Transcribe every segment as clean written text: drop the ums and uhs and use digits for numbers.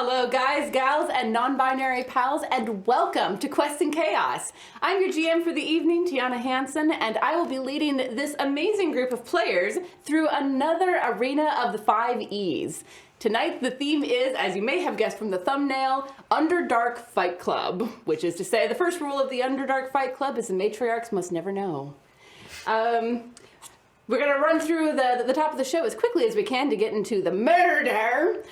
Hello guys, gals, and non-binary pals, and welcome to Quests and Chaos. I'm your GM for the evening, Tiana Hansen, and I will be leading this amazing group of players through another arena of the 5 E's. Tonight the theme is, as you may have guessed from the thumbnail, Underdark Fight Club, which is to say the first rule of the Underdark Fight Club is the matriarchs must never know. We're going to run through the top of the show as quickly as we can to get into the murder.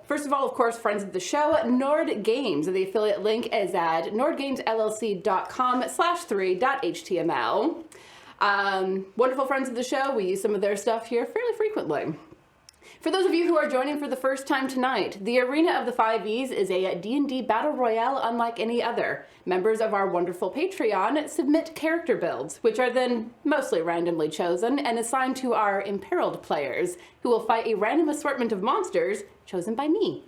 First of all, of course, friends of the show, Nord Games. The affiliate link is at nordgamesllc.com/3.html. Wonderful friends of the show. We use some of their stuff here fairly frequently. For those of you who are joining for the first time tonight, the Arena of the 5 E's is a D&D battle royale unlike any other. Members of our wonderful Patreon submit character builds, which are then mostly randomly chosen and assigned to our imperiled players, who will fight a random assortment of monsters chosen by me.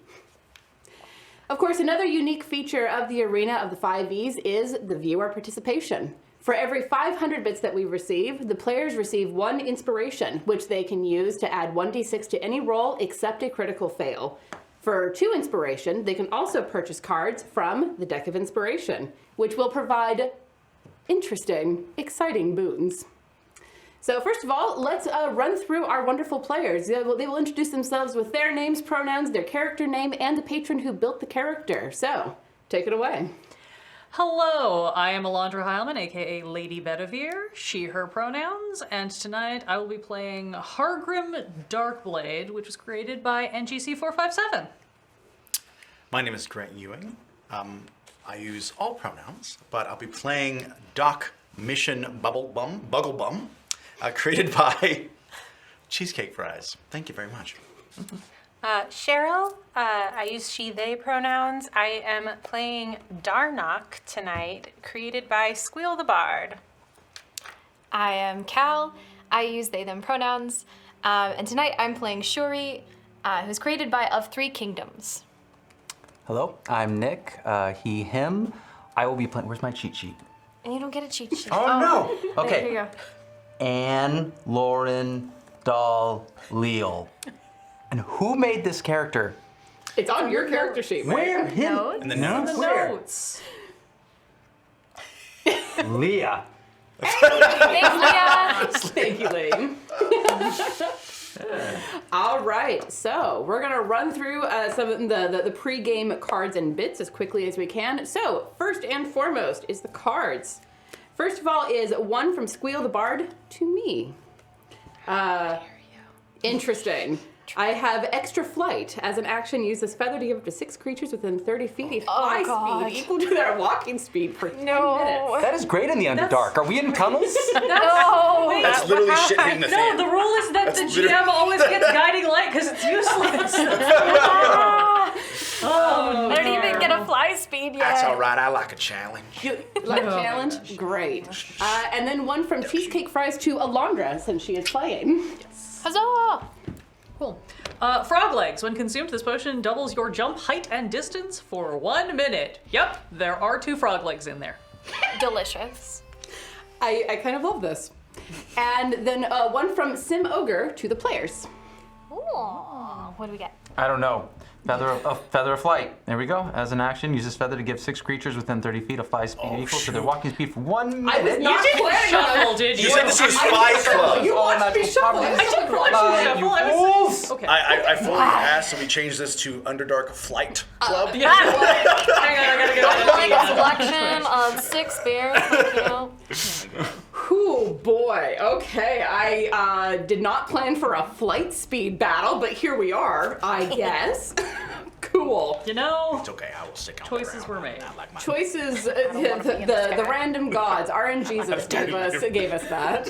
Of course, another unique feature of the Arena of the 5 E's is the viewer participation. For every 500 bits that we receive, the players receive 1 inspiration, which they can use to add 1d6 to any roll except a critical fail. For 2 inspiration, they can also purchase cards from the Deck of Inspiration, which will provide interesting, exciting boons. So first of all, let's run through our wonderful players. They will introduce themselves with their names, pronouns, their character name, and the patron who built the character. So, take it away. Hello, I am Alondra Heilman, aka Lady Bedivere, she, her pronouns, and tonight I will be playing Hargrim Darkblade, which was created by NGC457. My name is Grant Ewing. I use all pronouns, but I'll be playing Doc Mission Bugglebum, created by Cheesecake Fries. Thank you very much. Cheryl, I use she, they pronouns. I am playing Darnock tonight, created by Squeal the Bard. I am Cal, I use they, them pronouns. And tonight I'm playing Shuri, who's created by Of Three Kingdoms. Hello, I'm Nick, he, him. I will be playing, where's my cheat sheet? And you don't get a cheat sheet. Oh no! Okay. Here you go. Anne, Lauren, Dahl, Leal. And who made this character? It's on your character sheet. Where? Him? Notes? In the notes? Where? Notes. Leah. Thanks, Leah. Thank you, Layton. All right, so we're gonna run through some of the pre-game cards and bits as quickly as we can. So first and foremost is the cards. First of all is one from Squeal the Bard to me. Interesting. I have extra flight. As an action, use this feather to give up to 6 creatures within 30 feet a fly God. speed equal to their walking speed for 10 No. minutes. That is great in the Underdark. Are we in tunnels? No. That's literally shit hitting the No, fan. the rule is that the literally- GM always gets guiding light because it's useless. I don't even get a fly speed yet. That's all right. I like a challenge. You like a challenge? Great. And then one from Cheesecake Fries to Alondra, since she is playing. Huzzah! Cool. Frog legs. When consumed, this potion doubles your jump height and distance for 1 minute. Yep, there are 2 frog legs in there. Delicious. I kind of love this. And then one from Sim Ogre to the players. Ooh. What do we get? I don't know. Feather of flight. There we go. As an action, use this feather to give 6 creatures within 30 feet a fly speed equal to their walking speed for 1 minute. I was not planning on Shuffle, it. did you? You said this was Fight Club. You watched me shuffle. I didn't watch you shuffle. I was okay. I fully asked, so we changed this to Underdark Flight Club. Yeah. Hang on, I gotta get Like a selection of 6 bears, you know. Oh boy. Okay, I did not plan for a flight speed battle, but here we are, I guess. Cool. You know, It's okay, I will stick on choices the were ground. made. I like my Choices, the random gods, RNGesus gave us that.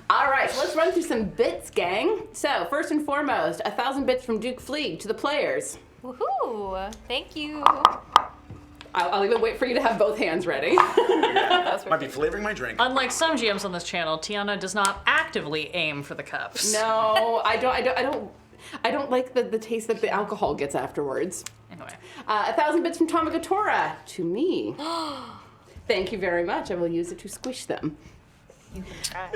All right, so let's run through some bits, gang. So first and foremost, 1,000 bits from Duke Fleeg to the players. Woohoo! Thank you. I'll even wait for you to have both hands ready. Might be flavoring my drink. Unlike some GMs on this channel, Tiana does not actively aim for the cups. No, I don't like the taste that the alcohol gets afterwards. Anyway. 1,000 bits from Tamagatora to me. Thank you very much. I will use it to squish them. You can try.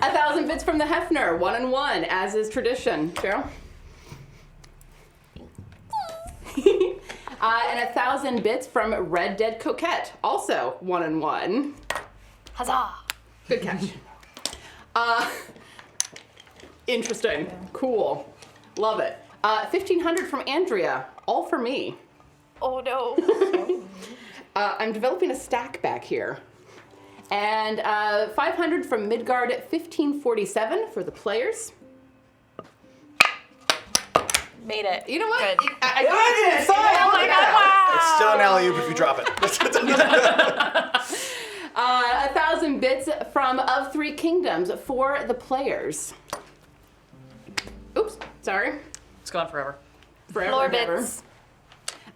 1,000 bits from the Hefner, 1 and 1, as is tradition. Cheryl? And 1,000 bits from Red Dead Coquette, also 1 and 1. Huzzah! Good catch. Interesting. Cool. Love it. 1,500 from Andrea, all for me. Oh no. I'm developing a stack back here. And 500 from Midgard 1547 for the players. Made it. You know what? Good. I got it! Oh my god, wow! It's still an alley-oop if you drop it. 1,000 bits from Of Three Kingdoms for the players. Oops, sorry. It's gone forever. Forever Floor and ever. bits.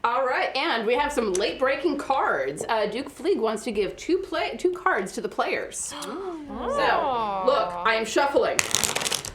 All right, and we have some late-breaking cards. Duke Fleeg wants to give two cards to the players. So, look, I am shuffling.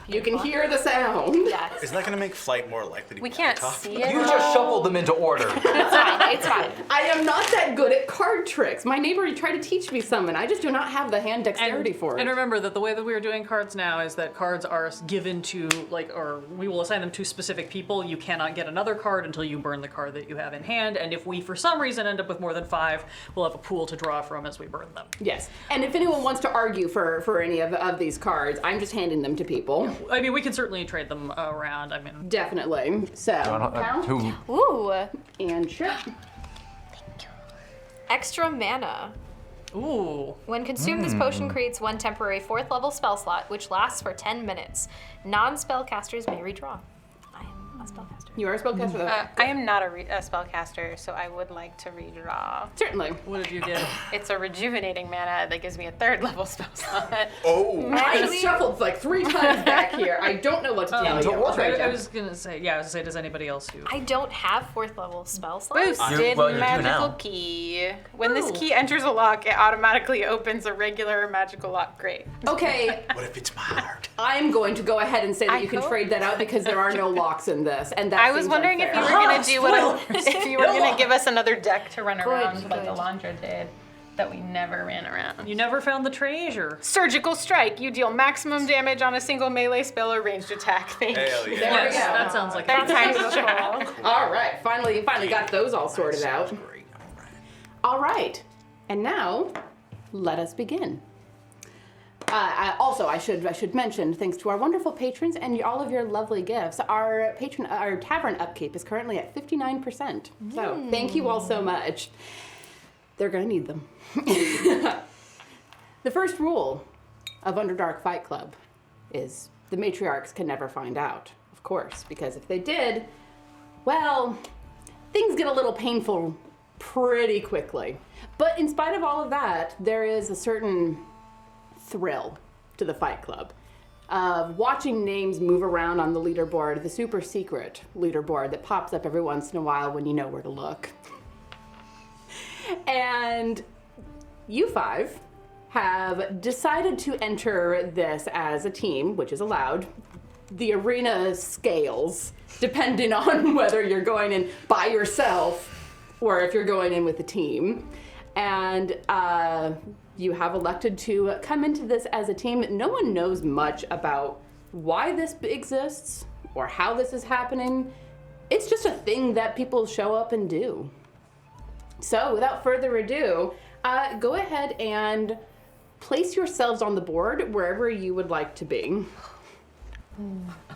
You can hear the sound. Yes. Isn't that going to make flight more likely to We be can't tough? see it. You just shuffled them into order. It's fine. It's fine. I am not that good at card tricks. My neighbor tried to teach me some, and I just do not have the hand dexterity for it. And remember that the way that we are doing cards now is that cards are given to, or we will assign them to specific people. You cannot get another card until you burn the card that you have in hand. And if we, for some reason, end up with more than 5, we'll have a pool to draw from as we burn them. Yes, and if anyone wants to argue for any of these cards, I'm just handing them to people. I mean, we can certainly trade them around. I mean, Definitely. So, Cal Who? Ooh. and Chip. Extra mana. ooh. When consumed, this potion creates 1 temporary 4th level spell slot, which lasts for 10 minutes. Non-spellcasters may redraw. I am a spellcaster. You are a spellcaster. I am not a spellcaster, so I would like to redraw. Certainly. What did you get? It's a rejuvenating mana that gives me a 3rd level spell slot. Oh, I just shuffled like 3 times back here. I don't know what to tell you. I'll trade I you. was gonna say, does anybody else who? I don't have 4th level spell slots. Boosted well, you do magical now. key. When this key enters a lock, it automatically opens a regular magical lock. Great. Okay, what if it's my heart? I'm going to go ahead and say that I you can hope. trade that out because there are no locks in this, and that I was seems wondering if you unfair. were gonna do if you were gonna give us another deck to run around like good. Alondra did, that we never ran around. You never found the treasure. Surgical strike. You deal maximum damage on a single melee spell or ranged attack. Thank Hell you. yeah. There we Yes, go. that sounds like Third time's a charm. All right, you finally got those all sorted out. Sounds great. All right. All right, and now let us begin. Also, I should mention, thanks to our wonderful patrons and all of your lovely gifts, our tavern upkeep is currently at 59%. So thank you all so much. They're gonna need them. The first rule of Underdark Fight Club is the matriarchs can never find out, of course, because if they did, well, things get a little painful pretty quickly. But in spite of all of that, there is a certain thrill to the Fight Club of watching names move around on the leaderboard, the super secret leaderboard that pops up every once in a while when you know where to look. And you 5 have decided to enter this as a team, which is allowed. The arena scales depending on whether you're going in by yourself or if you're going in with a team. And you have elected to come into this as a team. No one knows much about why this exists or how this is happening. It's just a thing that people show up and do. So without further ado, go ahead and place yourselves on the board wherever you would like to be.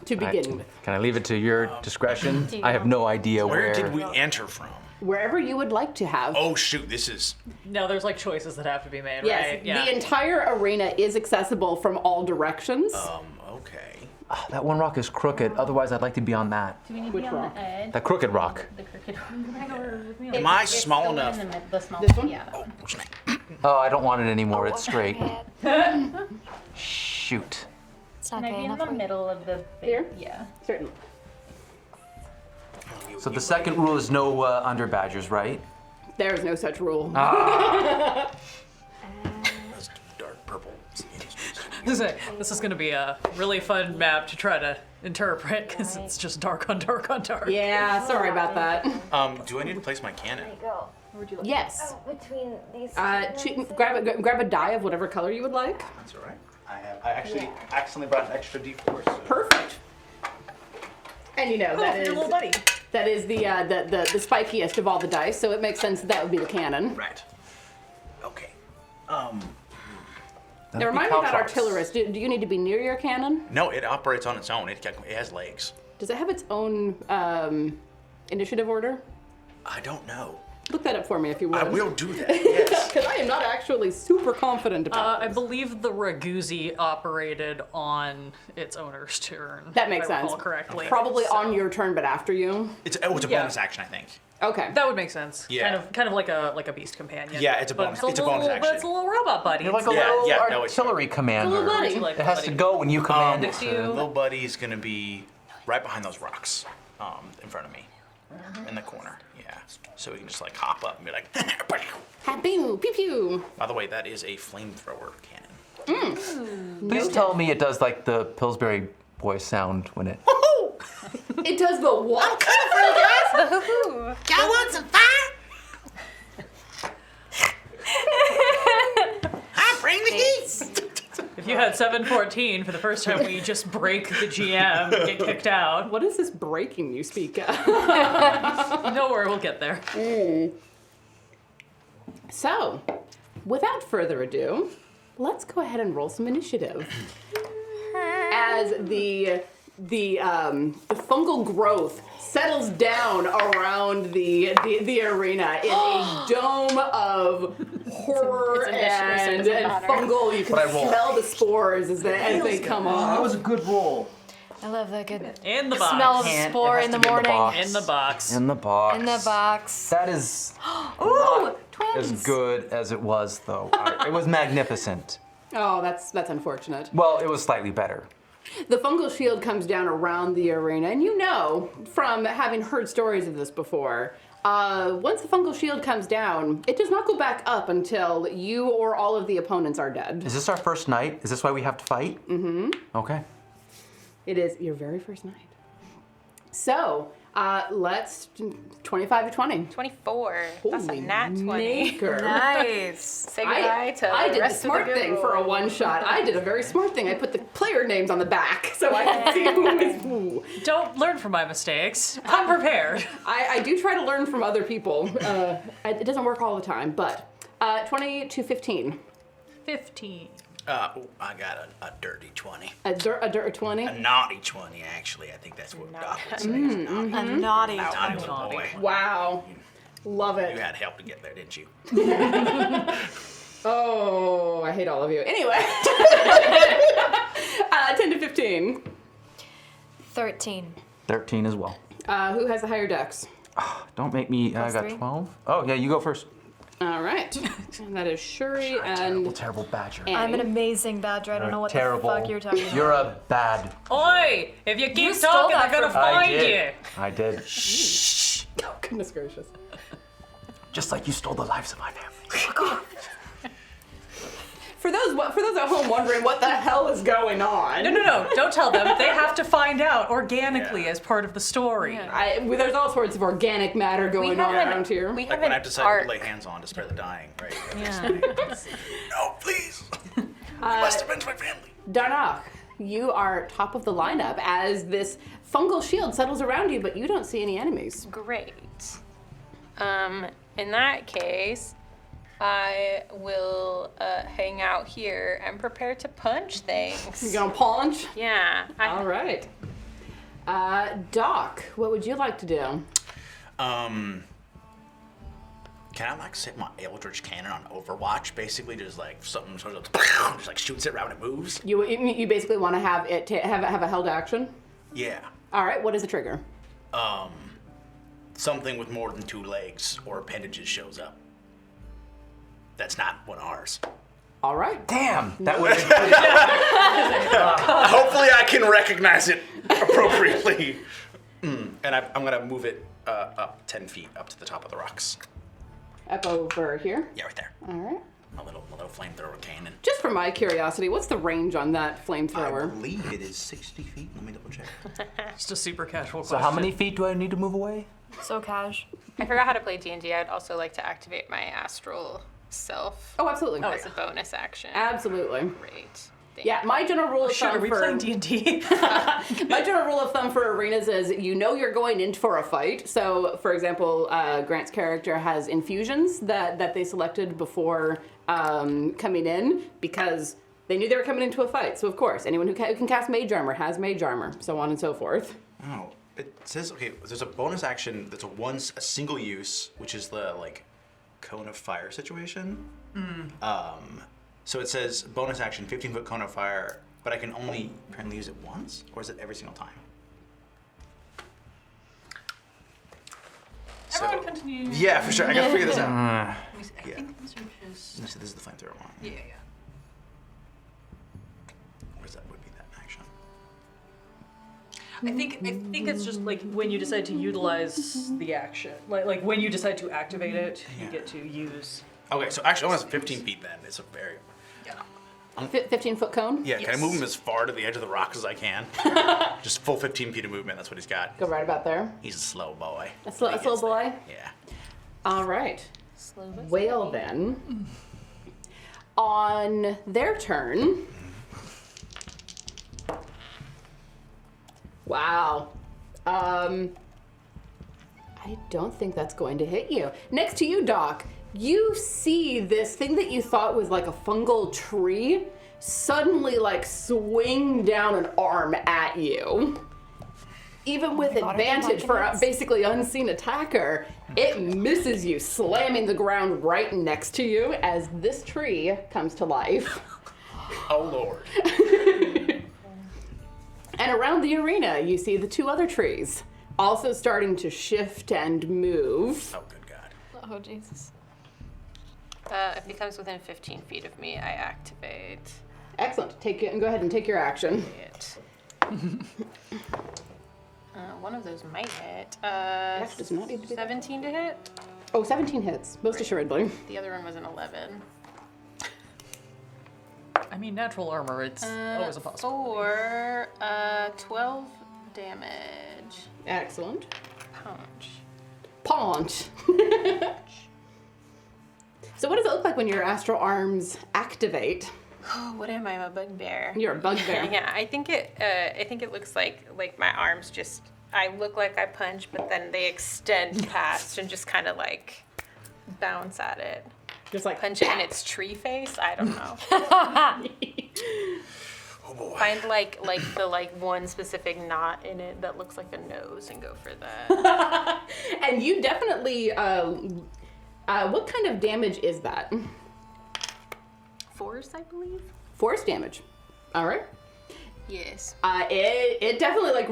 To begin with. Can I leave it to your discretion? I have no idea Where where. did we enter from? Wherever you would like to have. Oh shoot, this is. No, there's like choices that have to be made, Yes, right? Yeah. the entire arena is accessible from all directions. Okay. Ah, that one rock is crooked. Otherwise, I'd like to be on that. Do we need Which to be on rock? the edge? That crooked rock. The crooked Am I small enough? The small This one? Yeah, that one. Oh, I don't want it anymore. It's straight. It's Shoot. not Can I good be in enough the for you. middle of the Here? Yeah. Certainly. So the second rule is no under badgers, right? There is no such rule. That's dark purple. This is going to be a really fun map to try to interpret because it's just dark on dark on dark. Yeah, sorry about that. Do I need to place my cannon? Go. Yes. Between these Grab a die of whatever color you would like. That's all right. I actually accidentally brought an extra D4. So. Perfect. And you know that Your is little buddy. That is the spikiest of all the dice, so it makes sense that would be the cannon. Right. Okay. Now remind me about artillerist. Do you need to be near your cannon? No, it operates on its own. It has legs. Does it have its own initiative order? I don't know. Look that up for me if you would. I will do that, yes. Because I am not actually super confident about I this. believe the Raguzi operated on its owner's turn. That makes if I sense. recall correctly. Probably So- on your turn, but after you. It's a Yeah. bonus action, I think. Okay. That would make sense. Yeah. Kind of like a beast companion. Yeah, it's a bonus- it's a bonus But action. it's a little robot buddy. You're like a Yeah, little yeah, no, it's- artillery commander. Little buddy. Like It has to go when you command it next to to. you. Little buddy's gonna be right behind those rocks, in front of me, in the corner. Yeah. So we can just like hop up and be like. Pew pew pew. By the way, that is a flamethrower cannon. Please tell me it does like the Pillsbury Boys sound when it. It does the what? Y'all want some fire? I bring the heat. If you had 714 for the first time, we just break the GM, get kicked out. What is this breaking you speak of? Don't worry, we'll get there. So, without further ado, let's go ahead and roll some initiative. As the fungal growth settles down around the arena in a dome of horror and fungal. You can But I roll. smell the spores as they come That on. was a good roll. I love the good In the smell box. of Can't- spore it has in the to be in the morning. box. In the box. In the box. In the box. That is Ooh, as twins. good as it was, though. It was magnificent. Oh, that's unfortunate. Well, it was slightly better. The fungal shield comes down around the arena, and you know from having heard stories of this before, once the fungal shield comes down, it does not go back up until you or all of the opponents are dead. Is this our first night? Is this why we have to fight? Mm-hmm. Okay. It is your very first night. So, let's 25 to 20. 24. That's a Holy nat 20. maker. Nice. Say goodbye to I the did the rest smart of the good thing for a roll. one shot. I did a very smart thing. I put the player names on the back so I can see who is who. Don't learn from my mistakes. I'm prepared. I do try to learn from other people. It doesn't work all the time, but 20 to 15. 15. I got a dirty 20. A dirt 20. A naughty 20, actually. I think that's what Doc would say. Mm-hmm. Naughty. A naughty Naughty twin. little boy. Wow. Love You it. had help to get there, didn't you? Oh, I hate all of you. Anyway. 10 to 15. 13. 13 as well. Who has the higher dex? Don't make me. I Plus got 3. 12. Oh, yeah, you go first. All right. And that is Shuri and Terrible badger. I'm an amazing badger. I don't know what Terrible. the fuck you're talking about. You're a bad. Oi! If you keep stole talking, that they're gonna from I find did. you. I did. oh, goodness gracious. Just like you stole the lives of my family. For those at home wondering what the hell is going on. No. Don't tell them. They have to find out organically as part of the story. There's all sorts of organic matter going on around here. We Like have when I an decided arc. to lay hands on to spare the dying, right? Yeah. No, please. You must avenge my family. Darnach, you are top of the lineup as this fungal shield settles around you, but you don't see any enemies. Great. In that case, I will hang out here and prepare to punch things. You gonna punch? Yeah. All right. Doc, what would you like to do? Can I like set my Eldritch Cannon on Overwatch, basically, just like something sort of just like shoots it around and it moves? You basically want to have it have a held action. Yeah. All right. What is the trigger? Something with more than 2 legs or appendages shows up. That's not one of ours. All right. Damn, that would. Hopefully, I can recognize it appropriately. And I'm gonna move it up 10 feet up to the top of the rocks. Up over here. Yeah, right there. All right. A little flamethrower cannon. Just for my curiosity, what's the range on that I flamethrower? believe it is 60 feet. Let me double check. Just a super casual So question. how many feet do I need to move away? So cash. I forgot how to play D&D. I'd also like to activate my astral self Oh, absolutely. as a bonus action. Absolutely. Great. Yeah, my general rule of Shit, thumb are we for playing D&D? my general rule of thumb for arenas is you know you're going in for a fight. So, for example, Grant's character has infusions that they selected before coming in because they knew they were coming into a fight. So, of course, anyone who can cast mage armor has mage armor, so on and so forth. Oh, it says, okay, there's a bonus action that's a single use, which is the, like, cone of fire situation. So it says bonus action, 15-foot cone of fire, but I can only apparently use it once? Or is it every single time? Everyone continue. Yeah, for sure. I gotta figure this out. I Yeah. think these are just... So this is the flamethrower one. Yeah. Where's that would be that action? I think it's just like when you decide to utilize the action, like when you decide to activate it, you Yeah. get to use. Okay, so actually I want 15 feet then. It's a very... 15-foot cone? Yeah, can I Yes. move him as far to the edge of the rocks as I can? Just full 15 feet of movement, that's what he's got. Go right about there. He's a slow boy. A slow He gets boy? there. Yeah. All right. Slow but Well then, on their turn. Wow. I don't think that's going to hit you. Next to you, Doc, you see this thing that you thought was like a fungal tree suddenly like swing down an arm at you. Even with God, I didn't advantage like for a this. basically unseen attacker, it misses you, slamming the ground right next to you as this tree comes to life. Oh, Lord. And around the arena, you see the two other trees also starting to shift and move. Oh, good God. Oh, Jesus. if he comes within 15 feet of me, I activate Excellent. Take it and go ahead and take your action. it. One of those might hit. Actually, does not need to be that. 17 to hit. Oh, 17 hits, most assuredly. The other one was an 11. I mean, natural armor, it's always a possibility. For 12 damage. Excellent. Punch. Paunch. So what does it look like when your astral arms activate? Oh, what am I? I'm a bugbear. You're a bugbear. Yeah, I think it looks like my arms just. I look like I punch, but then they extend past and just kind of like bounce at it. Just like Punch it in its tree face. I don't know. Oh, boy. Find like the one specific knot in it that looks like a nose and go for that. And you definitely. What kind of damage is that? Force, I believe. Force damage. All right. Yes. It definitely like.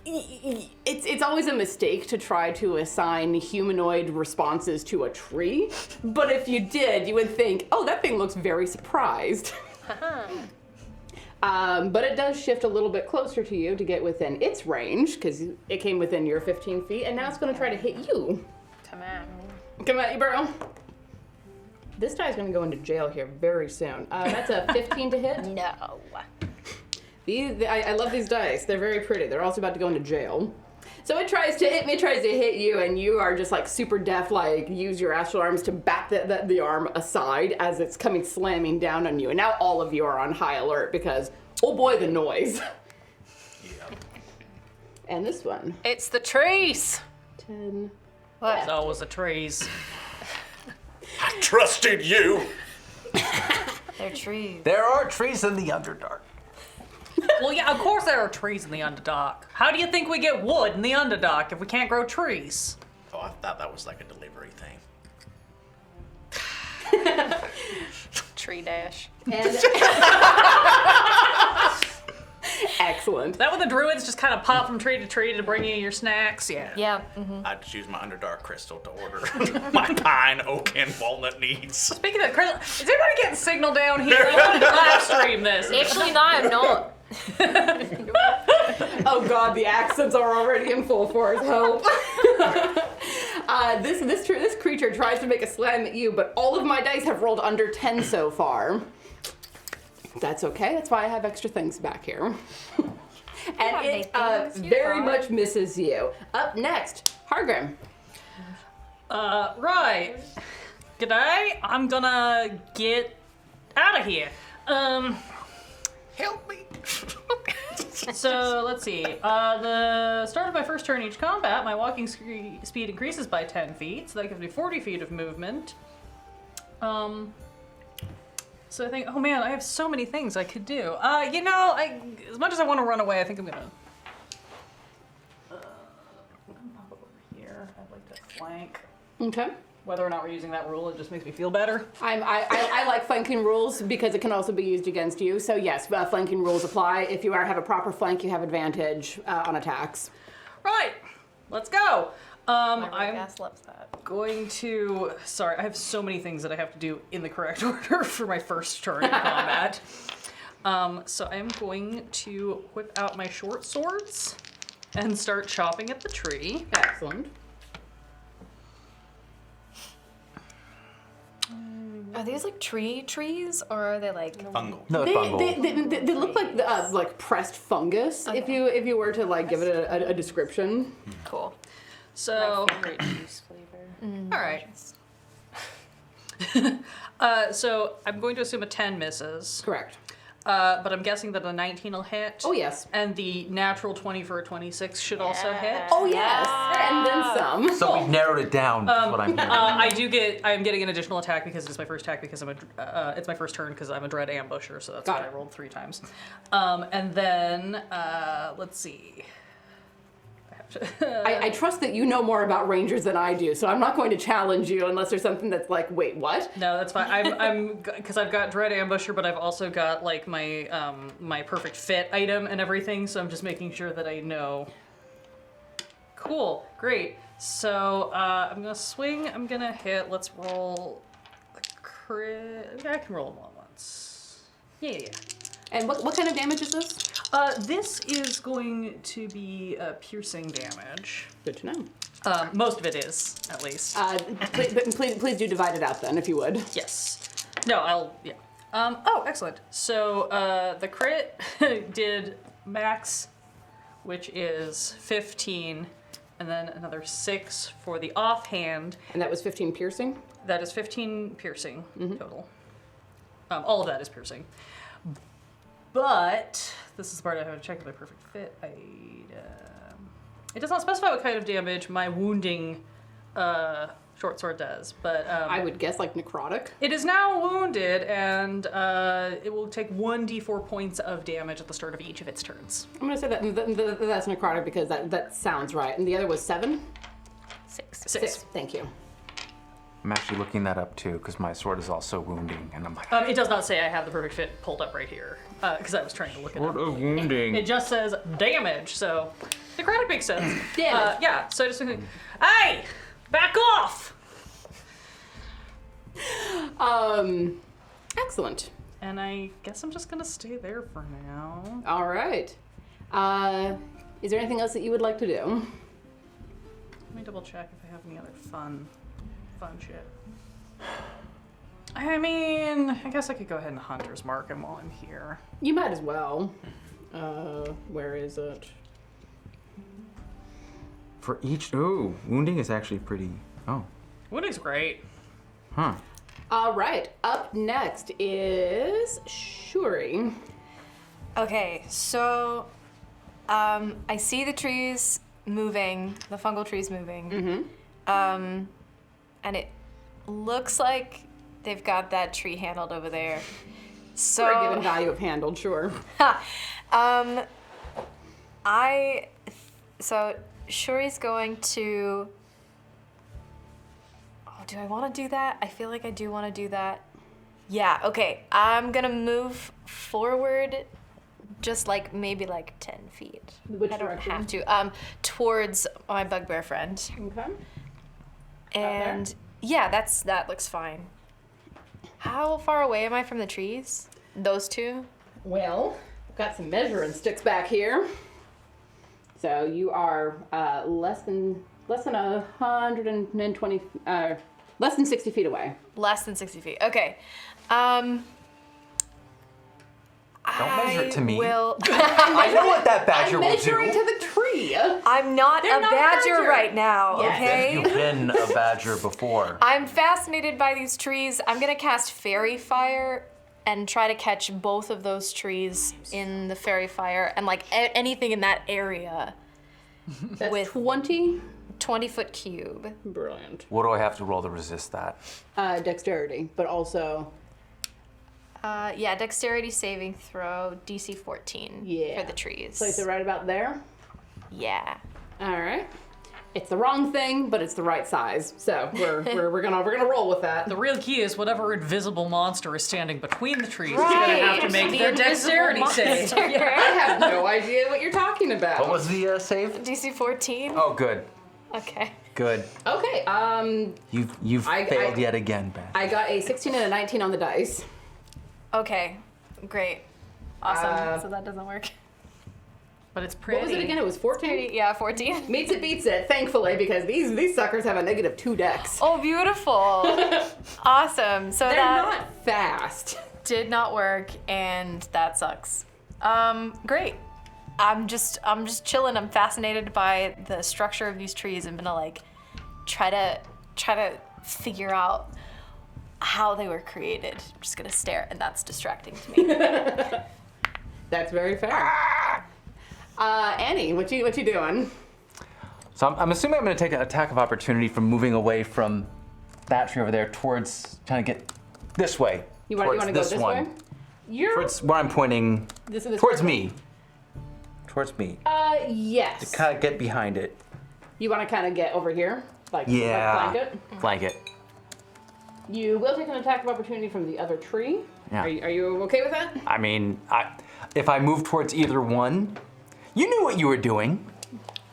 It's always a mistake to try to assign humanoid responses to a tree, but if you did, you would think, oh, that thing looks very surprised. But it does shift a little bit closer to you to get within its range, because it came within your 15 feet, and now it's going to try to hit you. Come at me. Come at you, bro. This guy's going to go into jail here very soon. That's a 15 to hit. No. I love these dice. They're very pretty. They're also about to go into jail. So it tries to hit me, tries to hit you, and you are just like super deft, like use your astral arms to bat the arm aside as it's coming slamming down on you. And now all of you are on high alert because, oh boy, the noise. Yeah. And this one, It's the trees. 10. What? It's always the trees. I trusted you. They're trees. There are trees in the Underdark. Well, yeah, of course there are trees in the Underdark. How do you think we get wood in the Underdark if we can't grow trees? Oh, I thought that was like a delivery thing. Tree dash. And excellent. Is that when the druids just kind of pop from tree to bring you your snacks? Yeah. Yeah. I just used my Underdark crystal to order my pine, oak, and walnut needs. Speaking of crystal, is anybody getting signal down here? I wanted to live stream this. Actually, no, I'm not. Oh god, the accents are already in full force. Help. This creature tries to make a slam at you, but all of my dice have rolled under 10 so far. That's okay. That's why I have extra things back here. And on, it Nathan. You're very fine. much misses you. Up next, Hargrim. Right. G'day. I'm gonna get out of here. Help me. So let's see. The start of my first turn each combat, my walking speed increases by 10 feet, so that gives me 40 feet of movement. So I think, oh man, I have so many things I could do. You know, as much as I want to run away, I think I'm gonna pop over here. I'd like to flank. Okay. Whether or not we're using that rule, it just makes me feel better. I like flanking rules because it can also be used against you. So yes, flanking rules apply. If you have a proper flank, you have advantage on attacks. Right, let's go. I'm Gas loves that. going to, sorry, I have so many things that I have to do in the correct order for my first turn in combat. So I'm going to whip out my short swords and start chopping at the tree. Excellent. Are these like trees, or are they like? Fungal. No, fungal. They look like pressed fungus. Okay. If you were to give it a description. Cool. So, My favorite juice flavor. all right. So I'm going to assume a 10 misses, Correct. but I'm guessing that a 19 will hit. Oh yes. And the natural 20 for a 26 should also hit. Oh yes. And then some. So we've narrowed it down. Is what I'm hearing. I'm getting an additional attack because it's my first attack because it's my first turn because I'm a dread ambusher, so that's Got why it. I rolled 3 times. And then let's see. I trust that you know more about rangers than I do, so I'm not going to challenge you unless there's something that's like, wait, what? No, that's fine. I'm because I've got dread ambusher, but I've also got like my my perfect fit item and everything, so I'm just making sure that I know. Cool, great. So I'm gonna swing. I'm gonna hit. Let's roll the crit. I can roll them all at once. Yeah. And what kind of damage is this? This is going to be piercing damage. Good to know. Most of it is, at least. Please do divide it out then, if you would. Yes. No, yeah. Oh, excellent. So the crit did max, which is 15, and then another 6 for the offhand. And that was 15 piercing? That is 15 piercing total. All of that is piercing. But this is the part I have to check my perfect fit item. It does not specify what kind of damage my wounding short sword does, but I would guess like necrotic. it is now wounded, and it will take 1d4 points of damage at the start of each of its turns. I'm gonna say that's necrotic because that sounds right. And the other was 7? 6. 6. Thank you. I'm actually looking that up too because my sword is also wounding, and I'm like, It does not say I have the perfect fit pulled up right here, because I was trying to look it up. sword of wounding. It just says damage, so necrotic makes sense. Damage. Yeah, so I just hey, back off! Excellent. And I guess I'm just gonna stay there for now. All right. Is there anything else that you would like to do? Let me double check if I have any other fun shit. I mean, I guess I could go ahead and Hunter's Mark him while I'm here. You might as well. Where is it? For each, ooh, wounding is actually pretty. Oh, Wounding's great. huh. All right. Up next is Shuri. Okay, so I see the trees moving, the fungal trees moving. And it looks like they've got that tree handled over there. So For a given value of handled, sure. So Shuri's going to. Oh, do I want to do that? I feel like I do want to do that. Yeah. Okay. I'm gonna move forward, just like maybe like 10 feet. Which I don't direction? have to. Towards my bugbear friend. Okay. And yeah, that looks fine. How far away am I from the trees? Those two? Well, I've got some measuring sticks back here. So you are less than 120, less than 60 feet away. Less than 60 feet. Okay. Don't measure it to me. Will. I know what that badger I'm will measuring do. to the tree. I'm not They're a not badger badger. right now, Yes. okay? You've been a badger before. I'm fascinated by these trees. I'm gonna cast Fairy Fire and try to catch both of those trees in the fairy fire and like anything in that area. That's With 20. 20-foot cube. Brilliant. What do I have to roll to resist that? Dexterity, but also Yeah, dexterity saving throw, DC 14 Yeah. for the trees. place it right about there. Yeah. All right. It's the wrong thing, but it's the right size. So we're gonna roll with that. The real key is whatever invisible monster is standing between the trees is Right. going to have to make The their invisible dexterity save. monster. I have no idea what you're talking about. What was the save? DC 14? Oh, good. Okay. Good. Okay. You've failed yet again, Ben. I got a 16 and a 19 on the dice. Okay. Great. Awesome. So that doesn't work. But it's pretty. What was it again? It was 14. Yeah, 14. Meets it, beats it. Thankfully, because these suckers have a -2 dex. Oh, beautiful. Awesome. So They're that not fast. did not work, and that sucks. Great. I'm just chilling. I'm fascinated by the structure of these trees. I'm gonna like try to figure out how they were created. I'm just gonna stare, and that's distracting to me. That's very fair. Annie, what you doing? So I'm assuming I'm going to take an attack of opportunity from moving away from that tree over there towards trying to get this way. You want to go this one. way? You're Towards where I'm pointing. this Towards way? me. Towards me. Yes. Kind of get behind it. You want to kind of get over here, like Yeah. like flank it. Flank it. You will take an attack of opportunity from the other tree. Yeah. Are you okay with that? I mean, if I move towards either one, you knew what you were doing.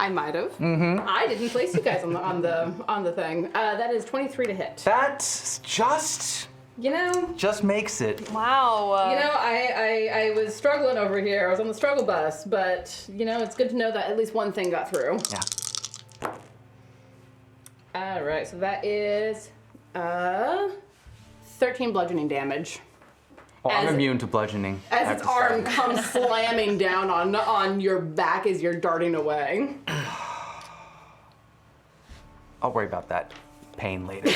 I might have. Mm-hmm. I didn't place you guys on the thing. That is 23 to hit. That's You know, makes it. Wow. I was struggling over here. I was on the struggle bus, but it's good to know that at least one thing got through. Yeah. All right, so that is 13 bludgeoning damage. Oh, I'm As- immune to bludgeoning. I As have its to say. arm comes slamming down on your back as you're darting away. I'll worry about that pain later.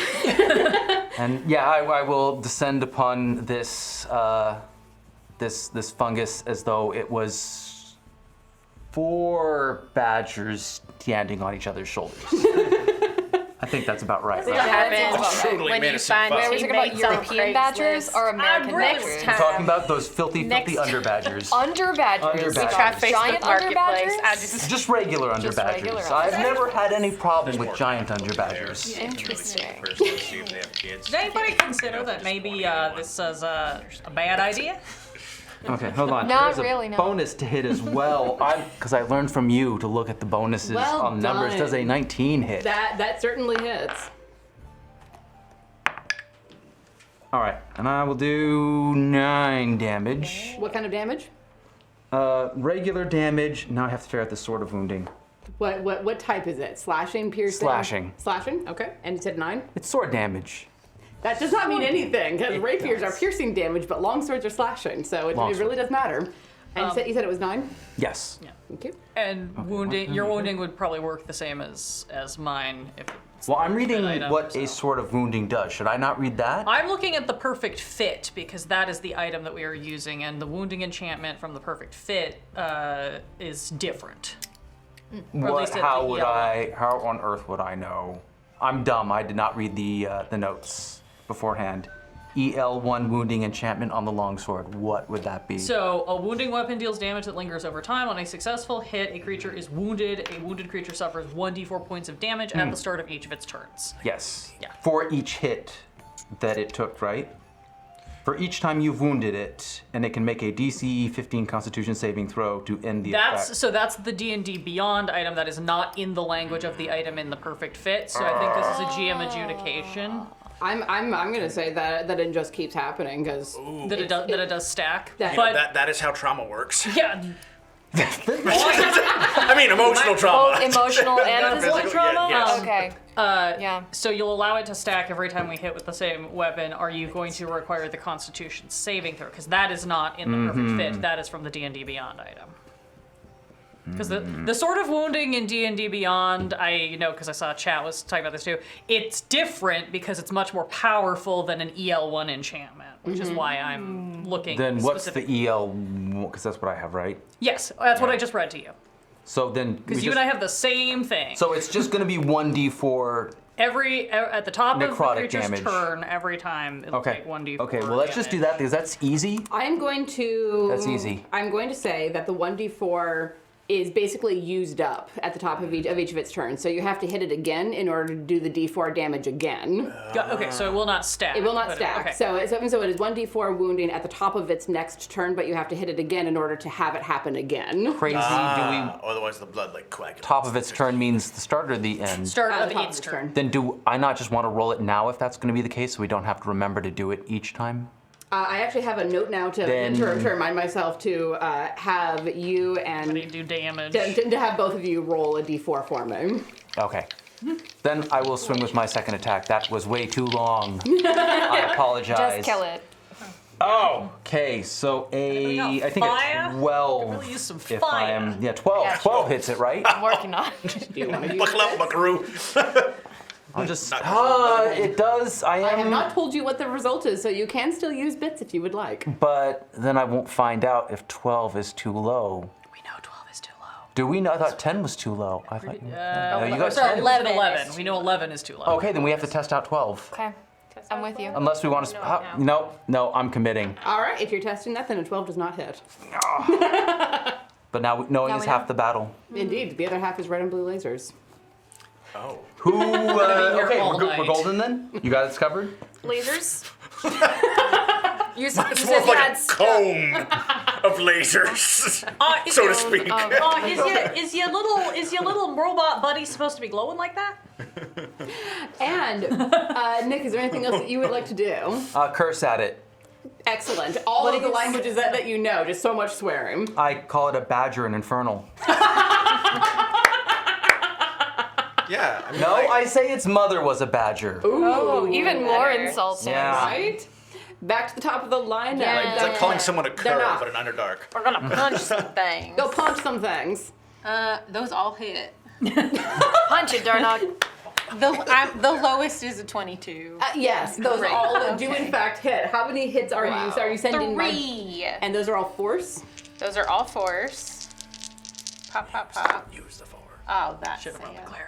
And yeah, I will descend upon this this fungus as though it was 4 badgers standing on each other's shoulders. I think that's about right. What right? happens Totally when you menacing find foe. Are we talking about teammates on European badgers Craigslist? or American Next badgers? time. I'm talking about those filthy Next under badgers. Under badgers. Under badgers. Try Facebook Giant under Marketplace. badgers? I just Just regular under Just badgers. regular I've under never had any problem with giant under badgers. Interesting. Did anybody consider that maybe this is a bad idea? Okay, hold on. Not There's a really, no. bonus to hit as well. Because I learned from you to look at the bonuses Well on numbers. done. Does a 19 hit? That certainly hits. All right, and I will do 9 damage. What kind of damage? Regular damage. Now I have to figure out the sword of wounding. What type is it? Slashing, piercing? Slashing. Slashing? Okay. And you said 9? It's sword damage. That does not mean anything, because rapiers are piercing damage, but long swords are slashing, so it really does matter. And you said it was 9? Yes. Thank you. And wounding, your wounding would probably work the same as mine. If it's Well, I'm reading item, what so. a sword of wounding does. Should I not read that? I'm looking at the perfect fit because that is the item that we are using, and the wounding enchantment from the perfect fit is different. Or at least at How the would yellow. how on earth would I know? I'm dumb. I did not read the notes beforehand. EL1 wounding enchantment on the longsword. What would that be? So, a wounding weapon deals damage that lingers over time. On a successful hit, a creature is wounded. A wounded creature suffers 1d4 points of damage at the start of each of its turns. Yes. Yeah. For each hit that it took, right? For each time you've wounded it, and it can make a DC 15 Constitution saving throw to end the effect. So that's the D&D Beyond item that is not in the language of the item in the perfect fit. So I think this is a GM adjudication I'm gonna say that it just keeps happening, because that it does stack. That- But That is how trauma works. yeah, I mean, emotional trauma. Both emotional and physical Physical, trauma? yes. Okay. Yeah. so you'll allow it to stack every time we hit with the same weapon. Are you going to require the Constitution saving throw? Because that is not in the perfect fit. That is from the D&D Beyond item. Because the sort of wounding in D&D Beyond, because I saw chat was talking about this too, it's different because it's much more powerful than an EL1 enchantment. which is why I'm looking. Then what's specific- the EL? Because that's what I have, right? Yes, that's what I just read to you. So then Because you and I have the same thing. So it's just going to be 1d4. At the top of the Necrotic creature's damage. turn, every time it'll Okay. take 1d4. Okay. Well, let's just do that because that's easy. I'm going to. That's easy. I'm going to say that the 1d4 is basically used up at the top of each of its turns. So you have to hit it again in order to do the d4 damage again. Okay, so it will not stack. It will not but stack. okay. So it is 1d4 wounding at the top of its next turn, but you have to hit it again in order to have it happen again. Crazy. Do we? Otherwise, the blood like coagulates. Top of its turn means the start or the end. Start At of the top its of its turn. Then do I not just want to roll it now if that's going to be the case, so we don't have to remember to do it each time? I actually have a note now to remind myself to have you and They do damage. to have both of you roll a d4 for me. Okay. Then I will swing with my second attack. That was way too long. I apologize. Just kill it. Oh. Okay, so I think fire? a 12. Really use some If fire. I'm 12. Yeah, 12 hits it, right? I'm working on it. Do you want to use Buckle up, buckaroo. I'll just. Not- It does. I I have am. not told you what the result is, so you can still use bits if you would like. But then I won't find out if 12 is too low. We know 12 is too low. Do we know? I thought 10 was too low. I thought. No, you got Sorry, 10. 11. We know 11 is too low. Okay, then we have to test out 12. Okay. I'm with you. Unless we want to. No, I'm committing. All right, if you're testing that, then a 12 does not hit. But now knowing Now is we know. half the battle. Indeed, the other half is red and blue lasers. Oh. Who? Okay, all we're night. golden then. You got it covered. Lasers? you It's said more of you like had a cone of lasers, so to speak. Is your little robot buddy supposed to be glowing like that? And Nick, is there anything else that you would like to do? Curse at it. Excellent. All of the languages that you know, just so much swearing. I call it a badger and infernal. Yeah. I mean, No, like, I say its mother was a badger. Oh, even more better. insulting. Yeah. Right? Back to the top of the line now. Yeah. it's like calling someone a They're cur, not. but an underdark. We're gonna punch some things. Go punch some things. Those all hit. Punch it, Darnog. The lowest is a 22. Yes, those Great. all do in fact hit. How many hits are you sending? 3. And those are all force? Those are all force. Pop, pop, pop. Use the forward. Oh, that's Should have run the it. cleric.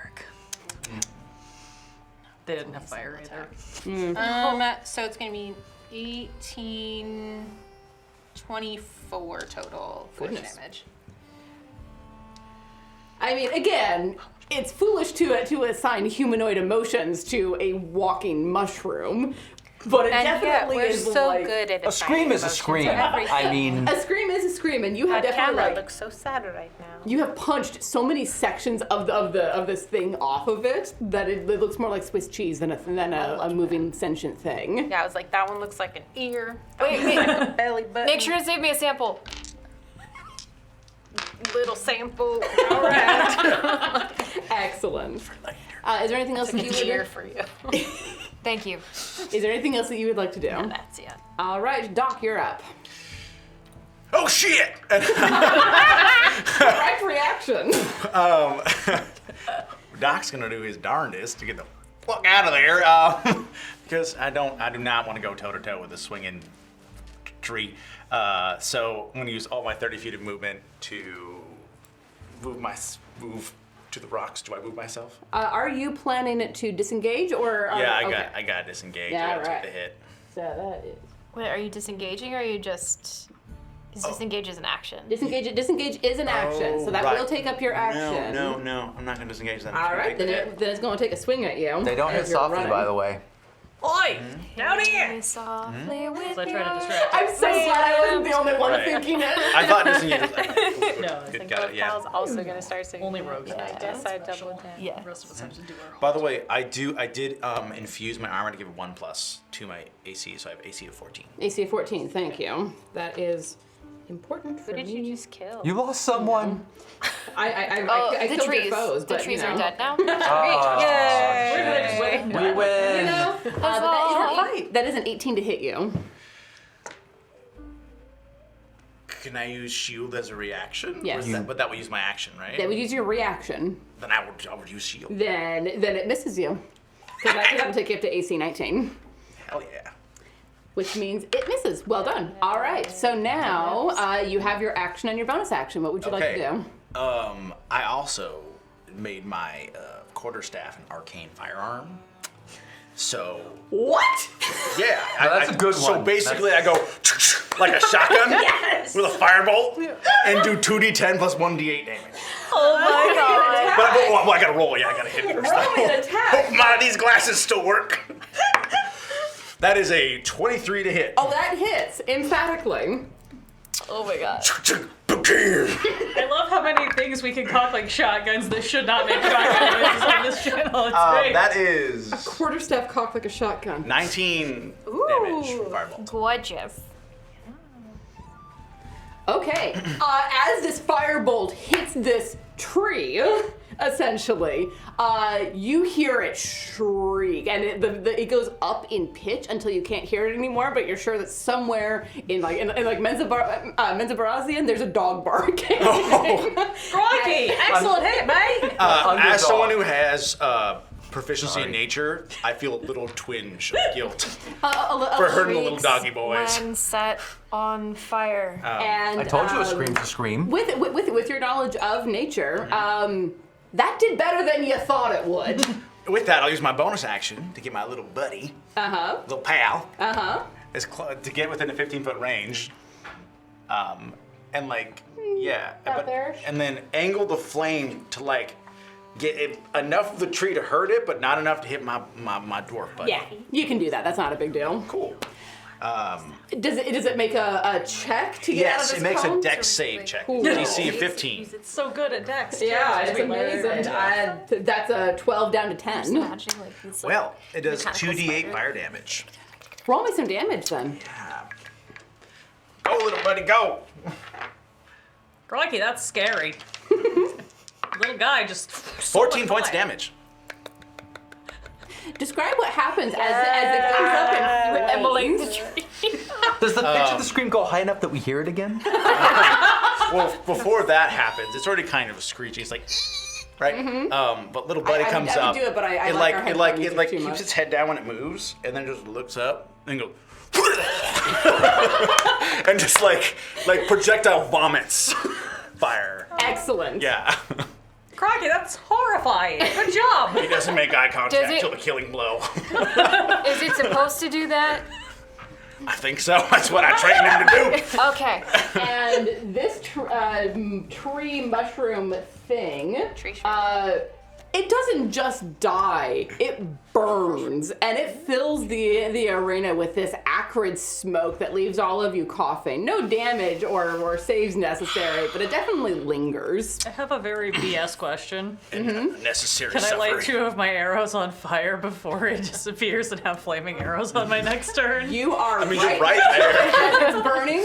They didn't have fire either. So it's gonna be 18, 24 total force Goodness. damage. I mean, again, it's foolish to assign humanoid emotions to a walking mushroom, but it And yet, definitely we're is so like good at A scream is a assigning scream. emotions to everything. I mean, a scream is a scream, and you have That definitely camera like looks so sad right now. you have punched so many sections of this thing off of it that it looks more like Swiss cheese than a moving sentient thing. Yeah, I was like, that one looks like an ear. That Wait, one wait. looks like a belly button. Make sure to save me a sample. Little sample. All right. Excellent. Is there anything else that Like you a would? cheer for you. Thank you. Is there anything else that you would like to do? That's it. All right, Doc, you're up. Oh shit! Correct reaction. Doc's gonna do his darndest to get the fuck out of there, because I do not want to go toe to toe with a swinging tree. So I'm gonna use all my 30 feet of movement to move to the rocks. Do I move myself? Are you planning to disengage or? Yeah, okay. I got disengaged. Yeah, I got to right. take the hit. So that is Wait, are you disengaging or are you just... Is disengage as an action? disengage. Disengage is an action, so that right. will take up your action. No, I'm not gonna disengage that. All right, then it's going to take a swing at you. they don't hit as you're softly, running. by the way. Oi! Down here! Very softly with So I try to your- distract I'm so glad I wasn't the only one Right. thinking it. I thought disengage was like, No, I good, got it, yeah. Kyle's also gonna start singing. Only rogues. And I guess I doubled down. Yeah. The rest of us have to do our By the way, I did infuse my armor to give 1+ to my AC, so I have AC of 14. AC 14, thank you. That is important for Who did me. you just kill? You lost someone. I Oh, I the killed trees. your foes, The but trees you know. are dead now. Oh, Yay! we win. You know, but that is an 18 to hit you. Can I use shield as a reaction? Yes. But that would use my action, right? That would use your reaction. Then I would use shield. Then it misses you. So that would take you up to AC 19. Hell yeah. which means it misses. Well done. All right, so now you have your action and your bonus action. What would you like to do? I also made my quarterstaff an arcane firearm. So What? yeah, that's a good So one. basically, I go like a shotgun Yes. with a firebolt and do 2d10 plus 1d8 damage. Oh my god. But I gotta roll. Yeah, I gotta hit first. Roll me an attack. Hope my these glasses still work. That is a 23 to hit. Oh, that hits emphatically. Oh my god. I love how many things we can cock like shotguns that should not make shotgun noises on this channel. It's great. That is Quarterstaff cocked like a shotgun. 19 damage from firebolt. Gorgeous. Okay, as this firebolt hits this tree, essentially, you hear it shriek, and it goes up in pitch until you can't hear it anymore. But you're sure that somewhere in Menzabarazzian, there's a dog barking. Crikey! Excellent hit, mate! As someone who has proficiency in nature, I feel a little twinge of guilt for hurting the little doggy boys. When set on fire. And I told you a scream's a scream. with your knowledge of nature, that did better than you thought it would. With that, I'll use my bonus action to get my little buddy, little pal, to get within a 15-foot range, and there. and then angle the flame to get enough of the tree to hurt it, but not enough to hit my dwarf buddy. Yeah, you can do that. That's not a big deal. Cool. Does it make a check to get out of Yes, this it makes cone? a dex save check. Cool. DC of 15. It's so good at Dex. too, Yeah, as it's we learned. amazing. That's a 12 down to 10. Imagining like these, like, Well, it does mechanical 2d8 spider. fire damage. Roll me some damage then. Go, little buddy, go! Crikey, that's scary. Little guy just 14 points fire. damage. Describe what happens as it comes up and Emulate the flames. tree. Does the pitch of the scream go high enough that we hear it again? Well, before that happens, it's already kind of screechy. It's like, right? But little buddy comes I would up. do it, but I it like our headphone music too keeps much. its head down when it moves, and then just looks up and goes, and just like projectile vomits fire. Excellent. Yeah. Crikey, that's horrifying. Good job. He doesn't make eye Does contact it- till the killing blow. Is it supposed to do that? I think so. That's what I trained him to do. Okay. And this tree mushroom thing, Tree shrimp. it doesn't just die, it burns, and it fills the arena with this acrid smoke that leaves all of you coughing. No damage or saves necessary, but it definitely lingers. I have a very BS question. Necessary Can I suffering. light 2 of my arrows on fire before it disappears and have flaming arrows on my next turn? You are I mean, right, you're right there. as it's burning.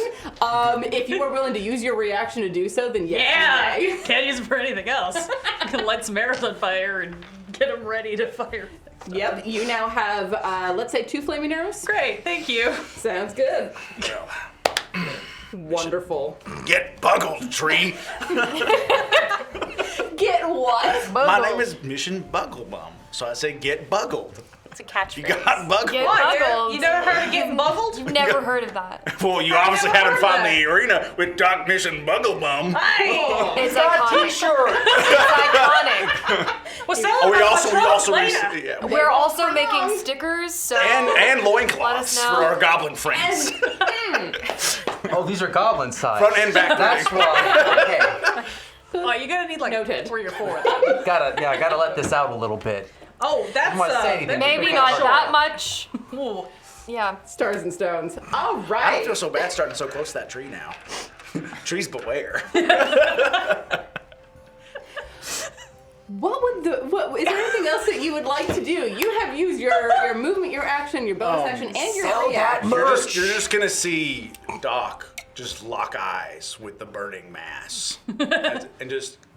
If you are willing to use your reaction to do so, then yes. Yeah! you may. Can't use it for anything else. I can light some arrows on fire and get them ready to fire. Yep, you now have, let's say 2 flaming arrows. Great, thank you. Sounds good. Well, Wonderful. get buggled, tree. Get what? My name is Mission Bugglebum, so I say get buggled. It's a catchphrase. You got buggled. Get What? buggled. You never heard of getting buggled? You've never heard of that. Well, you obviously never haven't heard found that. the arena with Doc Mission Bugglebum. Hey! It's iconic. It's iconic. We'll sell Oh, them we on also Patron later. yeah. We're also making stickers, so and let loincloths us for know. our goblin friends. Oh, these are goblin size. Front and back. That's why. Okay. Oh, you're gonna need like Noted. 3 or 4. Gotta let this out a little bit. Oh, that's wanna say anything. maybe not that much. Ooh. Yeah. Stars and stones. All I don't right. feel so bad starting so close to that tree now. Trees beware. What is there anything else that you would like to do? You have used your movement, your action, your bonus action, and your reaction. You're just gonna see Doc just lock eyes with the burning mass, and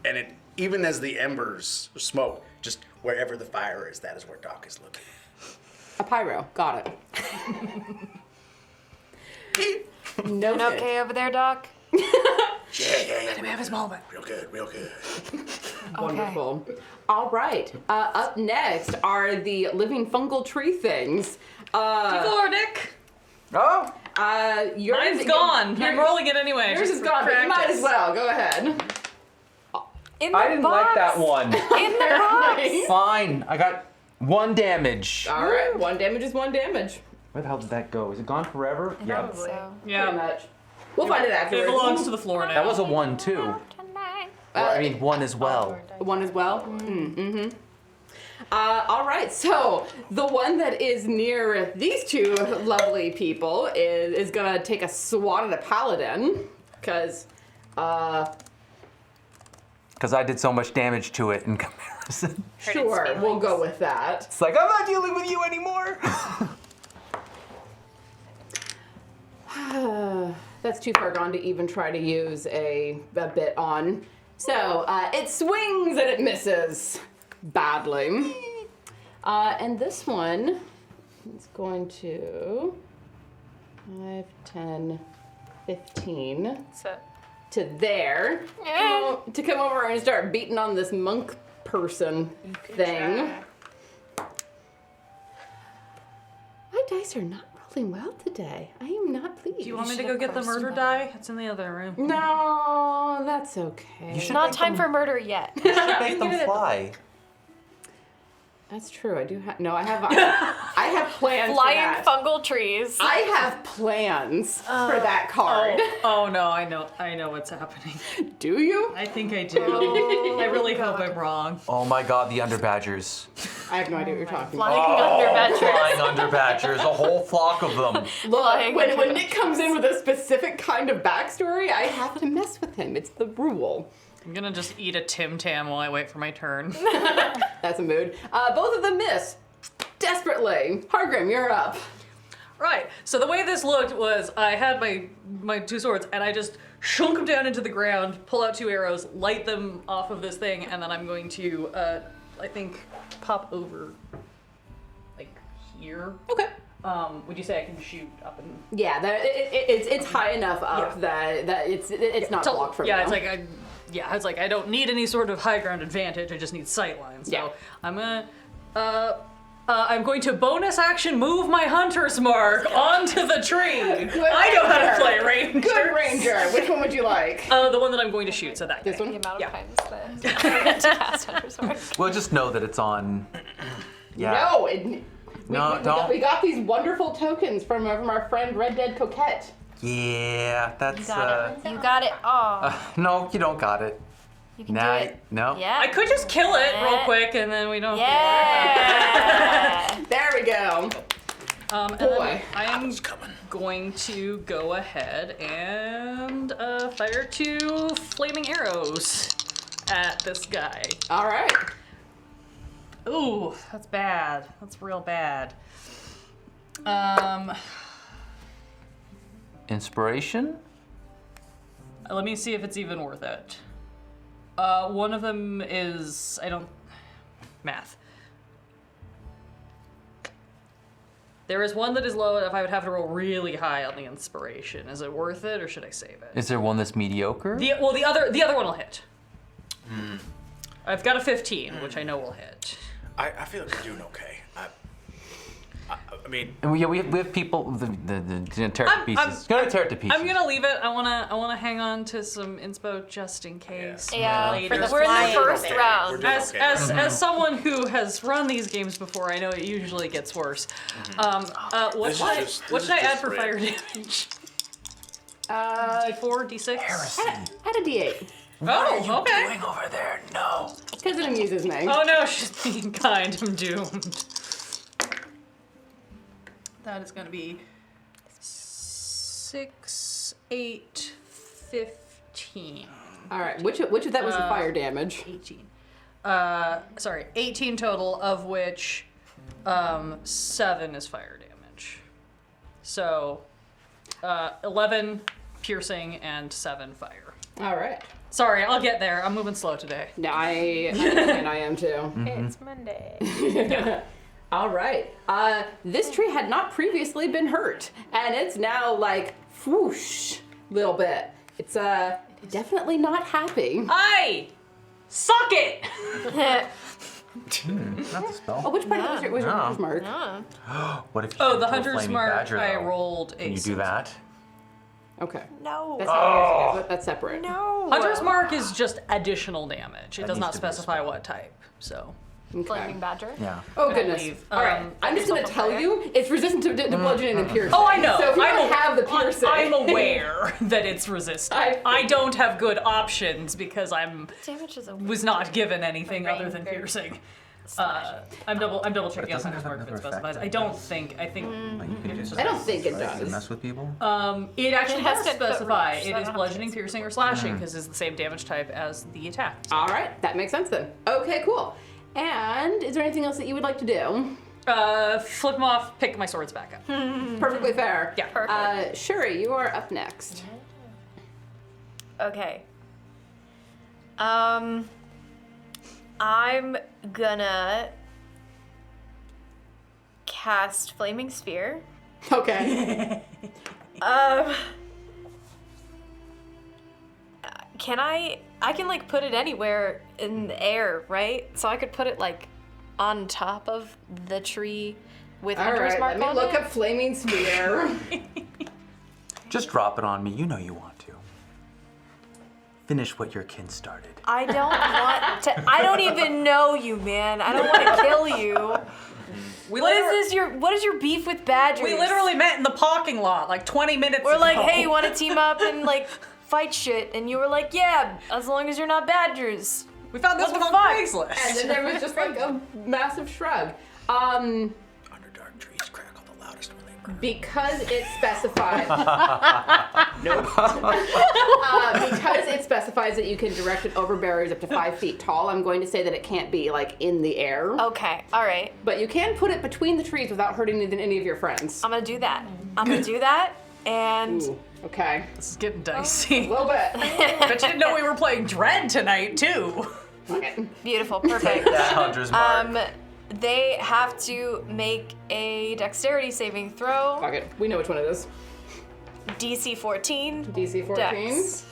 it even as the embers smoke, just wherever the fire is, that is where Doc is looking. A pyro. Got it. Noted. Okay over there, Doc? Yeah. Let him have his moment. Real good. Wonderful. All right. Up next are the living fungal tree things. Before Nick. Oh! Yours Mine's gone. I'm rolling it anyway. Yours just is for gone, but you might practice. as well. Go ahead. In the I didn't like that one. In the box. Nice. Fine. I got 1 damage. All right, 1 damage is 1 damage. Where the hell did that go? Is it gone forever? Yeah. So, Pretty Yeah. much. We'll find it It afterwards. belongs to the floor now. That was a 1 too. I mean 1 as well. 1 as well? All right, so the one that is near these two lovely people is gonna take a swat at a paladin, because Because I did so much damage to it in comparison. sure, we'll go with that. It's like, I'm not dealing with you anymore. That's too far gone to even try to use a bit on. So it swings and it misses badly. And this one is going to 5, 10, 15 So, to there to come over and start beating on this monk person thing. My dice are not rolling well today. I am not pleased. Do you want me to go get the murder die? It's in the other room. No, that's okay. You should not make time them, for murder yet. you should make them fly. That's true. I do have. No, I have. I have plans for Flying that. fungal trees. I have plans for that card. Oh no, I know what's happening. Do you? I think I do. I really hope I'm wrong. Oh my god, the underbadgers. I have no idea what you're talking Flying about. underbadgers. Flying underbadgers, a whole flock of them. Look, Flying when Nick comes in with a specific kind of backstory, I have to mess with him. It's the rule. I'm gonna just eat a Tim Tam while I wait for my turn. That's a mood. Both of them miss desperately. Hargrim, you're up. Right. So the way this looked was I had my 2 swords and I just shunk them down into the ground, pull out 2 arrows, light them off of this thing, and then I'm going to I think pop over like here. Okay. Would you say I can shoot up and Yeah, it's high enough up Yeah. that it's not blocked from yeah, you. it's like it's like I don't need any sort of high ground advantage. I just need sight lines. So Yeah. I'm going to bonus action move my hunter's mark onto the tree. Good I know how to ranger. play ranger. Good ranger. Which one would you like? The one that I'm going to shoot. So that This guy. one? The amount Yeah. of times that I forget to cast Hunter's Mark. Well, just know that it's on. Yeah. No, we got these wonderful tokens from our friend Red Dead Coquette. Yeah, that's. You got it. Oh, No, you don't got it. you can Nah, do it. no. Yeah. I could just kill it real quick and then we don't. Yeah. There we go. And Boy. then I am going to go ahead and fire 2 flaming arrows at this guy. All right. Ooh, that's bad. That's real bad. Inspiration? Let me see if it's even worth it. One of them is math. There is one that is low enough I would have to roll really high on the inspiration. Is it worth it or should I save it? Is there one that's mediocre? The other one will hit. I've got a 15, which I know will hit. I feel like we're doing okay. I mean, And we have people. The gonna tear it to I'm- pieces. Gonna tear it to pieces. I'm gonna leave it. I wanna hang on to some inspo just in case. Yeah, later. we're in the flying. first Okay, round. we're doing As, okay. as someone who has run these games before, I know it usually gets worse. What This should I, is what should I just add for great. fire damage? D4, D6? Add a D8. Oh, okay. Doing over there? No. Because it amuses me. Oh no, she's being kind. I'm doomed. That is going to be 6, 8, 15. All right. Which of that was the fire damage? 18. 18 total, of which 7 is fire damage. So 11 piercing and 7 fire. All right. Sorry, I'll get there. I'm moving slow today. No, I understand. I am too. It's Monday. All right. This tree had not previously been hurt, and it's now like whoosh, little bit. It's definitely not happy. Aye! Suck it! Not the spell. Oh, which part of it was your hunter's mark? What if you Oh, turn the into a hunter's flaming mark. badger, I though? rolled a. Can you do that? Okay. No. That's not yours, that's separate. No. Hunter's mark is just additional damage. It That does needs not to be a specify spell. what type. So. Okay. Flaming badger. Yeah. Oh goodness. believe. All right. I'm just gonna tell you, it's resistant to bludgeoning and piercing. Oh, I know. So if you I'm don't have the piercing, I'm aware that it's resistant. I don't have good options because Damage is a was not given anything other than Ranger. piercing. I'm double checking on doesn't Hunter's have mark if it another specifies. effect, I don't think. I think. Like you can just I don't think it try to does. mess with people. It actually It has does to put specify. reach, so It I is don't have bludgeoning, to- piercing, or slashing because it's the same damage type as the attack. All right, that makes sense then. Okay, cool. And is there anything else that you would like to do? Flip them off. Pick my swords back up. Perfectly fair. Yeah. Perfect. Shuri, you are up next. Okay. I'm gonna cast Flaming Sphere. Okay. Can I can like put it anywhere in the air, right? So I could put it like on top of the tree with All Hunter's right, mark let me on look it. up Flaming Spear. Just drop it on me. You know you want to. Finish what your kin started. I don't want to. I don't even know you, man. I don't want to kill you. What is your beef with badgers? We literally met in the parking lot like 20 minutes We're ago. like, hey, you want to team up and like fight shit? And you were like, yeah, as long as you're not badgers. we found this what one the on fuck? Craigslist. And then there was just like a massive shrug. Underdark trees crackle the loudest when they burn. Because it specifies. Nope. Because it specifies that you can direct it over barriers up to 5 feet tall, I'm going to say that it can't be like in the air. Okay, all right. But you can put it between the trees without hurting any of your friends. I'm gonna do that. And Ooh, okay. This is getting dicey. A little bit. But you didn't know we were playing Dread tonight, too. Okay. beautiful, perfect. That Hunter's mark. They have to make a dexterity saving throw. Fuck it. We know which one it is. DC 14. DC 14. Dex.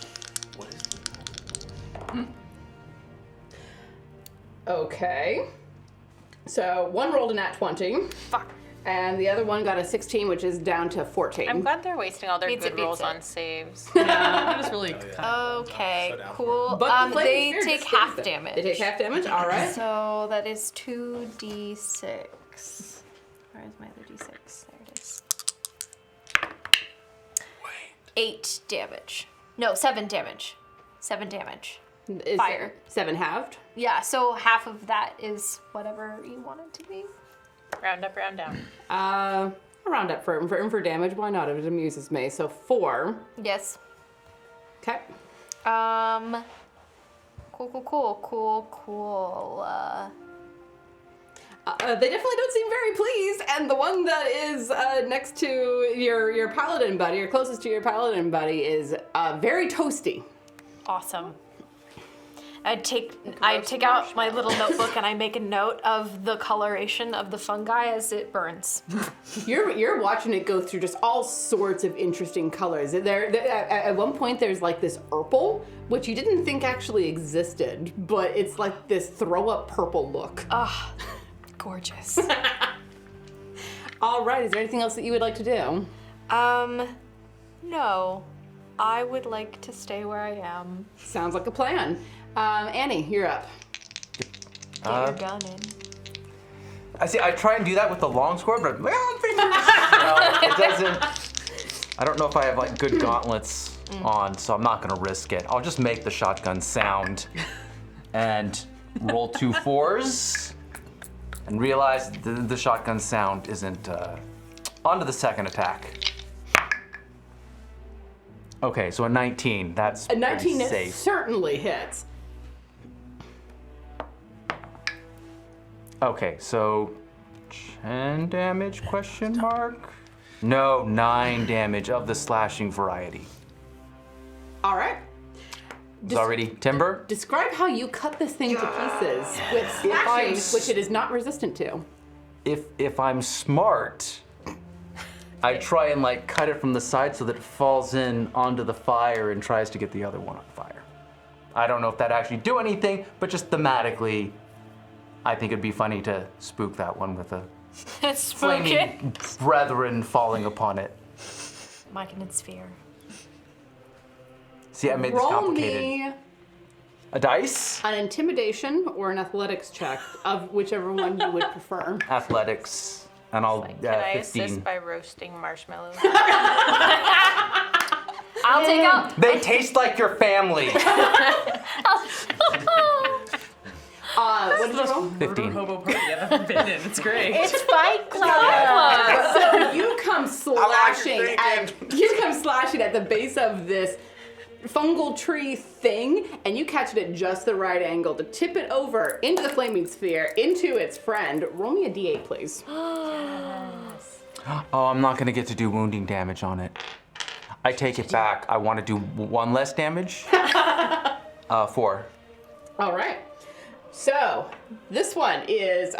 Okay. So one rolled a nat 20. Fuck. And the other one got a 16, which is down to 14. I'm glad they're wasting all their Beats good it, beats rolls it. on saves. It was really Okay, So down. cool. But the Flaming They Spear take just half saves them. damage. They take half damage? Alright. So that is 2d6. Where is my other d6? There it is. 8 damage. No, 7 damage. 7 damage. Is Fire. 7 halved? Yeah, so half of that is whatever you want it to be. Round up, round down. I'll round up for damage. Why not? It amuses me. So 4. Yes. Okay. Cool. They definitely don't seem very pleased, and the one that is next to your paladin buddy, or closest to your paladin buddy, is very toasty. Awesome. I take out my little notebook and I make a note of the coloration of the fungi as it burns. You're watching it go through just all sorts of interesting colors. At one point, there's like this purple, which you didn't think actually existed, but it's like this throw-up purple look. Ugh, gorgeous. All right, is there anything else that you would like to do? No. I would like to stay where I am. Sounds like a plan. Annie, you're up. Get your gun in. I try and do that with the long sword, but no, it doesn't. I don't know if I have like good gauntlets on, so I'm not gonna risk it. I'll just make the shotgun sound and roll 2 4s and realize the shotgun sound isn't. On to the second attack. Okay, so a 19. That's A 19 pretty safe. certainly hits. Okay, so 10 damage, question mark? No, 9 damage of the slashing variety. All right. It's already timber? Describe how you cut this thing to pieces with slashing, which it is not resistant to. If I'm smart, I try and like cut it from the side so that it falls in onto the fire and tries to get the other one on fire. I don't know if that actually do anything, but just thematically, I think it'd be funny to spook that one with a Spook it. flaming brethren falling upon it. Myconid sphere. See, I made this Roll complicated. me A dice? an intimidation or an athletics check of whichever one you would prefer. Athletics. And I'll Can I 15. assist by roasting marshmallows? I'll take out. They taste like your family. What did you roll? 15. Hobo party I've ever been in. It's great. It's Fight Club. So you come slashing your at the base of this fungal tree thing, and you catch it at just the right angle to tip it over into the flaming sphere, into its friend. Roll me a d8, please. Oh, I'm not gonna get to do wounding damage on it. I take it back. I want to do one less damage. 4. All right. So this one is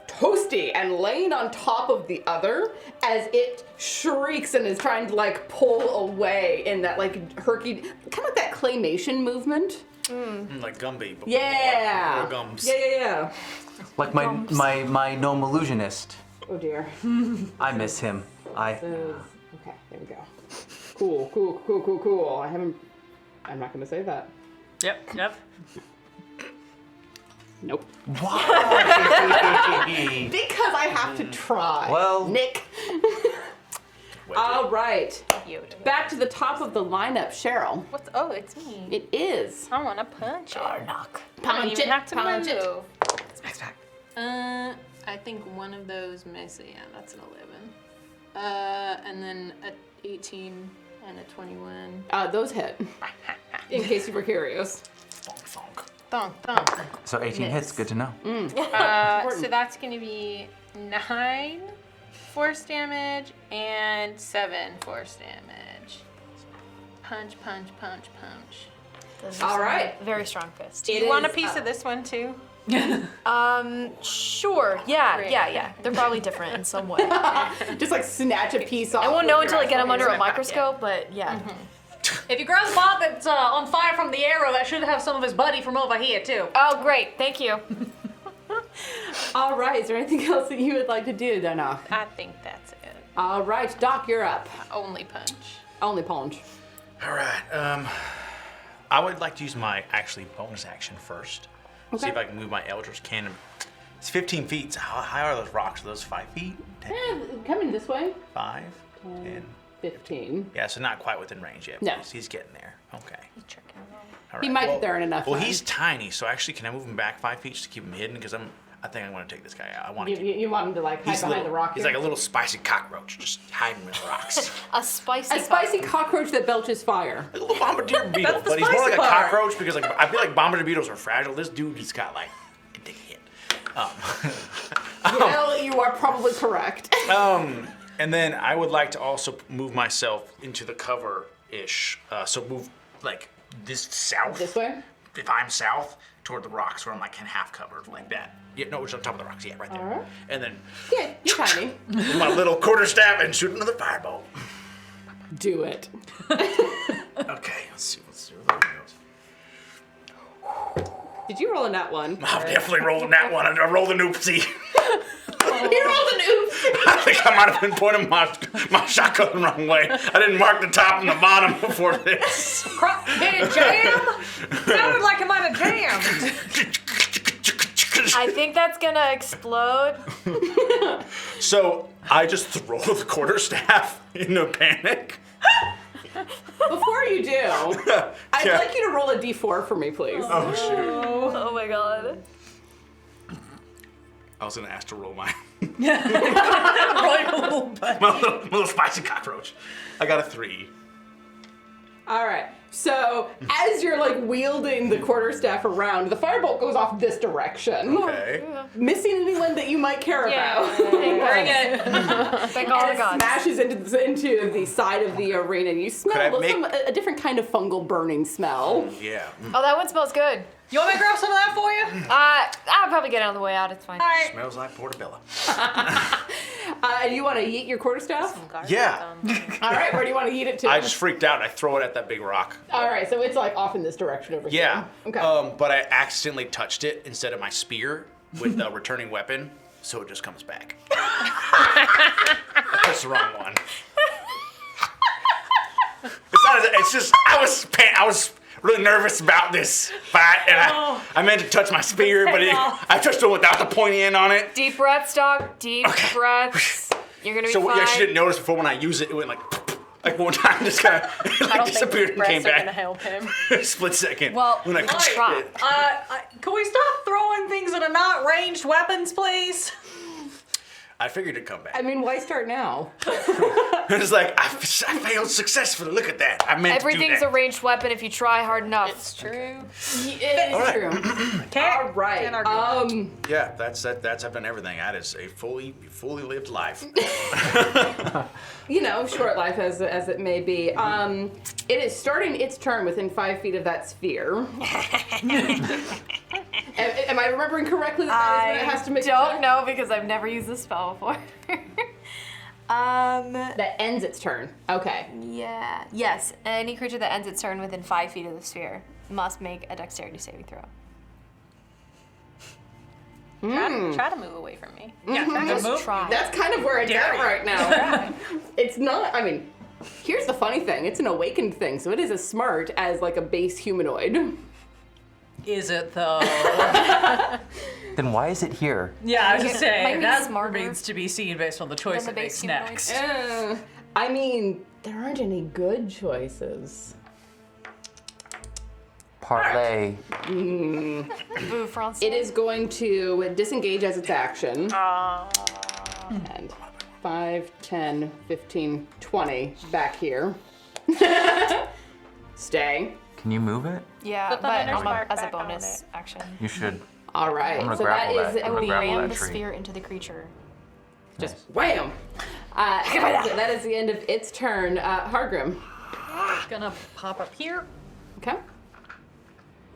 toasty and laying on top of the other as it shrieks and is trying to like pull away in that like herky, kind of like that claymation movement. Like Gumby. But Yeah. more gums. Yeah. Like my gnome illusionist. Oh dear. I miss him. Okay, there we go. Cool. I'm not gonna say that. Yep. Nope. Why? Because I have to try. Well- Nick. All right. Yoda. Back to the top of the lineup, Cheryl. Oh, it's me. It is. I want to punch it. I don't Punch even it, have to punch it. move. I think one of those misses. Yeah, that's an 11. And then a 18 and a 21. Those hit. In case you were curious. Thunk, thunk. So 18 hits. Good to know. So that's going to be 9 force damage and 7 force damage. Punch. Those are All some right. Very strong fist. Do you want a piece of this one too? Sure. Yeah. Great. Yeah. They're probably different in some way. Just like snatch a piece off. I won't with know your until I get them under a eyes. microscope, but yeah. If you grab the part that's on fire from the arrow, that should have some of his buddy from over here too. Oh, great. Thank you. All right. Is there anything else that you would like to do, Dana? I think that's it. All right, Doc, you're up. Only punch. Only punch. All right. I would like to use my actually bonus action first. See if I can move my Eldritch Cannon. It's 15 feet. So how high are those rocks? Are those 5 feet? 10 feet? Coming this way. 5? 10? 15. Yeah, so not quite within range yet. No. But he's getting there. Okay. All He right, might get there in enough Well, time. he's tiny, so actually, can I move him back 5 feet just to keep him hidden? Because I think I'm going to take this guy out. I want to keep You want him to like hide He's behind little. the rock He's here? like a little spicy cockroach, just hiding in the rocks. A spicy. A spicy cockroach that belches fire. A little bombardier beetle, That's the but he's more spicy like a part. cockroach because like I feel like bombardier beetles are fragile. This dude just got like can take a hit. Well, you are probably correct. And then I would like to also move myself into the cover-ish. So move like this south. This way? If I'm south, toward the rocks where I'm like half covered like that. Yeah, no, it's on top of the rocks. Yeah, right there. Alright. And then Yeah, you're tiny. with my little quarterstaff and shoot another firebolt. Do it. Okay, let's see where that goes. Did you roll a nat one? I'm definitely rolling that one. I rolled an oopsie. You rolled an oops. I think I might have been pointing my shotgun the wrong way. I didn't mark the top and the bottom before this. Did it jam? Sounded like it might have jammed. I think that's gonna explode. So I just throw the quarterstaff in a panic. Before you do, I'd Yeah. like you to roll a d4 for me, please. Oh shoot! Oh my god. I was gonna ask to roll my Right a little bit. my little spicy cockroach. I got a 3. All right. So as you're like wielding the quarterstaff around, the firebolt goes off this direction, Okay. missing anyone that you might care about. Very good. Thank all the And it gods. smashes into the side of the arena. You smell Could I a, little- make- a different kind of fungal burning smell. Yeah. Oh, that one smells good. You want me to grab some of that for you? I'll probably get it on the way out. It's fine. All right. Smells like portobello. And you want to yeet your quarterstaff? Yeah. All right, where do you want to yeet it to? I just freaked out and I throw it at that big rock. All right, so it's like off in this direction over Yeah. here. Okay. But I accidentally touched it instead of my spear. with the returning weapon, so it just comes back. That's the wrong one. It's just I was really nervous about this fight, and I meant to touch my spear, but I touched it without the pointy end on it. Deep breaths, Doc. Deep breaths. You're gonna be So fine. yeah, she didn't notice before when I used it. It went like one time, just kind of I don't think disappeared these and came breaths are gonna back. help him. Split second. Well, when I let's try. Can we stop throwing things that are not ranged weapons, please? I figured it'd come back. I mean, why start now? It's like I failed successfully. Look at that. I meant Everything's to a do ranged weapon if you try hard enough. It's true. It is All right. true. Can't. All right. Can't argue. that. Yeah, that's I've done everything. That is a fully lived life. You know, short life as it may be. It is starting its turn within 5 feet of that sphere. Am I remembering correctly that is when it has to make a don't turn? know because I've never used this spell before. That ends its turn. Okay. Yeah. Yes. Any creature that ends its turn within 5 feet of the sphere must make a dexterity saving throw. Try to move away from me. Yeah, Just move. try. That's kind of where it's at right now. It's not, I mean, here's the funny thing. It's an awakened thing, so it is as smart as like a base humanoid. Is it though? Then why is it here? Yeah, I was just Might saying be that smarter remains to be seen based on the choice than it the makes base humanoid. next. I mean, there aren't any good choices. Parlay. Boo, Francis. It is going to disengage as its action. And 5, 10, 15, 20 back here. Stay. Can you move it? Yeah, Put the but hunter's mark as a back on bonus action. You should. All right. I'm gonna So that grapple is that. I'm I gonna will grapple ram that the tree. sphere into the creature. just wham. That is the end of its turn. Hargrim. Gonna pop up here. Okay.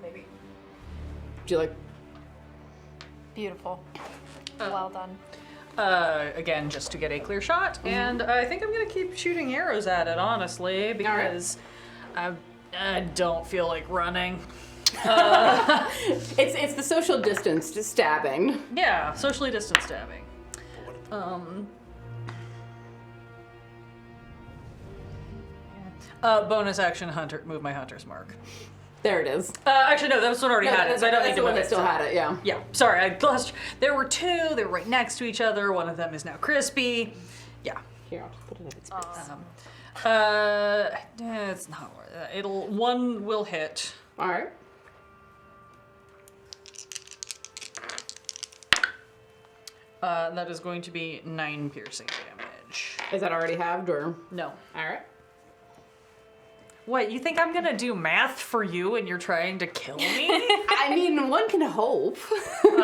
Maybe. Would you like? Beautiful. Well done. Again, just to get a clear shot, and I think I'm gonna keep shooting arrows at it, honestly, because I don't feel like running. It's the social distance to stabbing. Yeah, socially distant stabbing. Bonus action, hunter, move my hunter's mark. There it is. Actually, no, that was one already had it, so I don't need That's to the one move that it. still had it. Yeah. Yeah, sorry, I lost. There were two. They were right next to each other. One of them is now crispy. Yeah. Here, I'll just put it at its base. It's not worth it. One will hit. All right. That is going to be 9 piercing damage. Is that already halved or? No. All right. What, you think I'm gonna do math for you and you're trying to kill me? I mean, one can hope. Do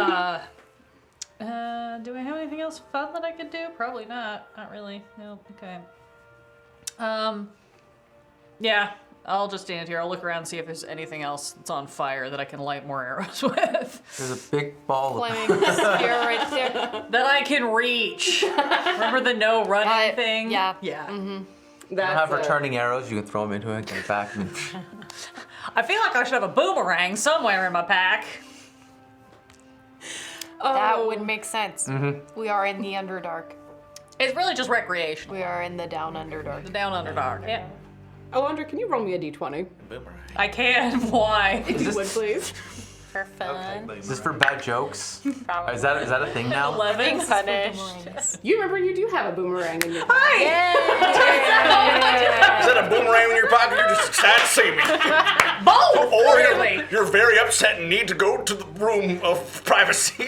I have anything else fun that I could do? Probably not. Not really. No. Okay. Yeah. I'll just stand here. I'll look around and see if there's anything else that's on fire that I can light more arrows with. There's a big ball of Flaming spear right there. That I can reach. Remember the no running thing? yeah. Yeah. You That's have returning arrows, you can throw them into it and get it back. And I feel like I should have a boomerang somewhere in my pack. That would make sense. We are in the Underdark. It's really just recreational. We are in the down Underdark. The down Underdark. Yeah. Alondra, can you roll me a d20? Boomerang. I can. Why? If you would, please. For fun. is this for bad jokes? Probably. Is that a thing now? 11. Being punished. You remember you do have a boomerang in your Hi! Is that a boomerang in your pocket? You're just sad to see me. Both! Or Really? you're very upset and need to go to the room of privacy.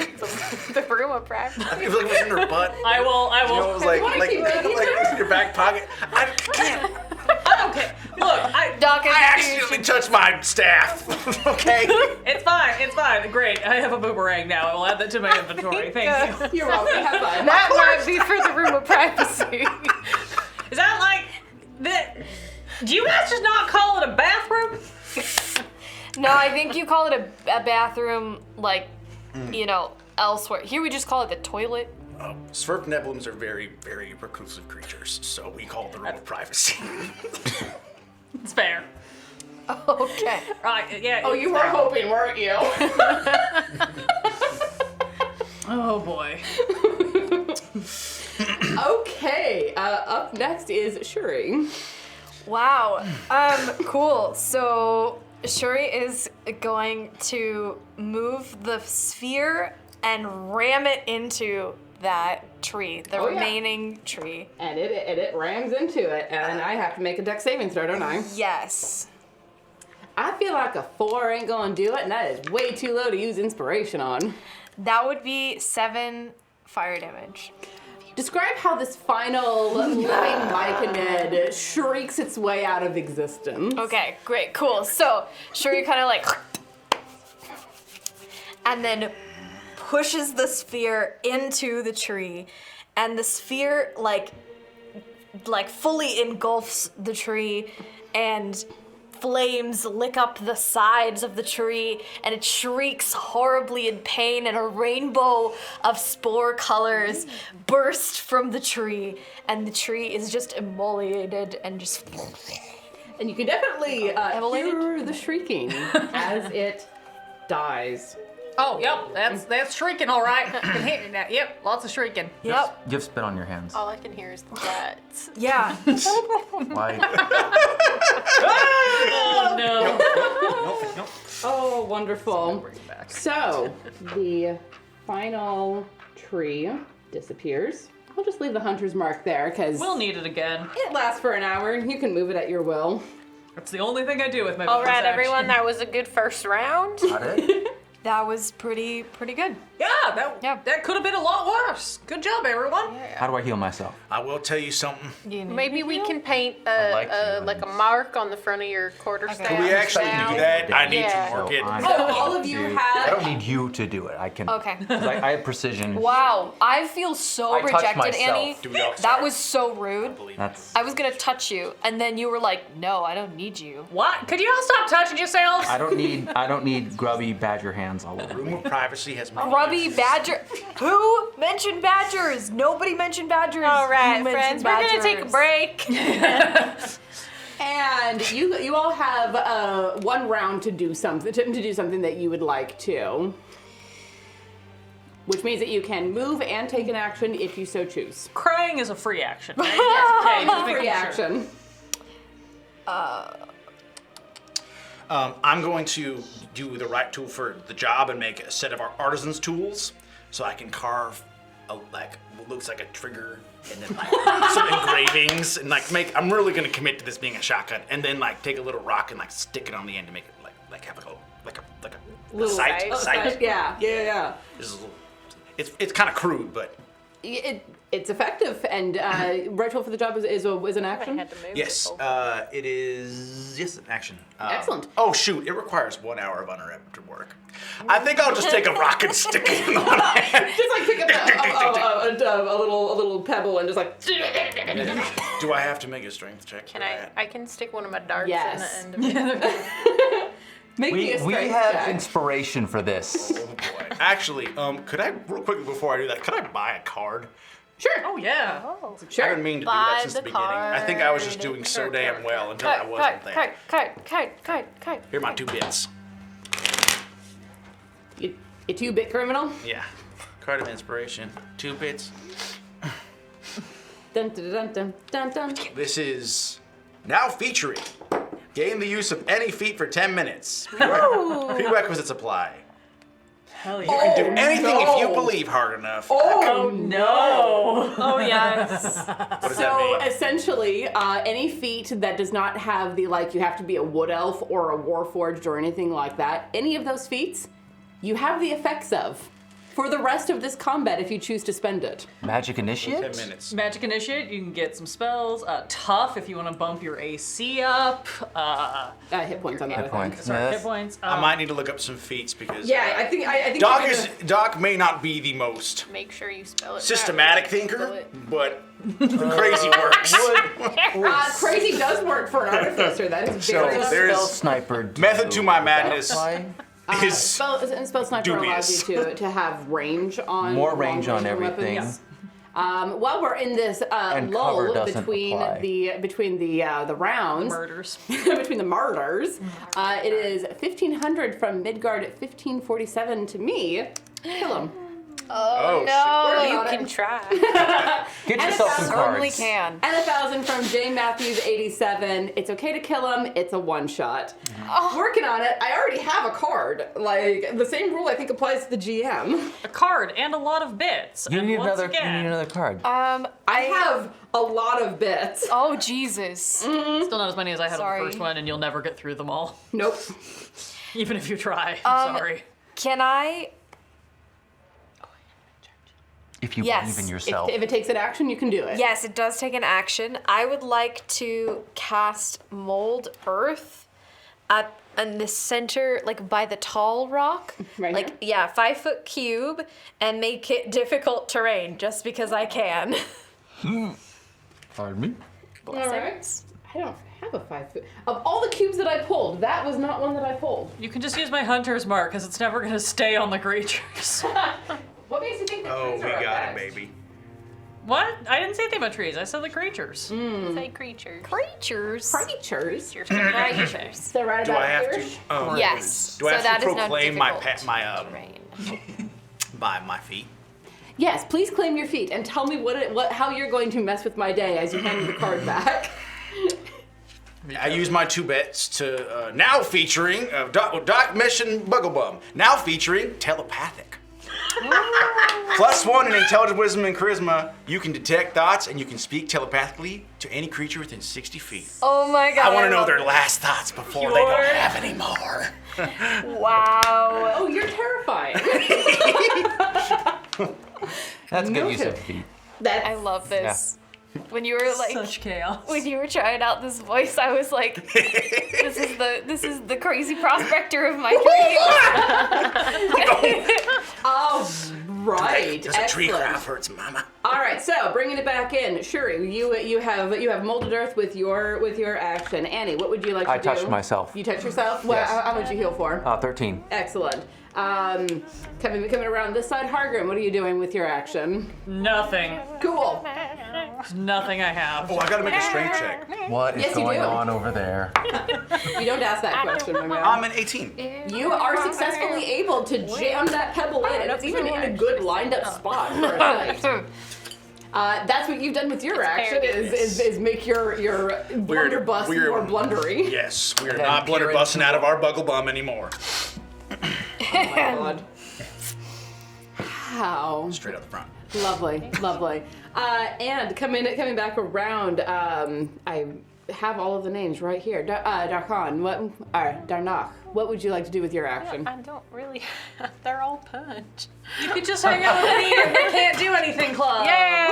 The room of practice. I feel like it was in her butt. I will. You know, it was like keep going. in your back pocket. I can't. Okay. Look, Doc, I accidentally touched my staff. Okay. it's fine. It's fine. Great. I have a boomerang now. I will add that to my inventory. Thank you. You're welcome. Have fun. That might be for the room of privacy. Is that like that? Do you guys just not call it a bathroom? No, I think you call it a bathroom, like, you know, elsewhere. Here we just call it the toilet. Svirfneblins are very, very reclusive creatures, so we call it the room of privacy. It's fair. Okay. Right. Yeah. Oh, you were hoping, weren't you? Oh boy. Okay, up next is Shuri. Wow. Cool. So Shuri is going to move the sphere and ram it into that tree, the Oh, yeah. remaining tree. And it rams into it, and I have to make a dex saving throw, don't I? Yes. I feel like a 4 ain't gonna do it, and that is way too low to use inspiration on. That would be 7 fire damage. Describe how this final living myconid shrieks its way out of existence. Okay, great, cool. So Shuri kind of like, and then pushes the sphere into the tree, and the sphere like fully engulfs the tree, and flames lick up the sides of the tree, and it shrieks horribly in pain, and a rainbow of spore colors burst from the tree, and the tree is just emoliated and just. And you can definitely Emulated? hear the shrieking as it dies. Oh, yep, that's shrieking, all right. I can hear that. Yep, lots of shrieking. Yep. You have spit on your hands. All I can hear is the bats. Yeah. Why? Oh no. Nope. Oh, wonderful. Bring it back. So, the final tree disappears. I'll just leave the hunter's mark there, because We'll need it again. it lasts for an hour. You can move it at your will. That's the only thing I do with my All bonus right, action. everyone, that was a good first round. Got it? That was pretty good. Yeah, Yeah. that could have been a lot worse. Good job, everyone. How do I heal myself? I will tell you something. Maybe we can paint like like a mark on the front of your quarterstaff. Can we actually do that? I need Yeah. to work it. So all of you I don't have... need you to do it. I can. Okay. 'Cause I have precision. Wow, I feel so I touched rejected, myself. Annie. Do we all- That was so rude. That's. I was gonna touch you, and then you were like, "No, I don't need you." What? Could you all stop touching yourselves? I don't need grubby badger hands all over. Room of privacy has many Grubby uses. badger. Who mentioned badgers? Nobody mentioned badgers. All right, You mentioned friends, we're gonna take a badgers. break. And you all have 1 round to do something that you would like to. Which means that you can move and take an action if you so choose. Crying is a free action, right? Yes. Okay, just making Free sure. action. I'm going to do the right tool for the job and make a set of our artisans' tools, so I can carve what looks like a trigger, and then like some engravings, and like make. I'm really gonna commit to this being a shotgun, and then like take a little rock and like stick it on the end to make it like have a Little sight. sight. Yeah. This is a little, it's kind of crude, but It's effective, and right tool for the job is an I action. had to move yes, this over. it is an action. Excellent. Oh shoot! It requires 1 hour of uninterrupted work. I think I'll just take a rock and stick it in one hand. Just like pick up a little pebble and just like. Do I have to make a strength check? Can for I? that? I can stick one of my darts Yes. in the end of it. Make me We a strength have check. inspiration for this. Oh boy. Actually, could I real quickly before I do that? Could I buy a card? Sure. Oh yeah. Oh. I Sure. didn't mean to do Buy that since the the beginning. I think I was just card. doing so damn well until I wasn't there. Kite. Here are my 2 bits. You 2-bit criminal. Yeah. Card of inspiration. 2 bits. Dun dun dun dun dun dun. This is now featuring. Gain the use of any feat for 10 minutes. Prerequisites apply. Hell You yeah. can do anything if you no. believe hard enough. Oh no! Oh yes. What does So that mean? essentially, any feat that does not have the you have to be a wood elf or a warforged or anything like that, any of those feats, you have the effects of for the rest of this combat if you choose to spend it. Magic 10 initiate? minutes. Magic Initiate, you can get some spells. Tough if you want to bump your AC up. Hit points on that. I Hit think. points. Sorry, Yeah, hit points. I might need to look up some feats because Yeah, I think. Doc you're is gonna- Doc may not be the most Make sure you spell it. systematic right. thinker, but crazy works. crazy does work for an artificer. That is So very. there's Spell sniper. method to my madness. Butterfly? is Spell sniper dubious. allows you to have range on More range on long-range everything. weapons. While we're in this And lull cover doesn't between apply. the rounds, Murders. between the murders, it is 1500 from Midgard at 1547 to me. Kill him. Oh, no. You on can it. try. Get yourself some Certainly cards. can. And 1,000 from Jane Matthews, 87. It's okay to kill him. It's a one-shot. Working on it. I already have a card. Like, the same rule I think applies to the GM. A card and a lot of bits. You and need once another. You again, need another card. I have a lot of bits. Oh, Jesus. Still not as many as I had on Sorry. the first one, and you'll never get through them all, Nope. even if you try. Sorry. Can I? If you Yes. believe in yourself. If it takes an action, you can do it. Yes, it does take an action. I would like to cast Mold Earth at in the center, like by the tall rock. Right Like, here? yeah, 5-foot cube, and make it difficult terrain just because I can. Pardon me? All right. I don't have a 5-foot. Of all the cubes that I pulled, that was not one that I pulled. You can just use my hunter's mark, because it's never going to stay on the creatures. What makes you think that Oh, trees we are got it, effect? baby. What? I didn't say anything about trees. I said the creatures. Say creatures. Creatures. Creatures. Your creatures. Is that right Do about I have here? to? Oh, Yes. Do I so have that to is not proclaim my difficult terrain. my feet? Yes, please claim your feet and tell me how you're going to mess with my day as you hand me the card back. I use my 2 bits to now featuring Doc Mission Bugglebum. Now featuring telepathic. +1 in intelligence, wisdom, and charisma. You can detect thoughts and you can speak telepathically to any creature within 60 feet. Oh my god. I want to know love their it. last thoughts before they don't have any more. Wow. Oh, you're terrifying. That's good use Noted. of feet. That's I love this. When you were like Such chaos. when you were trying out this voice, I was like, this is the crazy prospector of my dreams. Oh, right. There's a tree Excellent. craft hurts, mama. All right, so bringing it back in, Shuri, you have molded earth with your action. Annie, what would you like to I do? touched myself. You touched yourself. Well, Yes. how much you heal for? 13. Excellent. Coming around this side, Hargrim, what are you doing with your action? Nothing. Cool. Nothing I have. Oh, I gotta make a strength check. What is Yes, you going do. on over there? You don't ask that question, my man. I'm an 18. You are successfully able to jam that pebble in, and it's even in a good lined up spot for a fight. That's what you've done with your action is make your blunderbuss more blundery. Yes, we are not blunderbusting out of our Bugglebum anymore. Oh my god. How Straight up the front. lovely, lovely. And coming back around, I have all of the names right here. Darkhan, Darnach, what would you like to do with your action? I don't really. They're all punch. You could just hang out with me and they can't do anything, club. Yay!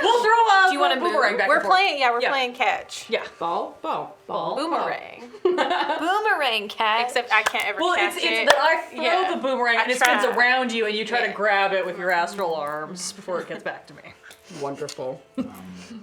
We'll throw a Do you want to boomerang back We're and forth. playing. Yeah, we're Yeah. playing catch. Yeah. Ball. Boomerang. Boomerang cat. Except I can't ever Well, catch it's it. that I throw Yeah. the boomerang and I it spins try. around you and you try to Yeah. grab it with your astral arms before it gets back to me. Wonderful.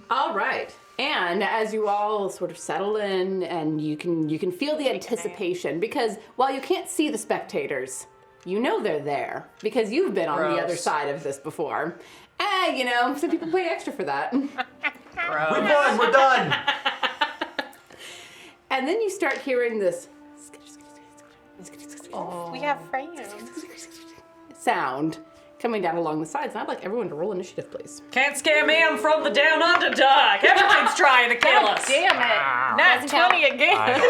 All right. And as you all sort of settle in, and you can feel the anticipation, because while you can't see the spectators, you know they're there because you've been on the Gross. other side of this before. Some people pay extra for that. We won. We're done. And then you start hearing this We have friends. sound coming down along the sides. And I'd like everyone to roll initiative, please. Can't scare me, I'm from the down Underdark. Everything's trying to kill us. Damn it! Not 20 again.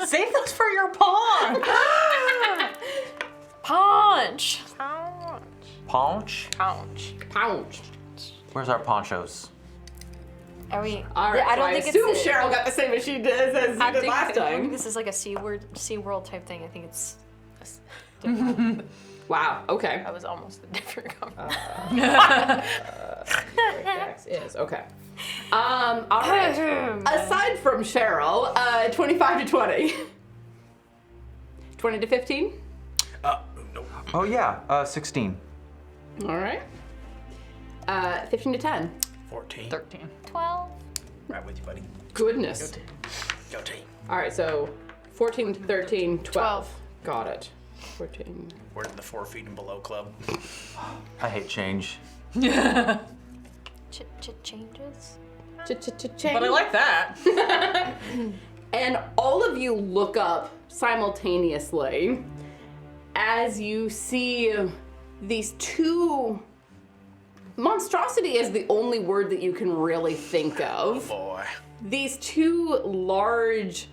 Save those for your pawn. Punch. Paunch? Ouch. Pounce. Where's our ponchos? Are we? All right. I don't so think I assume it's. Cheryl got the same as she did as you did last time. This is like a Sea World type thing. I think it's. Wow. Okay. That was almost a different conversation. Dex is okay. All right. Aside from Cheryl, 25 to 20. 20 to 15. Nope. Oh yeah, 16. All right. 15 to 10. 14. 13. 12. Right with you, buddy. Goodness. Go team. All right. So 14 to 13, 12. Got it. 14. We're in the 4 feet and below club. I hate change. Changes. But I like that. And all of you look up simultaneously as you see these two... Monstrosity is the only word that you can really think of. Boy. These two large,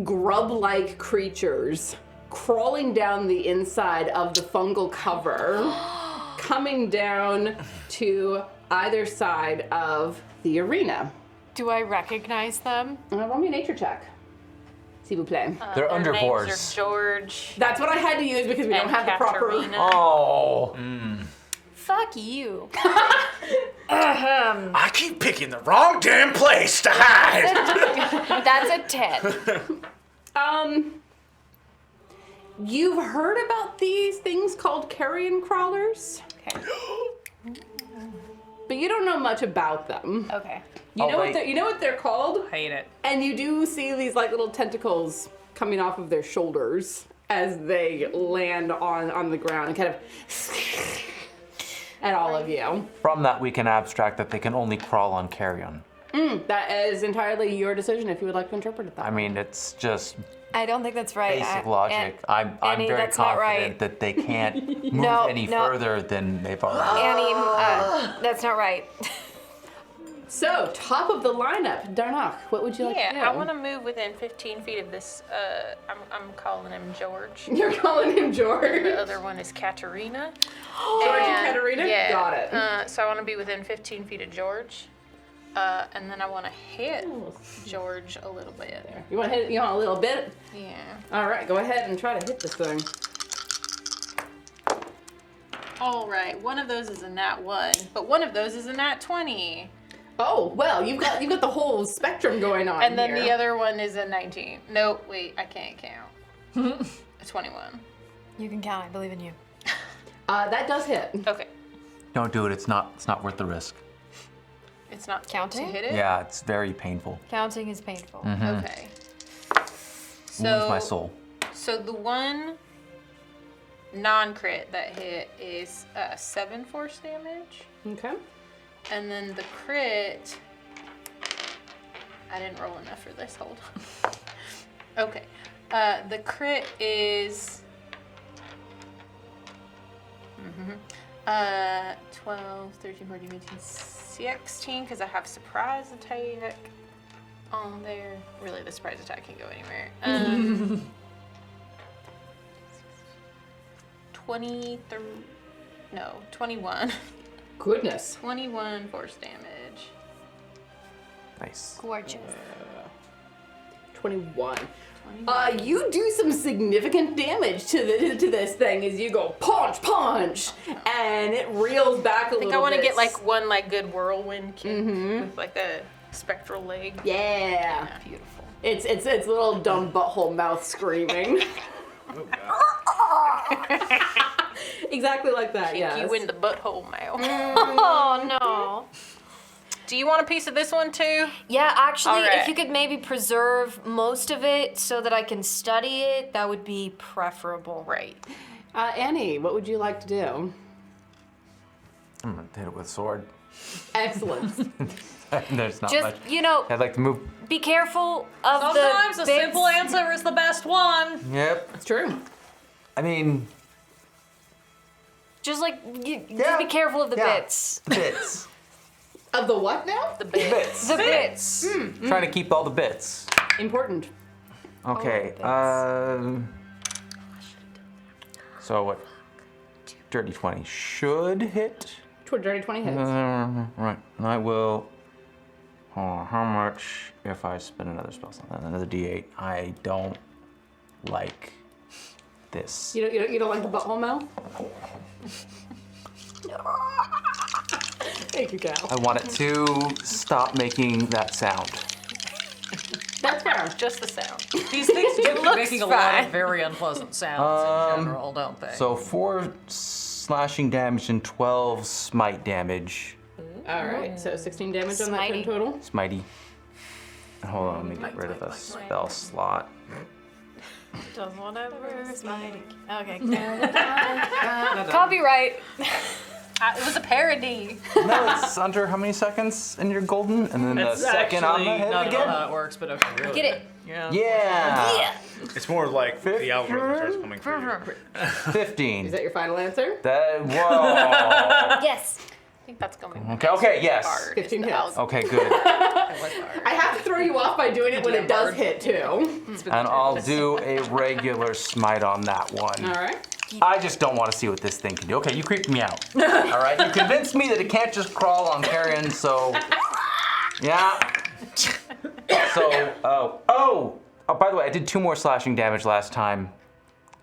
grub-like creatures crawling down the inside of the fungal cover, coming down to either side of the arena. Do I recognize them? Roll me a nature check. S'il vous plaît. They're Their underboars. names are George. That's what I had to use because we don't and have the proper... Katerina. Oh. Fuck you. I keep picking the wrong damn place to hide. That's a 10. You've heard about these things called carrion crawlers, Okay. but you don't know much about them. Okay. You know wait. you know what they're called, Hate it. and you do see these like little tentacles coming off of their shoulders as they land on the ground and kind of at all of you. From that, we can abstract that they can only crawl on carrion. That is entirely your decision if you would like to interpret it that I way. mean, it's just I don't think that's right. basic logic. I'm Annie, very that's not confident right. that they can't move No, any no. further than they've already. Annie, that's not right. So, top of the lineup, Darnak, what would you like to do? Yeah, I want to move within 15 feet of this. I'm calling him George. You're calling him George. The other one is Katerina. George and Katerina? Yeah. Got it. So I want to be within 15 feet of George. And then I want to hit George a little bit. You want to hit it? You want a little bit? Yeah. All right, go ahead and try to hit this thing. All right. One of those is a nat 1, but one of those is a nat 20. Oh well, you've got the whole spectrum going on. And then here. the other one is a 19. No, wait, I can't count. A 21. You can count. I believe in you. That does hit. Okay. Don't do it. It's not worth the risk. It's not Counting? to hit it? Yeah, it's very painful. Counting is painful. Okay. Wounds my soul. So the one non-crit that hit is 7 force damage. Okay. And then the crit, I didn't roll enough for this, hold on. Okay, the crit is 12, 13, 14, 15, 16, because I have surprise attack on there. Really, the surprise attack can go anywhere. 21. Goodness. 21 force damage. Nice. Gorgeous. 21. You do some significant damage to this thing as you go punch, punch, and it reels back a little bit. I think I want to get like one good whirlwind kick with like a spectral leg. Yeah. Beautiful. It's little dumb butthole mouth screaming. Exactly like that, Kick yes. you in the butthole mouth. Oh no. Do you want a piece of this one too? Yeah, actually, All right. if you could maybe preserve most of it so that I can study it, that would be preferable. Right. Annie, what would you like to do? I'm gonna hit it with a sword. Excellent. There's not Just, much. I'd like to move. be careful of Sometimes the a bits. simple answer is the best one. Yep. It's true. I mean, Just Yeah. just be careful of the Yeah. bits. the bits. Of the what now? The bit. Bits. The bits. Trying to keep all the bits. Important. Okay. the So what? Dirty 20 should hit. Dirty 20 hits. Right. And I will. Oh, how much if I spend another spell slot? Another D8. I don't like this. You don't like the butthole mouth? Thank you, Cal. I want it to stop making that sound. That's fair. Just the sound. These things do keep looks making a lot fine. of very unpleasant sounds in general, don't they? So 4 slashing damage and 12 smite damage. All right, so 16 damage on that Smitey. turn total. Smitey. Hold on, let me get rid of a spell slot. Does whatever. Okay. Copyright. It was a parody. No, it's under how many seconds and you're golden? And then the It's second actually on the head not again? how it works, but okay. Really? Get it? Yeah. Yeah. It's more like the algorithm starts coming for you. 15. Is that your final answer? That, whoa. Yes. I think that's going. Okay, yes. 15 hits. Okay, good. I have to throw you off by doing it when it does hit too. And I'll do a regular smite on that one. All right. I just don't want to see what this thing can do. Okay, you creeped me out. All right, you convinced me that it can't just crawl on carrion, so yeah. So, oh, by the way, I did 2 more slashing damage last time.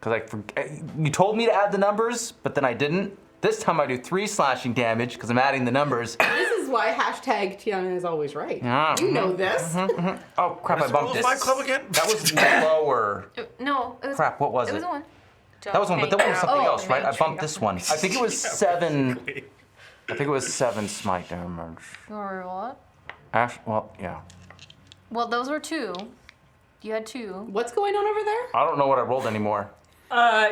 Because you told me to add the numbers, but then I didn't. This time I do 3 slashing damage because I'm adding the numbers. This is why hashtag Tiana is always right. Yeah. You know this. Oh, crap, I bumped Rules this. Fight Club again? That was lower. No, it was. Crap, what was It it? was a 1. That was one, but that one was something else, right? I bumped trigger. this one. I think it was 7. I think it was 7 smite damage. Or what? Well, yeah. Well, those were 2. You had 2. What's going on over there? I don't know what I rolled anymore.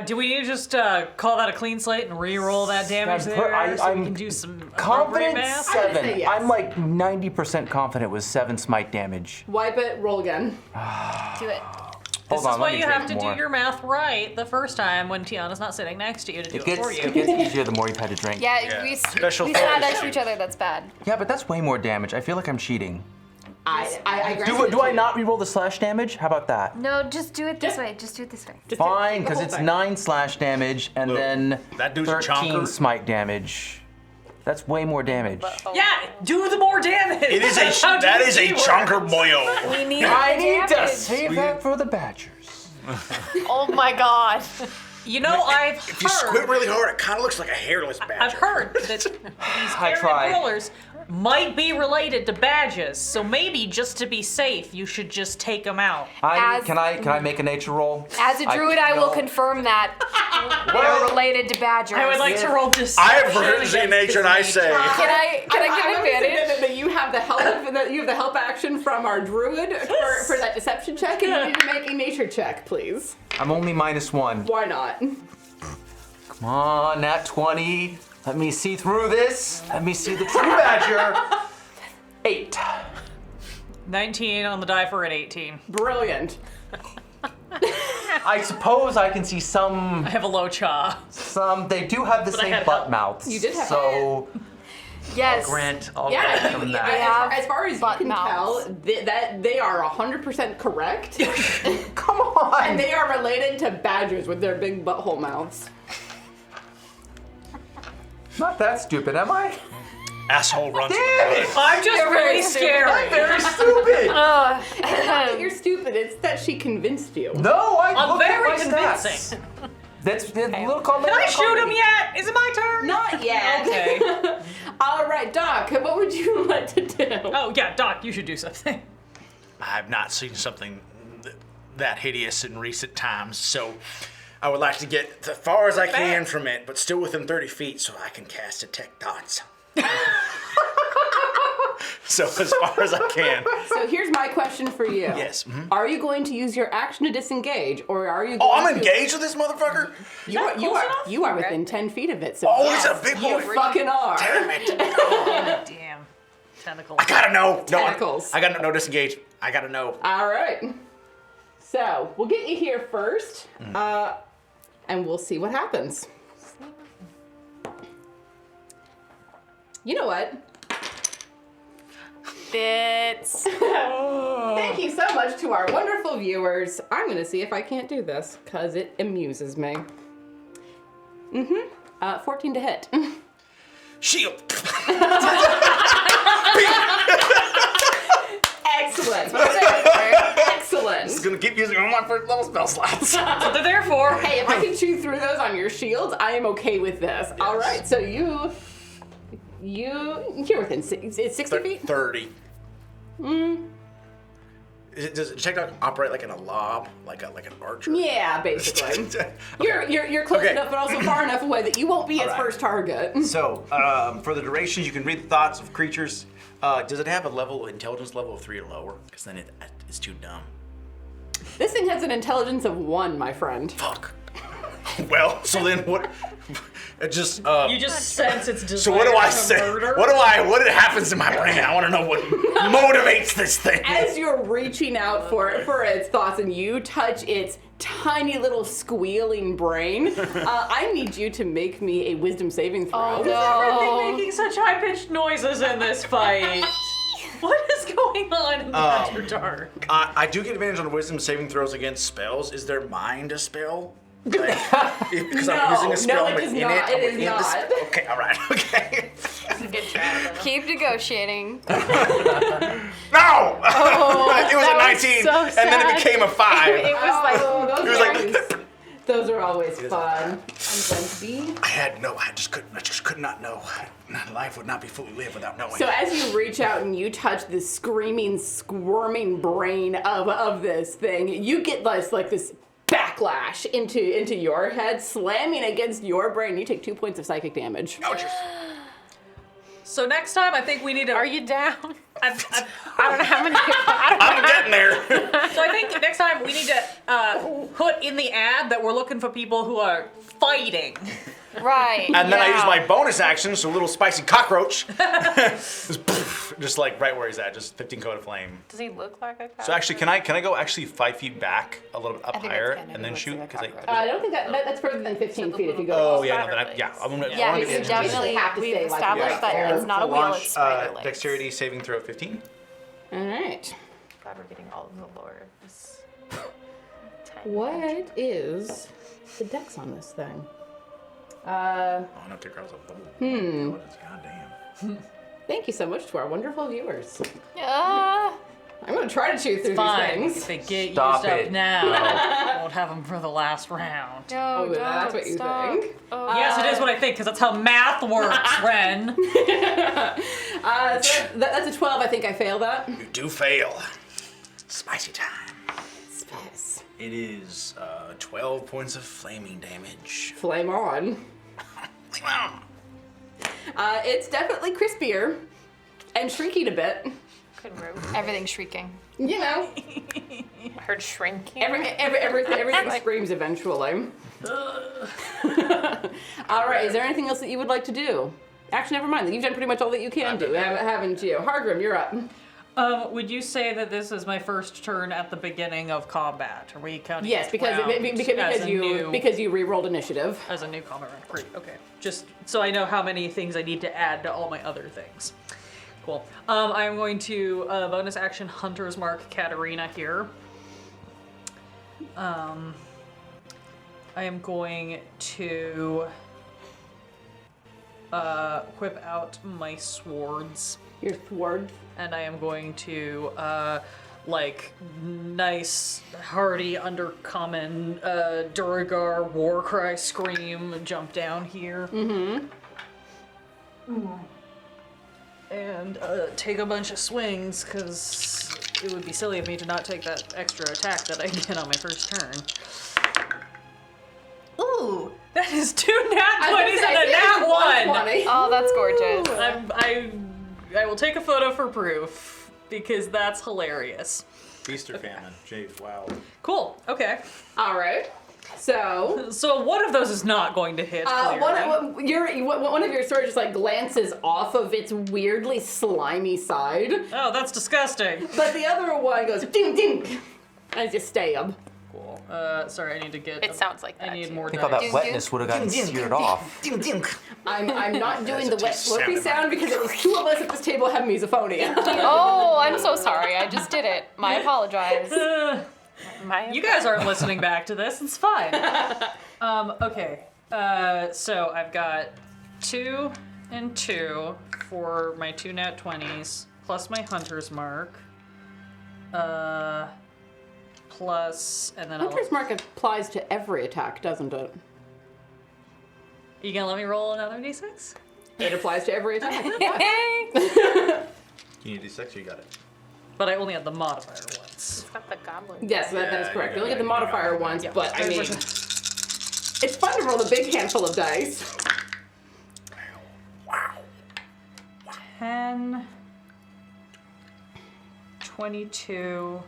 Do we need to just call that a clean slate and re-roll that damage I'm there so we I'm can do some appropriate confident math? I'm gonna 7. say yes. I'm like 90% confident it was 7 smite damage. Wipe it, roll again. Do it. This Hold on, is why let me you have drink to more. do your math right the first time when Tiana's not sitting next to you to do it, for you. It gets easier the more you've had to drink. Yeah, Yeah. we Special stand focus. next to each other. That's bad. Yeah, but that's way more damage. I feel like I'm cheating. I Do I not reroll the slash damage? How about that? No, just do it this way. Just do it this way. Fine, because it's 9 slash damage and Look, then that dude's a 13 chonker. smite damage. That's way more damage. Yeah, do the more damage. It is That's how that D&D is a works. chonker boyo. We need I need to damage. save that for the Badgers. Oh my god. You know, I've If you squint heard. really hard, it kind of looks like a hairless badger. I've heard that these I tried. carrion rollers might be related to badges, so maybe just to be safe, you should just take them out. Can I make a nature roll? As a druid, I will no. confirm that we are related to badgers. I would like to roll this. I have proficiency in nature, and I say, Can I give advantage? That you have the help. That you have the help action from our druid for that deception check, and you need to make a nature check, please. I'm only -1. Why not? Come on, nat 20. Let me see through this. Let me see the true badger. 8. 19 on the die for an 18. Brilliant. I suppose I can see some. I have a low cha. They do have the But I same had butt help. mouths. You did have so Yes. I'll Yeah, grant them that. have as far as you butt can mouths. tell, that they are 100% correct, Come on. and they are related to badgers with their big butthole mouths. Not that stupid, am I? asshole runs. I'm just You're very really stupid. scary. Very stupid. Not that you're stupid, it's that she convinced you. No, I I'm looked at very my stats. convincing. That's a little called. Can I shoot him yet? Is it my turn? Not yet. Okay. All right, Doc, what would you like to do? Oh yeah, Doc, you should do something. I've not seen something that hideous in recent times, so I would like to get as far as I can from it, but still within 30 feet, so I can cast detect thoughts. So as far as I can. So here's my question for you. Yes. Mhm. Are you going to use your action to disengage, or are you? Oh, going I'm to... engaged with this motherfucker? You are within 10 feet of it. So Oh, yes, it's a big you boy. fucking are. Damn it. Damn. Tentacles. I gotta know. No, Tentacles. I gotta know disengage. I gotta know. All right. So we'll get you here first, and we'll see what happens. You know what? Bits. Thank you so much to our wonderful viewers. I'm gonna see if I can't do this, because it amuses me. 14 to hit. Shield. Excellent. It's Excellent. gonna keep using all my first level spell slots. That's what they're there for. Hey, if I can chew through those on your shields, I am okay with this. All right, so you're within it's 60 feet? 30. Does detect dog operate like in a lob, like an archer? Yeah, basically. Okay. You're close Okay. enough, but also far enough away that you won't be its right. first target. So, for the durations, you can read the thoughts of creatures. Does it have a intelligence level of 3 or lower? Because then it's too dumb. This thing has an intelligence of 1, my friend. Fuck. Well, so then what? It just. You just sense its desire So what do I to say? murder. What happens in my brain? I want to know what motivates this thing. As you're reaching out for its thoughts and you touch its tiny little squealing brain, I need you to make me a wisdom saving throw. Oh, Everything making such high-pitched noises in this fight. What is going on in the Underdark? I do get advantage on wisdom saving throws against spells. Is there mind a spell? Like, because I'm using a spell, it I'm is in not. it. It is not. Okay, all right, okay. Good try. Keep negotiating. No! Oh, it was a that 19, so and then it sad. became a 5. It was like, Oh, those, It was are like- always, those are always fun. I'm going to be. I just could not know. Life would not be fully lived without knowing. So as you reach out and you touch the screaming, squirming brain of this thing, you get this backlash into your head, slamming against your brain. You take 2 points of psychic damage. Ouchies. So next time, I think we need to. Are you down? I I don't know how many. I'm getting there. So I think next time we need to put in the ad that we're looking for people who are fighting. right. And then I use yeah. my bonus action, so a little spicy cockroach. just like right where he's at, just 15 coat of flame. Does he look like a So actually, can I go actually 5 feet back, a little bit up I think higher, it's kind of and then looks shoot? like a 'Cause cockroach. I don't think that's further than 15 feet if you go. oh yeah, no, then I'm gonna. Yeah, I wanna you get into definitely have to we've stay like established that. that it's not a full wheel, launch, it's spider legs. dexterity saving throw 15. All right. God, we're getting all of the lore of this. Tiny What is the dex on this thing? Oh no, the girl's a bubble. Goddamn. Thank you so much to our wonderful viewers. Ah, I'm gonna try to chew through Fine. these If things. they get Stop used it. up now, won't have them for the last round. no, Oh, don't that's what you stop. think? Oh, Yes, it is what I think, because that's how math works, Ren. So that's a 12. I think I failed that. You do fail. Spicy time. Space. It is 12 points of flaming damage. Flame on. It's definitely crispier and shrinking a bit. Good rope. Everything's shrieking. You know, I heard shrinking. everything screams eventually. All right, is there anything else that you would like to do? Actually, never mind. You've done pretty much all that you can do, haven't you? Hargrim, you're up. Would you say that this is my first turn at the beginning of combat? Are we counting? Yes, each because round because you re-rolled initiative. as a new combat round. Great. Okay. Just so I know how many things I need to add to all my other things. Cool. I'm going to bonus action Hunter's Mark Katarina here. I am going to whip out my swords. Your sword. And I am going to, nice, hearty, undercommon, Duragar warcry scream, jump down here. Mm-hmm. And take a bunch of swings, because it would be silly of me to not take that extra attack that I get on my first turn. Ooh, that is 2 nat 20s and a nat 1! Oh, that's gorgeous. I will take a photo for proof, because that's hilarious. Feast or famine? Jade, wow. Cool, okay. All right. So one of those is not going to hit, clearly. one of your swords just glances off of its weirdly slimy side, Oh, that's disgusting. but the other one goes ding ding as you stab. Cool. Sorry, I need to get... It sounds like that, I need too. more I think all that dice. wetness would have gotten seared off. I'm not doing the wet tasty sound slurpy in my sound because it was 2 of us at this table have misophonia. Oh, I'm so sorry. I just did it. My apologize. You guys aren't listening back to this. It's fine. Okay. So I've got 2 and 2 for my 2 nat 20s, plus my Hunter's Mark. Plus, and then Hunter's Mark applies to every attack, doesn't it? You gonna let me roll another d6? It applies to every attack. You need D6 or you got it? But I only had the modifier once. It's got the goblin. Yes, that is Yeah, correct. you You only get the got it. modifier once, Yeah. but I mean, it's fun to roll a big handful of dice. Wow. 10, 22,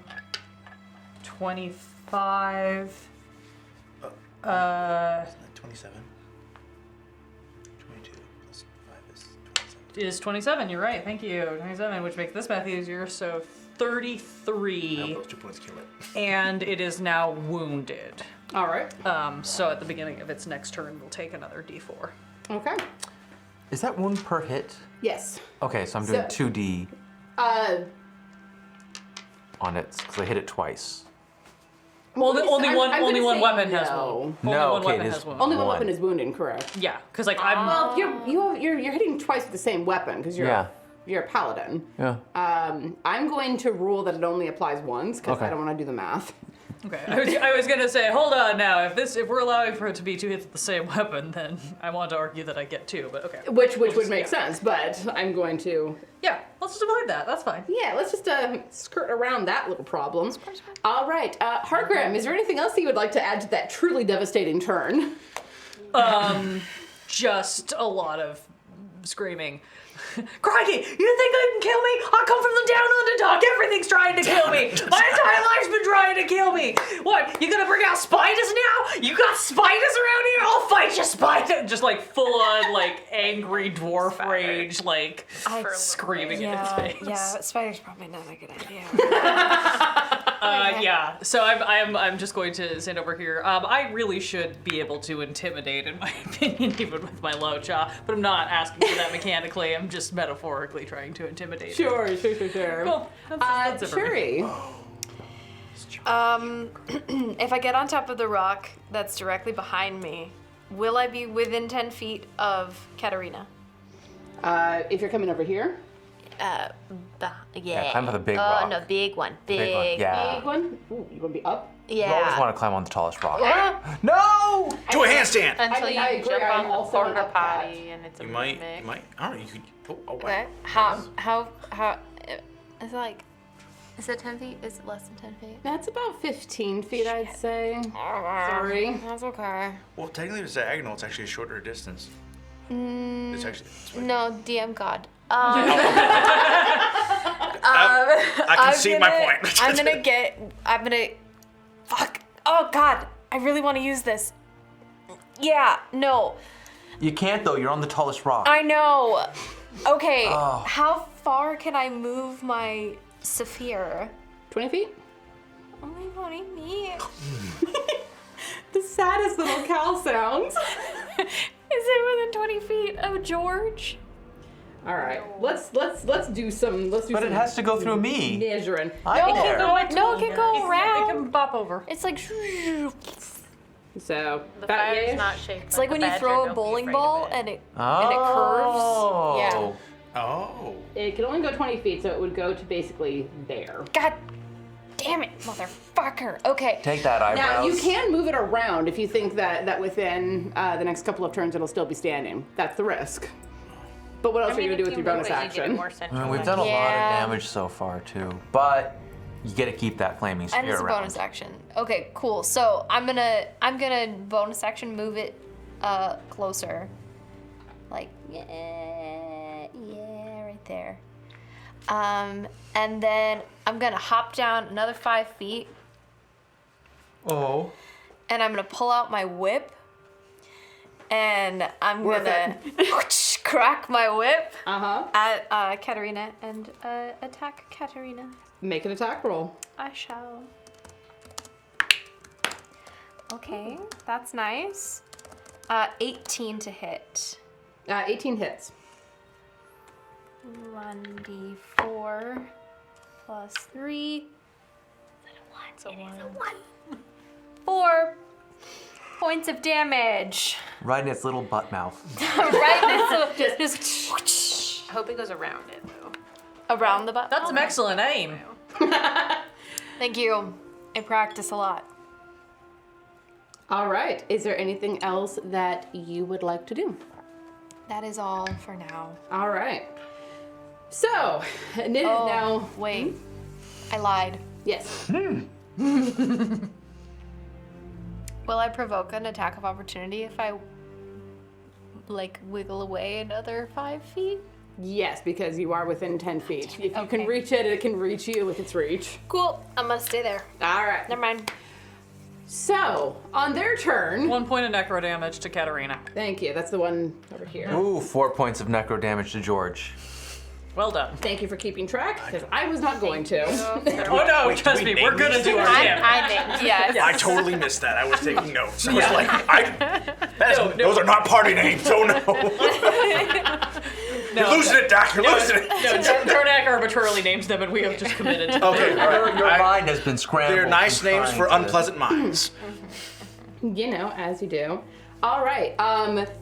25, Isn't that 27? is 27. You're right. Thank you. 27, which makes this math easier. So 33. Those 2 points kill it. And it is now wounded. All right. So at the beginning of its next turn, we'll take another d4. Okay. Is that wound per hit? Yes. Okay, so I'm doing So- 2d on it because I hit it twice. Only one I'm gonna one say weapon has no. wound. No, Only one okay, weapon it is has wound. Only one One. weapon is wounded, correct? Yeah, because like I'm. Well, you're hitting twice with the same weapon because you're a paladin. Yeah. I'm going to rule that it only applies once because Okay. I don't want to do the math. Okay, I was gonna say, hold on now. If we're allowing for it to be 2 hits with the same weapon, then I want to argue that I get 2. But okay. Which would make sense, but I'm going to. Yeah, let's just avoid that. That's fine. Yeah, let's just skirt around that little problem. All right, Hargrim, is there anything else that you would like to add to that truly devastating turn? Just a lot of screaming. Crikey, you think they can kill me? I come from the down underdark. Everything's trying to kill me. My entire life's been trying to kill me. What? You gonna bring out spiders now? You got spiders around here? I'll fight you, spider. Just like full on like angry dwarf rage, like screaming in its face. Yeah, spider's probably not a good idea. Yeah. So I'm just going to stand over here. I really should be able to intimidate, in my opinion, even with my low jaw. But I'm not asking for that mechanically. I'm just metaphorically trying to intimidate. Sure. Cool. That's it for me. Shuri. If I get on top of the rock that's directly behind me, will I be within 10 feet of Katarina? If you're coming over here. Yeah, climb for the big rock. No, big one. Big one, yeah. Big one. Ooh, you want to be up? You always Yeah. want to climb on the tallest rock. No! Do a handstand! Until I you agree, jump I'm on the also an porta up cat. potty and it's a You might. mimic. I don't know. You could. Oh, wow. Okay. How, is it like, is it 10 feet? Is it less than 10 feet? That's about 15 feet, I'd say. Sorry. That's okay. Well, technically, it's diagonal. It's actually a shorter distance. It's actually. No, DM God. I can see my point. I'm gonna, fuck. Oh God, I really want to use this. Yeah, no, You can't though, you're on the tallest rock. I know. Okay, Oh. how far can I move my Saphir? 20 feet? Only 20 feet. The saddest little cow sounds. Is it within 20 feet of George? All right, let's do some. Let's do. But some it has to go through me. measuring. I'm No, there. no, it can go It around. can bop over. It's like, So The about fire's yay-ish? not shaped it's like when a you badger, throw don't a be bowling afraid ball of it. and it Oh. curves. Yeah. Oh. It can only go 20 feet, so it would go to basically there. God damn it, motherfucker. Okay. Take that, eyebrows. Now you can move it around if you think that within the next couple of turns it'll still be standing. That's the risk. But what else are you gonna do with your bonus action? We've done a lot Yeah. of damage so far too, but you get to keep that flaming spear And it's a around. bonus action. Okay, cool. So I'm gonna bonus action move it closer. Like yeah, right there. And then I'm gonna hop down another 5 feet Oh. and I'm gonna pull out my whip and I'm Worth gonna crack my whip Uh-huh. at Katarina and attack Katarina. Make an attack roll. I shall. Okay, that's nice. 18 to hit. 18 hits. 1d4 plus 3. It's a one. 4 points of damage. Right in its little butt mouth. Right, just I hope it goes around it though. around the butt. That's some excellent aim. Thank you. I practice a lot. All right. Is there anything else that you would like to do? That is all for now. All right. So, it is Oh, now. wait. I lied. Yes. Will I provoke an attack of opportunity if I like wiggle away another 5 feet? Yes, because you are within 10 feet. If you Okay. can reach it, it can reach you with its reach. Cool. I'm gonna stay there. All right. Never mind. So, on their turn, 1 point of necro damage to Katarina. thank you, that's the one over here. Ooh, 4 points of necro damage to George. Well done. Thank you for keeping track, because I was not going to. Oh no, Wait, trust do me, we we're name gonna these do our things? damage. I named Yes. I totally missed that. I was taking notes. I was like, No. those are not party names. Oh no. You're losing it, Doc. You're losing it. No, Dornak arbitrarily names them and we have just committed to Okay, all right. Your mind has been scrambled. They're nice from names trying for to- unpleasant minds. You know, as you do. All right,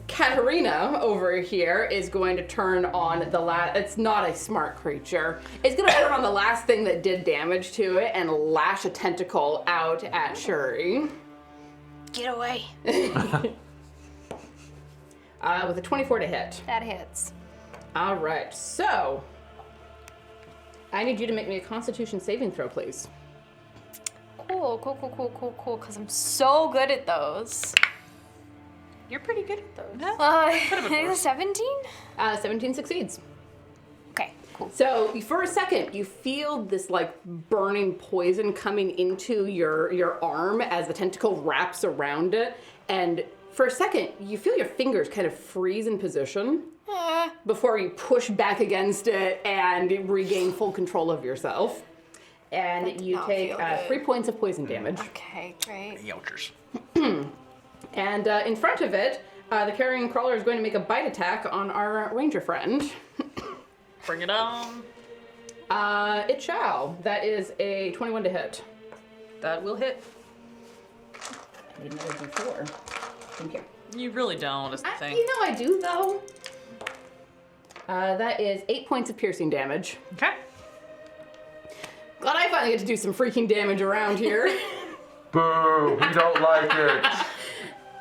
Katarina over here is going to turn on the last. It's not a smart creature. It's going to turn on the last thing that did damage to it and lash a tentacle out at Shuri. Get away. With a 24 to hit. That hits. All right, so I need you to make me a Constitution saving throw, please. Cool. Because I'm so good at those. You're pretty good at those. I think 17? 17 succeeds. Okay, cool. So for a second, you feel this like burning poison coming into your arm as the tentacle wraps around it, and for a second, you feel your fingers kind of freeze in position before you push back against it and regain full control of yourself. And you not take feel good. 3 points of poison damage. Okay, great. Yowchers. And in front of it, the carrion crawler is going to make a bite attack on our ranger friend. Bring it on. It shall. That is a 21 to hit. That will hit. I need another D4. Thank you. You really don't, is the thing. You know I do, though. That is 8 points of piercing damage. Okay. Glad I finally get to do some freaking damage around here. Boo, we don't like it.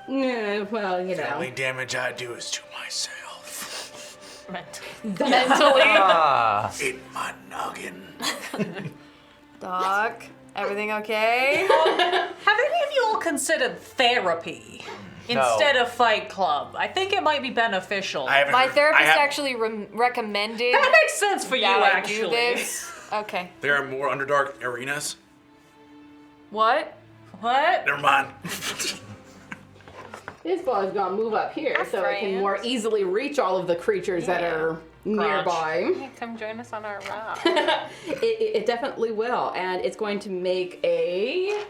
Yeah, well, you The only know. damage I do is to myself. Mentally. Ah, In my noggin. Doc, everything okay? Have any of you all considered therapy instead of Fight Club? I think it might be beneficial. I haven't My heard- therapist I have- actually recommended That makes sense for you, that I actually. do this. Okay. There are more Underdark arenas. What? What? Never mind. This ball is going to move up here so it can friends. more easily reach all of the creatures that are nearby. Yeah, come join us on our ride. It definitely will. And it's going to make a...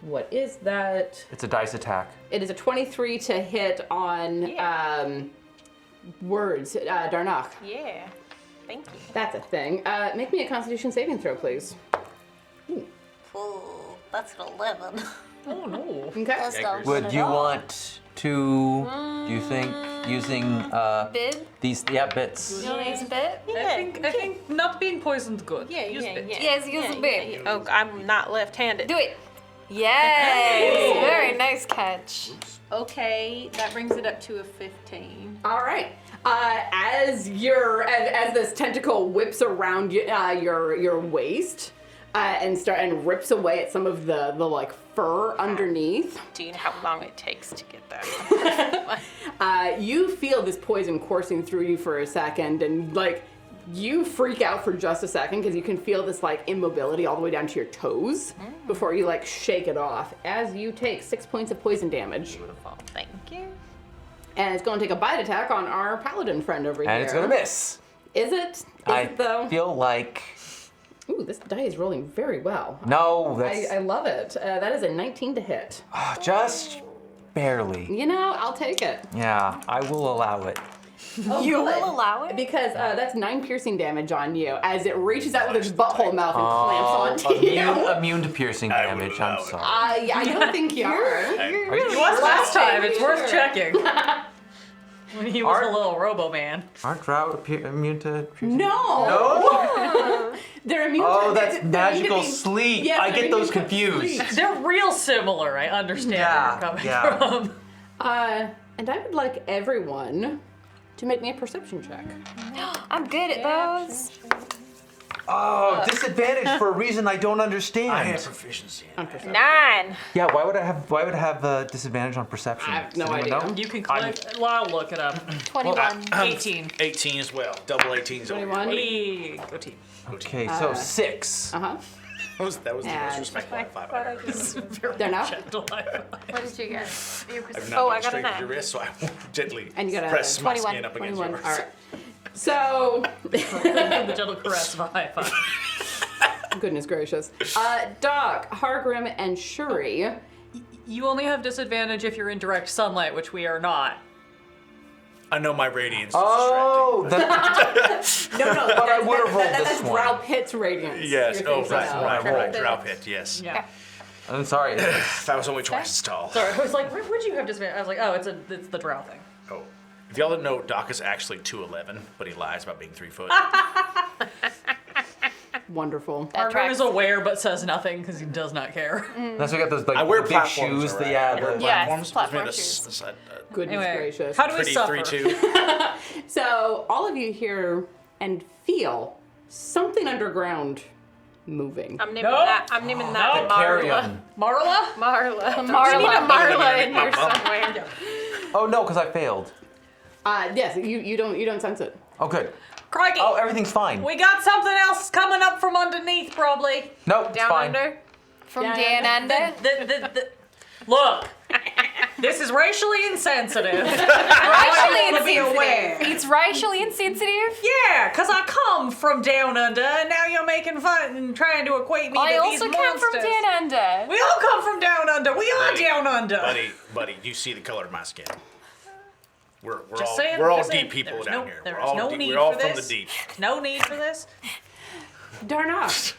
What is that? it's a dice attack. It is a 23 to hit on words, Darnach. Yeah. Thank you. That's a thing. Make me a Constitution saving throw, please. Oh, that's an 11. Oh no. Okay. Would you want to, do you think, using Bid? these, bits? You want to use a bit? I think not being poisoned good. Yeah, Use yeah, bits. yeah. Yes, use a bit. Oh, I'm not left-handed. Do it. Yes. Very nice catch. Okay, that brings it up to a 15. All right. As this tentacle whips around your waist and rips away at some of the like fur underneath, Do you know how long it takes to get that? you feel this poison coursing through you for a second, and like you freak out for just a second because you can feel this like immobility all the way down to your toes before you like shake it off. As you take 6 points of poison damage, Beautiful. Thank you. and it's going to take a bite attack on our paladin friend over here. And it's gonna miss. Is it? Is I it though? feel like, Ooh, this die is rolling very well. no, that's I love it. That is a 19 to hit. just barely. You know, I'll take it. Yeah, I will allow it. You will allow it? Because that's 9 piercing damage on you as it reaches out with its butthole mouth and clamps onto Immune to piercing I would damage, I'm allow it. sorry. Yeah, I don't think you are. Are you It was last time. It's Sure. worth checking. When he was a little Robo Man. Aren't Drow immune to piercing? No. No? They're immune Oh, to that's they're immune magical to being- sleep. Yes, I they're get those immune to confused. sleep. They're real similar. I understand Yeah, where you're yeah. coming from. And I would like everyone to make me a perception check. I'm good at those. Oh, disadvantage for a reason I don't understand. I have proficiency in it. 9. Yeah, why would I have disadvantage on perception? I have no Does anyone idea. know? You can click. Well, I'll look it up. 21. 18. 18 as well. Double 18s. 21. Hey, go team. Okay, so 6. Uh-huh. That was the Yeah, most respectful high five I've ever heard. They're not. Gentle high five. What did you get? I've Oh, not I got a been straight to 9. your wrist, so I won't gently And you got a press my 21, skin up against 21. yours. All right. So, The gentle caress of a high five. goodness gracious. Doc, Hargrim, and Shuri. You only have disadvantage if you're in direct sunlight, which we are not. I know my radiance is Oh, No, but I would have rolled that's this one. Drow Pit's radiance. Yes, you're oh, thinking of. right. Drow pit, yes. Yeah. I'm sorry. That was only twice as tall. Sorry, I was like, where'd you have disadvantage? I was like, oh, it's the drow thing. Oh. If y'all didn't know, Doc is actually 2'11", but he lies about being 3 foot. Wonderful. That Hargrim tracks. is aware but says nothing because he does not care. That's why we got those like I wear big platforms, shoes. all right? The, yeah, I wear the, Yeah. platforms. platform It's shoes. made Goodness Anyway, gracious. how do we pretty suffer? 3-2. So, all of you hear and feel something underground moving. I'm naming Nope. that. I'm naming that Nope. Carrion. Marla? Marla. Marla. We need a Marla in here somewhere. Oh no, because I failed. Yes, you don't sense it. Oh good. Crikey! Oh, everything's fine. We got something else coming up from underneath, probably. Nope, it's Down fine. under. From Yeah, Dan Under. Look, this is racially insensitive. Racially wanna be aware. insensitive. It's racially insensitive. Yeah, because I come from down under, and now you're making fun and trying to equate me I to these also monsters. come from Dan Under. We all come from down under. We are down under. Buddy, you see the color of my skin. We're Just all saying, we're all just saying, deep people there's down no- here. there's We're all no deep, need we're all for from this. the deep. No need for this. Darnoff,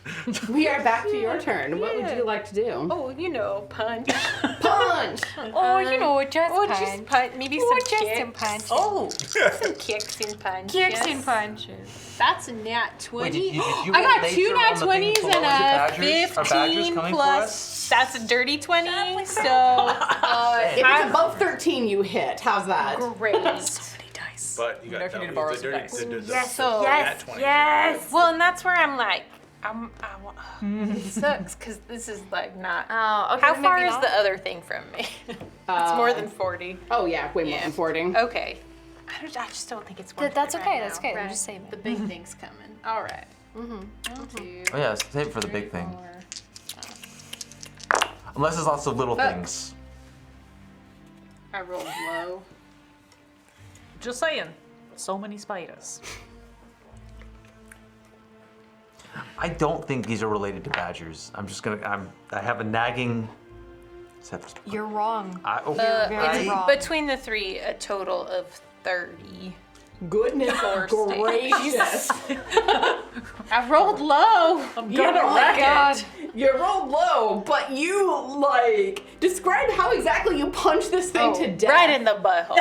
we are back to your turn. What would you like to do? Oh, you know, punch. Punch! Oh, you know, just Or punch. just punch. Maybe Oh, some just kicks. some punch. Oh, Some kicks and punches. Kicks and punches. That's a nat 20. Wait, did you I got get 2 nature nat on the thing 20s below? and Is it a badgers? Are badgers 15 coming for plus. us? That's a dirty 20. So, If it's above 13, you hit. How's that? great. dice. But you know got if you need to the borrow dirty- some dice. the- Yes, the yes, nat 20. yes. Well, and that's where I'm like, it sucks because this is like not. Oh, okay. How maybe far is not. the other thing from me? It's more than 40. Oh yeah, way more Yeah. than 40. Okay. I just don't think it's worth That's it okay, right that's now. okay, we'll just save it. The big thing's coming. All right. One, two, Oh yeah, save it for the big thing. 4. Unless there's lots of little things. I rolled low. Just saying. So many spiders. I don't think these are related to badgers. I have a nagging. You're wrong. Okay. wrong. Between the 3, a total of 30. Goodness Four gracious. I rolled low. I'm Yeah, gonna oh wreck my God. it. You rolled low, but you, describe how exactly you punch this thing to death. Right in the butthole.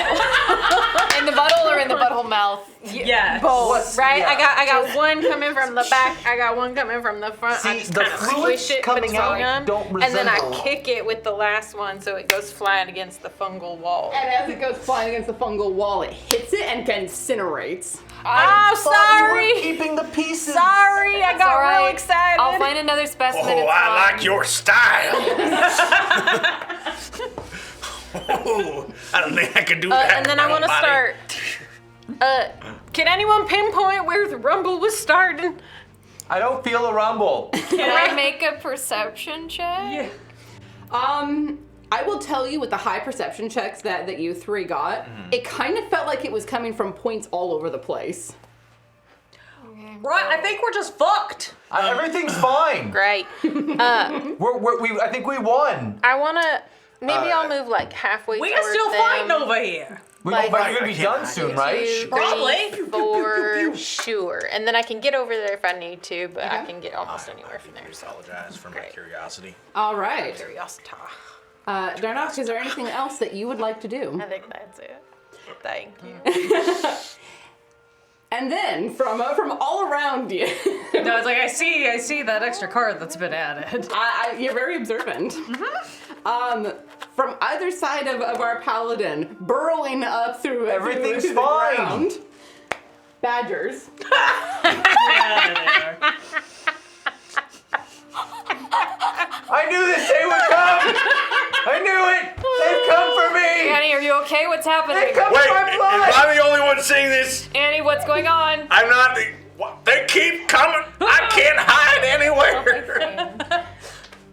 In the butthole or in the butthole mouth? Yes. Both, right? yeah. I got one coming from the back. I got one coming from the front. I See, just the kind of fluids squish it coming between out them, don't and then I resemble- kick it with the last one so it goes flying against the fungal wall. And as it goes flying against the fungal wall, it hits it and incinerates. Oh, sorry. Keeping the pieces. Sorry, I got all real right. excited. I'll find another specimen. Oh, it's I fine. like your style. Oh, I don't think I can do that. And then with I my want to own body. start. Can anyone pinpoint where the rumble was starting? I don't feel a rumble. Can I make a perception check? Yeah. I will tell you with the high perception checks that you 3 got, it kind of felt like it was coming from points all over the place. Right, I think we're just fucked. Everything's fine. Great. I think we won. I want to. Maybe I'll move like halfway. We are towards still them. fighting over here. We're Like- gonna be done soon, right? 2, 3, Probably. 4, sure. And then I can get over there if I need to, but I can get almost anywhere from there. I So apologize for my Great. curiosity. All right. curiosity. Darnox, is there anything else that you would like to do? I think that's it. Thank you. And then from all around you, No, it's like I see that extra card that's been added. you're very observant. From either side of our paladin, burrowing up through Everything's through fine. the ground, badgers. Get out of there. I knew this day would come. I knew it. They've come for me. Annie, are you okay? What's happening? They've come Wait, for my am blood. I the only one seeing this? Annie, what's going on? I'm not. What? They keep coming. I can't hide anywhere.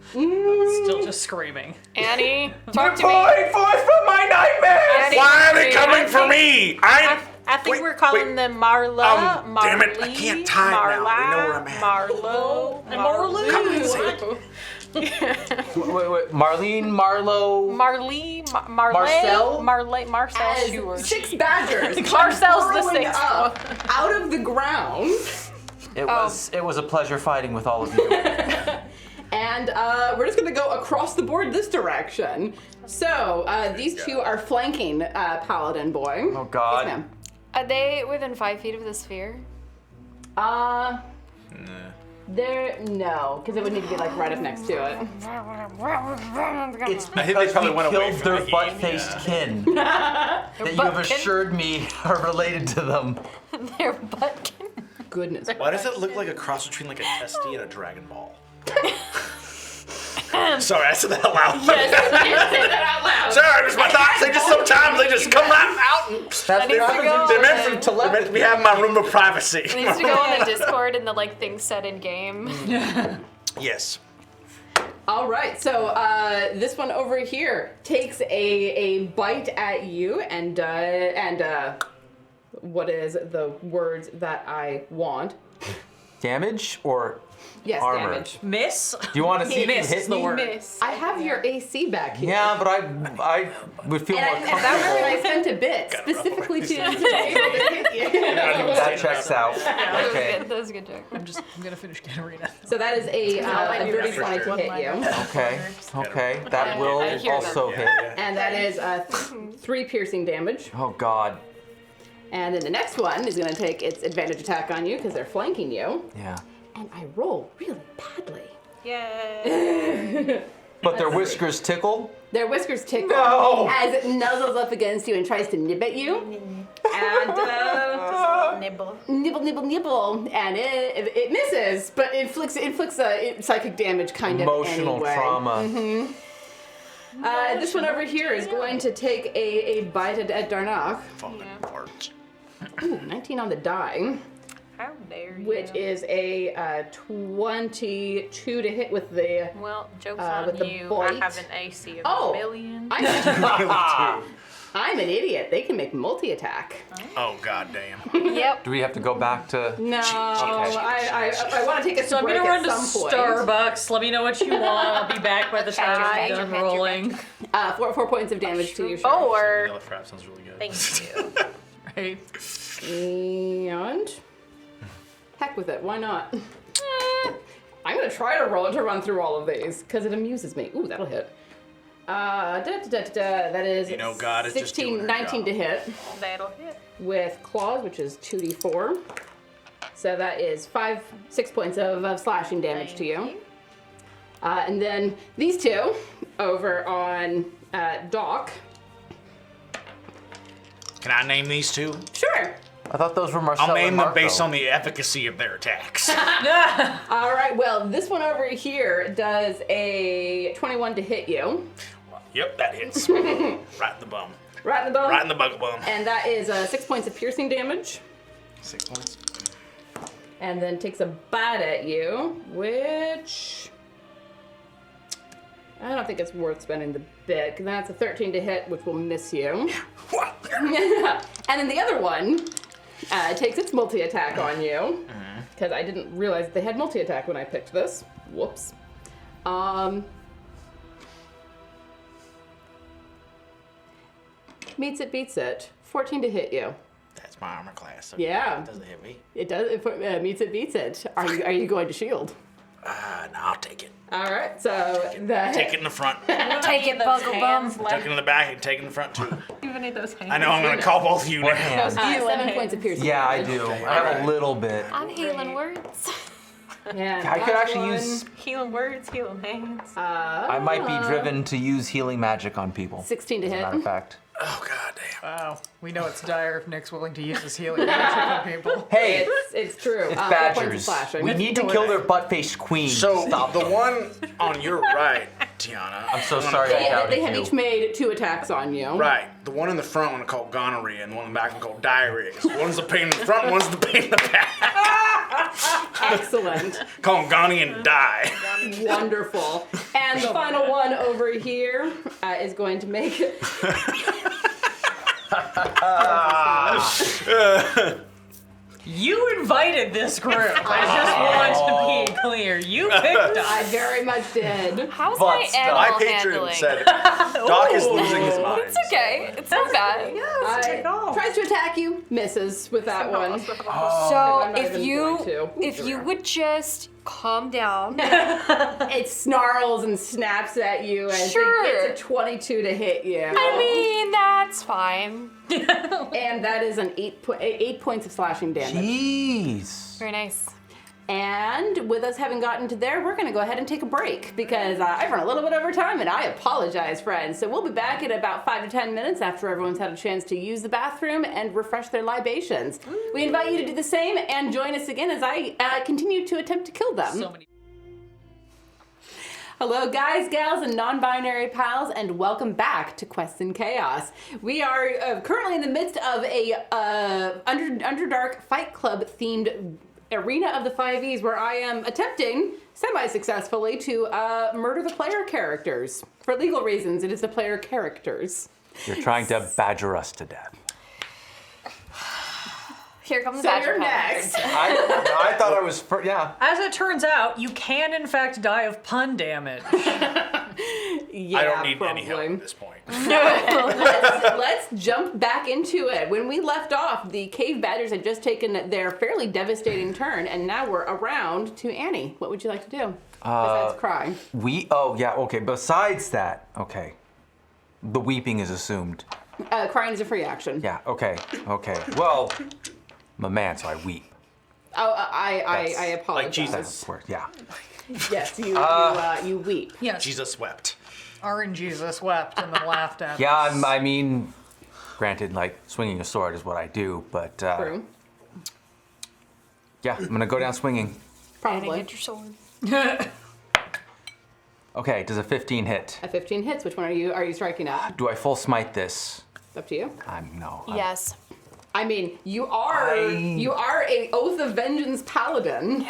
Still just screaming. Annie, talk to me. Boy, forth from my nightmares! Annie, Why are they coming for me? I think we're calling them Marla, damn it, I can't tie it now. We know where I'm at. Marlo, Marlo. Wait. Marlene, Marlo. Marcel? Marcel As Schuer. 6 badgers Marcel's the burrowing sixth up out of the ground. It was a pleasure fighting with all of you. And we're just gonna go across the board this direction. So these two are flanking Paladin Boy. Oh God. Yes, ma'am. Are they within 5 feet of the sphere? No, because it would need to be like right up next to it. It's I think they because probably we went away killed from their the butt-faced heat, kin that you have butt-kin? assured me are related to them. Their butt. Goodness. Why does it look like a cross between like a testy and a Dragon Ball? Sorry, I said that out loud. Yes, you say that out loud. Sorry, just my thoughts. Sometimes they just come right out. And they're meant to be having my room of privacy. It needs to go on the Discord and the things said in game. Yes. All right, so this one over here takes a bite at you, and what is the words that I want? Damage or Yes, armor? damage. Miss? Do you want to see if you Miss hit is the me? word. I have your AC back here. Yeah, but I would feel more And that's where I comfortable. spent a bit specifically to be able to hit you. That checks out. That Okay. was a good joke. I'm gonna finish Katarina. So that is a dirty 20 to hit you. Okay. That will I hear also them. hit. And that is 3 piercing damage. Oh God. And then the next one is going to take its advantage attack on you because they're flanking you. Yeah. And I roll really badly. Yay. But their whiskers tickle. Their whiskers tickle No! as it nuzzles up against you and tries to nib at you. And Nibble. nibble, and it misses, but it inflicts a psychic damage kind of Emotional anyway. trauma. This one over here is going to take a bite at Darnok. Falling apart. Ooh, 19 on the die, How dare you? which is a 22 to hit with the. Well, joke's with on the you. bite. I have an AC of Oh. a million. I'm an idiot. They can make multi-attack. Oh God damn. Yep. Do we have to go back to? No, I want to take a So I'm break gonna run at to some point. Starbucks. Let me know what you want. I'll be back by the time I'm done rolling. 4 points of damage to your shot. Or Yellow frap sounds really good. thank you. Right. And heck with it, why not? I'm gonna try to run through all of these because it amuses me. Ooh, that'll hit. That is You know, God is just 16, doing her 19 to job. hit That'll hit. with claws, which is 2d4. So that is 6 points of slashing damage to you. And then these two over on Doc. Can I name these two? Sure. I thought those were Marcel I'll name and them Marco. based on the efficacy of their attacks. All right. Well, this one over here does a 21 to hit you. Yep, that hits. Right in the bum. Right in the bone. Right in the bugger bum. And that is 6 points of piercing damage. 6 points. And then takes a bite at you, which I don't think it's worth spending the bit, because that's a 13 to hit, which will miss you. And then the other one takes its multi-attack on you, because I didn't realize they had multi-attack when I picked this. Whoops. Meets it, beats it. 14 to hit you. That's my armor class. So Yeah. It doesn't hit me. It does. It meets it, beats it. Are you going to shield? No, I'll take it. All right. So Take it in the front. Take it, Those Buggle hands Bum. like Take it in the back and take it in the front too. even need those hands. I know I'm gonna call both of you What now. hand? 7 points of piercing. Yeah, I damage. do. I have a little bit. I'm healing words. And I could last actually one, use. Healing words, healing hands. I might be driven to use healing magic on people. 16 to As a matter of hit. fact. Oh God damn. Wow. We know it's dire if Nick's willing to use his healing magic on people. Hey, It's true. it's 4 points of badgers. slashing. We need to kill their butt-faced queen. So Stop the them. one on your right, Tiana. I'm so sorry I doubted They have you. each made 2 attacks on you. Right. The one in the front one called gonorrhea, and the one in the back one called diarrhea. 'Cause one's the pain in the front, one's the pain in the back. Excellent. Call him Ghani and die. Wonderful. And the final one over here is going to make it. You invited this group. I just want to be clear. You picked us. I very much did. How's But my still. animal My patron handling? said Doc is losing his mind. It's okay. It's not bad. Tries to attack you, misses with that one. So I'm not if even you going to. would just calm down. It snarls and snaps at you as Sure. it gets a 22 to hit you. I mean, that's fine. And that is an 8 points of slashing damage. Jeez. Very nice. And with us having gotten to there, we're going to go ahead and take a break because I've run a little bit over time and I apologize, friends. So we'll be back in about 5 to 10 minutes after everyone's had a chance to use the bathroom and refresh their libations. We invite you to do the same and join us again as I continue to attempt to kill them. So many. Hello, guys, gals, and non-binary pals, and welcome back to Quests and Chaos. We are currently in the midst of a Underdark Fight Club themed arena of the 5 Ees, where I am attempting, semi-successfully, to murder the player characters. For legal reasons, it is the player characters. You're trying to badger us to death. Here comes the So badger you're pack. next. I thought I was yeah. As it turns out, you can in fact die of pun damage. Yeah, I don't need probably. any help at this point. Let's jump back into it. When we left off, the cave badgers had just taken their fairly devastating turn, and now we're around to Annie. What would you like to do besides cry? Okay. Besides that, okay. The weeping is assumed. Crying is a free action. Yeah, okay. Well, I'm a man, so I weep. Oh, I apologize. Like Jesus. Of course, yeah. Yes, you weep. Yes. Jesus wept. Our Jesus wept and then laughed at Yeah, us. I mean, granted, like, swinging a sword is what I do, but, True. yeah, I'm gonna go down swinging. Probably. Get your sword. Okay, does a 15 hit? A 15 hits. Which one are you striking at? Do I full smite this? It's up to you. No. Yes. I mean, you are a Oath of Vengeance paladin.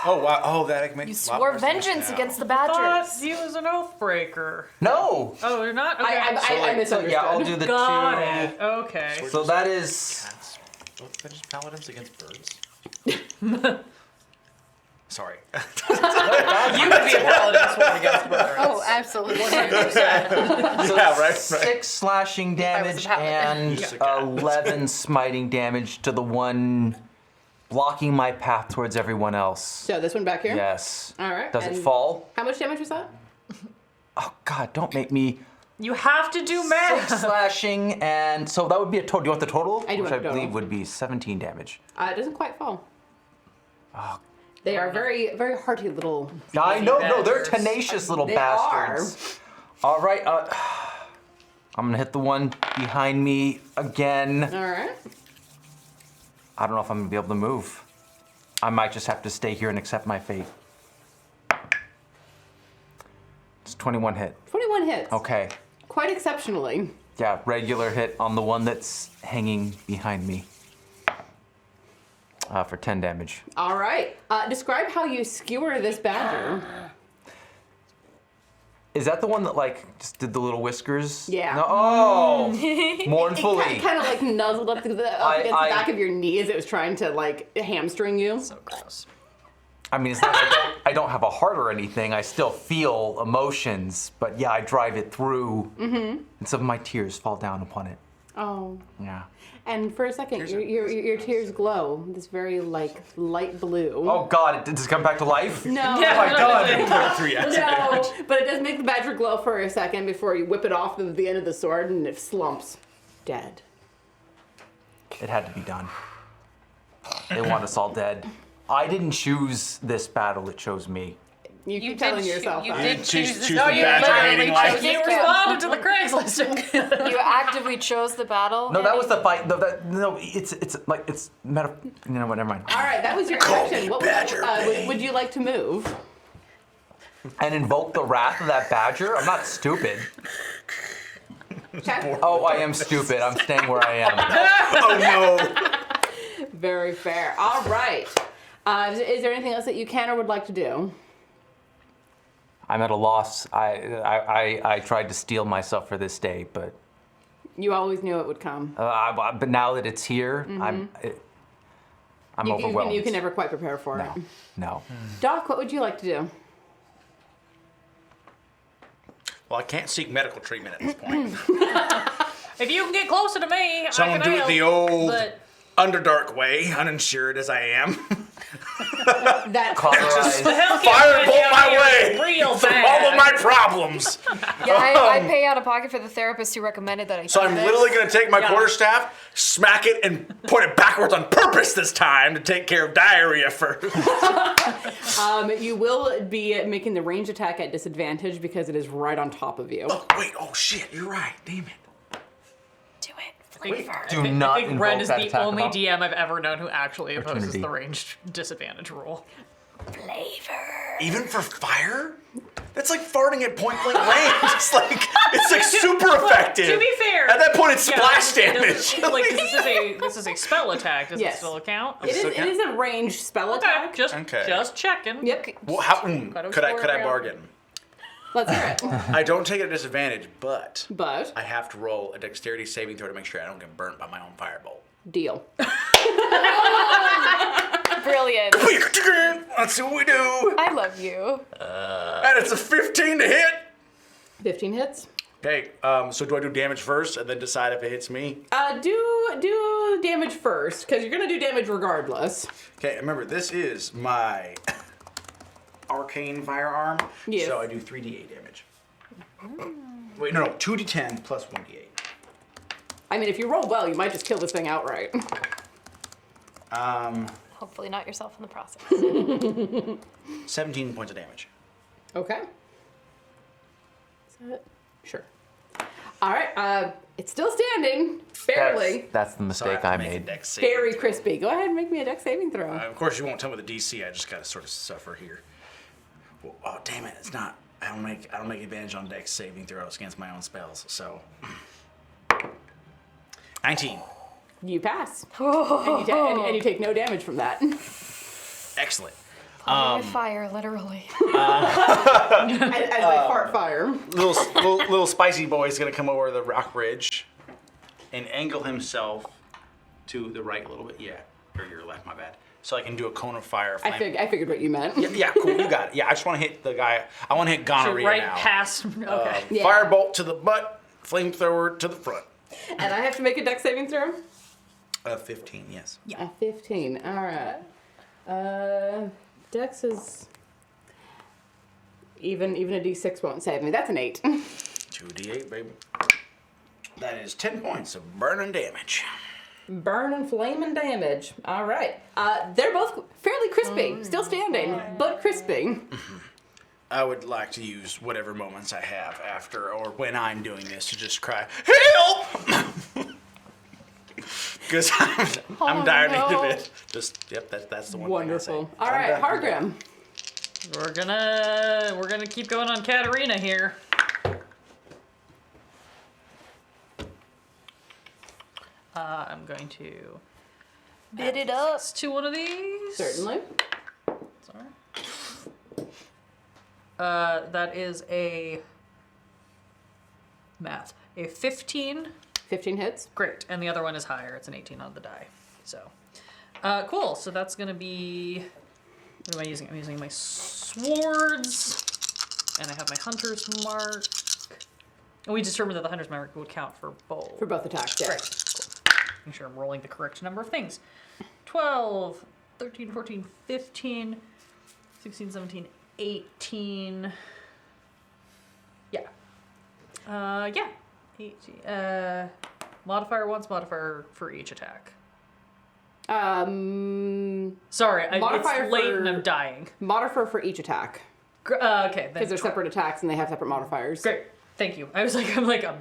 Oh, wow. Oh, that makes You a lot swore more sense vengeance now. against the Thought badgers. he was an oath breaker. No! Oh, you're not? Okay. I misunderstood. Yeah, I'll do the Got two. it. Okay. So that is... Cats. Both vengeance paladins against birds. Sorry. You would be a paladin sworn against birds. Oh, absolutely. 100%. Yeah, right. 6 slashing damage and Just a cat. 11 smiting damage to the one blocking my path towards everyone else. So this one back here? Yes. All right. Does it and fall? How much damage was that? Oh God, don't make me. You have to do 6 math. slashing and so that would be a total. Do you want the total? I do Which want I the total. believe would be 17 damage. It doesn't quite fall. Oh. They are very, very hearty little. I know, no, they're bastards. tenacious little They bastards. All right, I'm gonna hit the one behind me again. All right. I don't know if I'm gonna be able to move. I might just have to stay here and accept my fate. It's 21 hit. 21 hits. Okay. Quite exceptionally. Yeah, regular hit on the one that's hanging behind me. For 10 damage. All right. Describe how you skewer this badger. Is that the one that like just did the little whiskers? Yeah. No, oh, mournfully. It kind of like nuzzled up against the back of your knee as it was trying to like hamstring you. So gross. I mean, it's not like I don't have a heart or anything. I still feel emotions, but yeah, I drive it through, and some of my tears fall down upon it. Oh. Yeah. And for a second, your tears glow. This very like light blue. Oh God, does it come back to life? No. Oh my God. 3 No, but it does make the badger glow for a second before you whip it off the end of the sword and it slumps dead. It had to be done. They want us all dead. I didn't choose this battle, it chose me. You keep telling yourself you that. did choose choose this. the you badger literally hating chose life. this You too. responded to the Craigslist. You actively chose the battle. No, that was the fight. No, it's like, it's meta, you know what, never mind. All right, that was your action. What would you like to move? And invoke the wrath of that badger? I'm not stupid. Okay. Oh, I am stupid. I'm staying where I am. Oh no. Very fair. All right. Is there anything else that you can or would like to do? I'm at a loss. I tried to steel myself for this day, but You always knew it would come. but now that it's here, I'm overwhelmed. You can never quite prepare for it. No. Doc, what would you like to do? Well, I can't seek medical treatment at this point. If you can get closer to me, So I I'm can gonna do it help, the old but- Underdark way, uninsured as I am. That's Cauterized. The hell can Fire you bolt down my here way is real for bad. all of my problems. Yeah, I pay out of pocket for the therapist who recommended that I So do I'm this. literally gonna take my Yeah. quarterstaff, smack it, and point it backwards on purpose this time to take care of diarrhea first. You will be making the range attack at disadvantage because it is right on top of you. Oh wait, oh shit, you're right. Damn it. Do it. Wait, Flavor. Do I not think invoke Ren is that the attack only of DM I've ever known who actually opposes opportunity. the ranged disadvantage rule. Flavor. Even for fire? That's like farting at point blank range. It's like super effective. To be fair, At that point, it's yeah, splash it damage. doesn't- like this is a spell attack. Does Yes. it still count? It is a ranged spell Okay, attack. just checking. Yep. Well, how, Gotta could I explore around. bargain? Let's hear it. I don't take it at disadvantage, but But I have to roll a dexterity saving throw to make sure I don't get burnt by my own firebolt. deal. Brilliant. Let's see what we do. I love you. And it's a 15 to hit. 15 hits. Okay, so do I do damage first and then decide if it hits me? Do damage first because you're gonna do damage regardless. Okay, remember this is my arcane firearm. Yes. So I do 3d8 damage. Wait, no, 2d10 plus 1d8. I mean, if you roll well, you might just kill this thing outright. Hopefully not yourself in the process. 17 points of damage. Okay. Is that sure? All right. It's still standing, barely. That's the So I mistake have to I make a made. dex saving Very throw. crispy. Go ahead and make me a dex saving throw. Of course, you won't tell me the DC. I just gotta sort of suffer here. Well, oh damn it! It's not. I don't make advantage on dex saving throws against my own spells. So 19. You pass. And you take no damage from that. Excellent. Fire, literally. as I fart fire. Little spicy boy is gonna come over the rock ridge and angle himself to the right a little bit. Yeah, or your left. My bad. So I can do a cone of fire. I figured what you meant. Yeah, cool. You got it. Yeah, I just want to hit the guy. I want to hit So gonorrhea right now. past. Okay. Yeah. Firebolt to the butt. Flamethrower to the front. And I have to make a dex saving throw? 15. Yes. A 15. All right. Dex is even a D6 won't save me. That's an 8. 2d8, baby. That is 10 points of burning damage. Burn and flame and damage. All right. They're both fairly crispy, still standing, but crispy. I would like to use whatever moments I have after or when I'm doing this to just cry, help! Because I'm dying no. of it. Just, yep, that's the one Wonderful. thing I say. All right, I'm done. Hargrim. We're gonna keep going on Katarina here. I'm going to Bid it up. let's do one of these. Certainly. Sorry. That is a math. A 15. 15 hits. Great. And the other one is higher. It's an 18 on the die. So, cool. So that's going to be, what am I using? I'm using my swords, and I have my hunter's mark. And we determined that the hunter's mark would count for both. For both attacks, yes. Great. Cool. Make sure I'm rolling the correct number of things. 12, 13, 14, 15, 16, 17, 18. Yeah. Yeah. 18. Modifier once, modifier for each attack. Sorry, Modifier it's late for- and I'm dying. Modifier for each attack. Okay, then Because they're separate attacks and they have separate modifiers. Great, thank you. I'm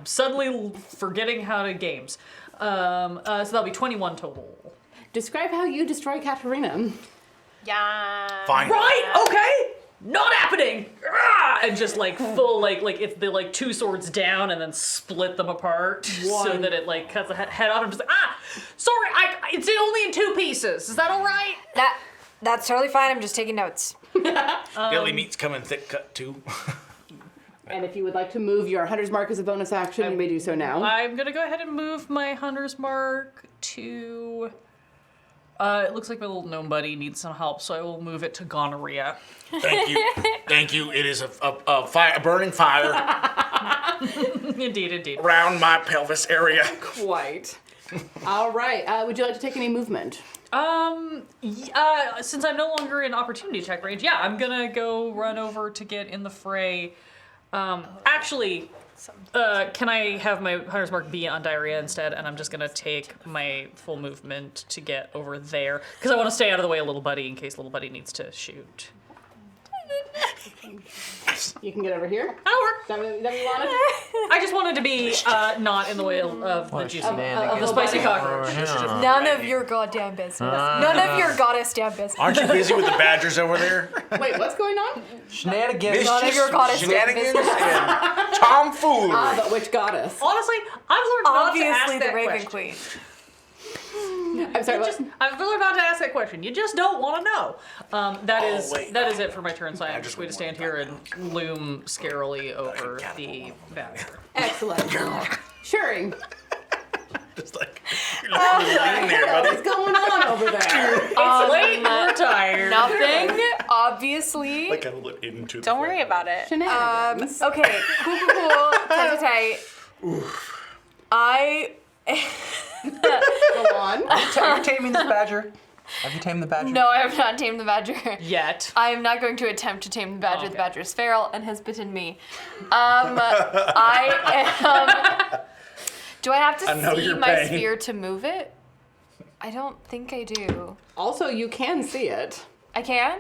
suddenly forgetting how to games. So that'll be 21 total. Describe how you destroy Katarina. Yeah. Fine. Right? Okay. Not happening. Ah! And just full it's the two swords down and then split them apart so that it cuts the head off. I'm just sorry, it's only in 2 pieces. Is that all right? That's totally fine. I'm just taking notes. Deli meat's coming thick cut too. And if you would like to move your Hunter's Mark as a bonus action, you may do so now. I'm gonna go ahead and move my Hunter's Mark to... it looks like my little gnome buddy needs some help, so I will move it to gonorrhea. Thank you. Thank you. It is a burning fire Indeed. around my pelvis area. Quite. All right. Would you like to take any movement? Since I'm no longer in opportunity check range, yeah, I'm gonna go run over to get in the fray. Actually, can I have my Hunter's Mark be on diarrhea instead? And I'm just gonna take my full movement to get over there because I want to stay out of the way of little buddy in case little buddy needs to shoot. You can get over here. That'll work. Is that what you wanted? I just wanted to be not in the way of the juicy of the spicy cockroach. None of your goddamn business. None of your goddess damn business. Aren't you busy with the badgers over there? Wait, what's going on? Shenanigans. None of your goddess damn Shenanigans business. and tomfoolery. But which goddess? Honestly, I've learned not to ask Obviously, that the Raven question. Queen. I'm sorry, what? I've learned not to ask that question. You just don't want to know. That is wait. that is it for my turn. So I'm Badgers just going to would stand want here and loom scarily over the badger. Excellent. Shirring. Just like you're laying there, buddy. What's going on over there? It's late. We're tired. Nothing, obviously. Like a little into. Don't worry about it. Shenanigans. Okay, cool. Tight. I. Go on. Are you taming this badger? Have you tamed the badger? No, I have not tamed the badger. Yet. I am not going to attempt to tame the badger. Okay. The badger is feral and has bitten me. I am. Do I have I know to see your my pain. sphere to move it? I don't think I do. Also, you can see it. I can?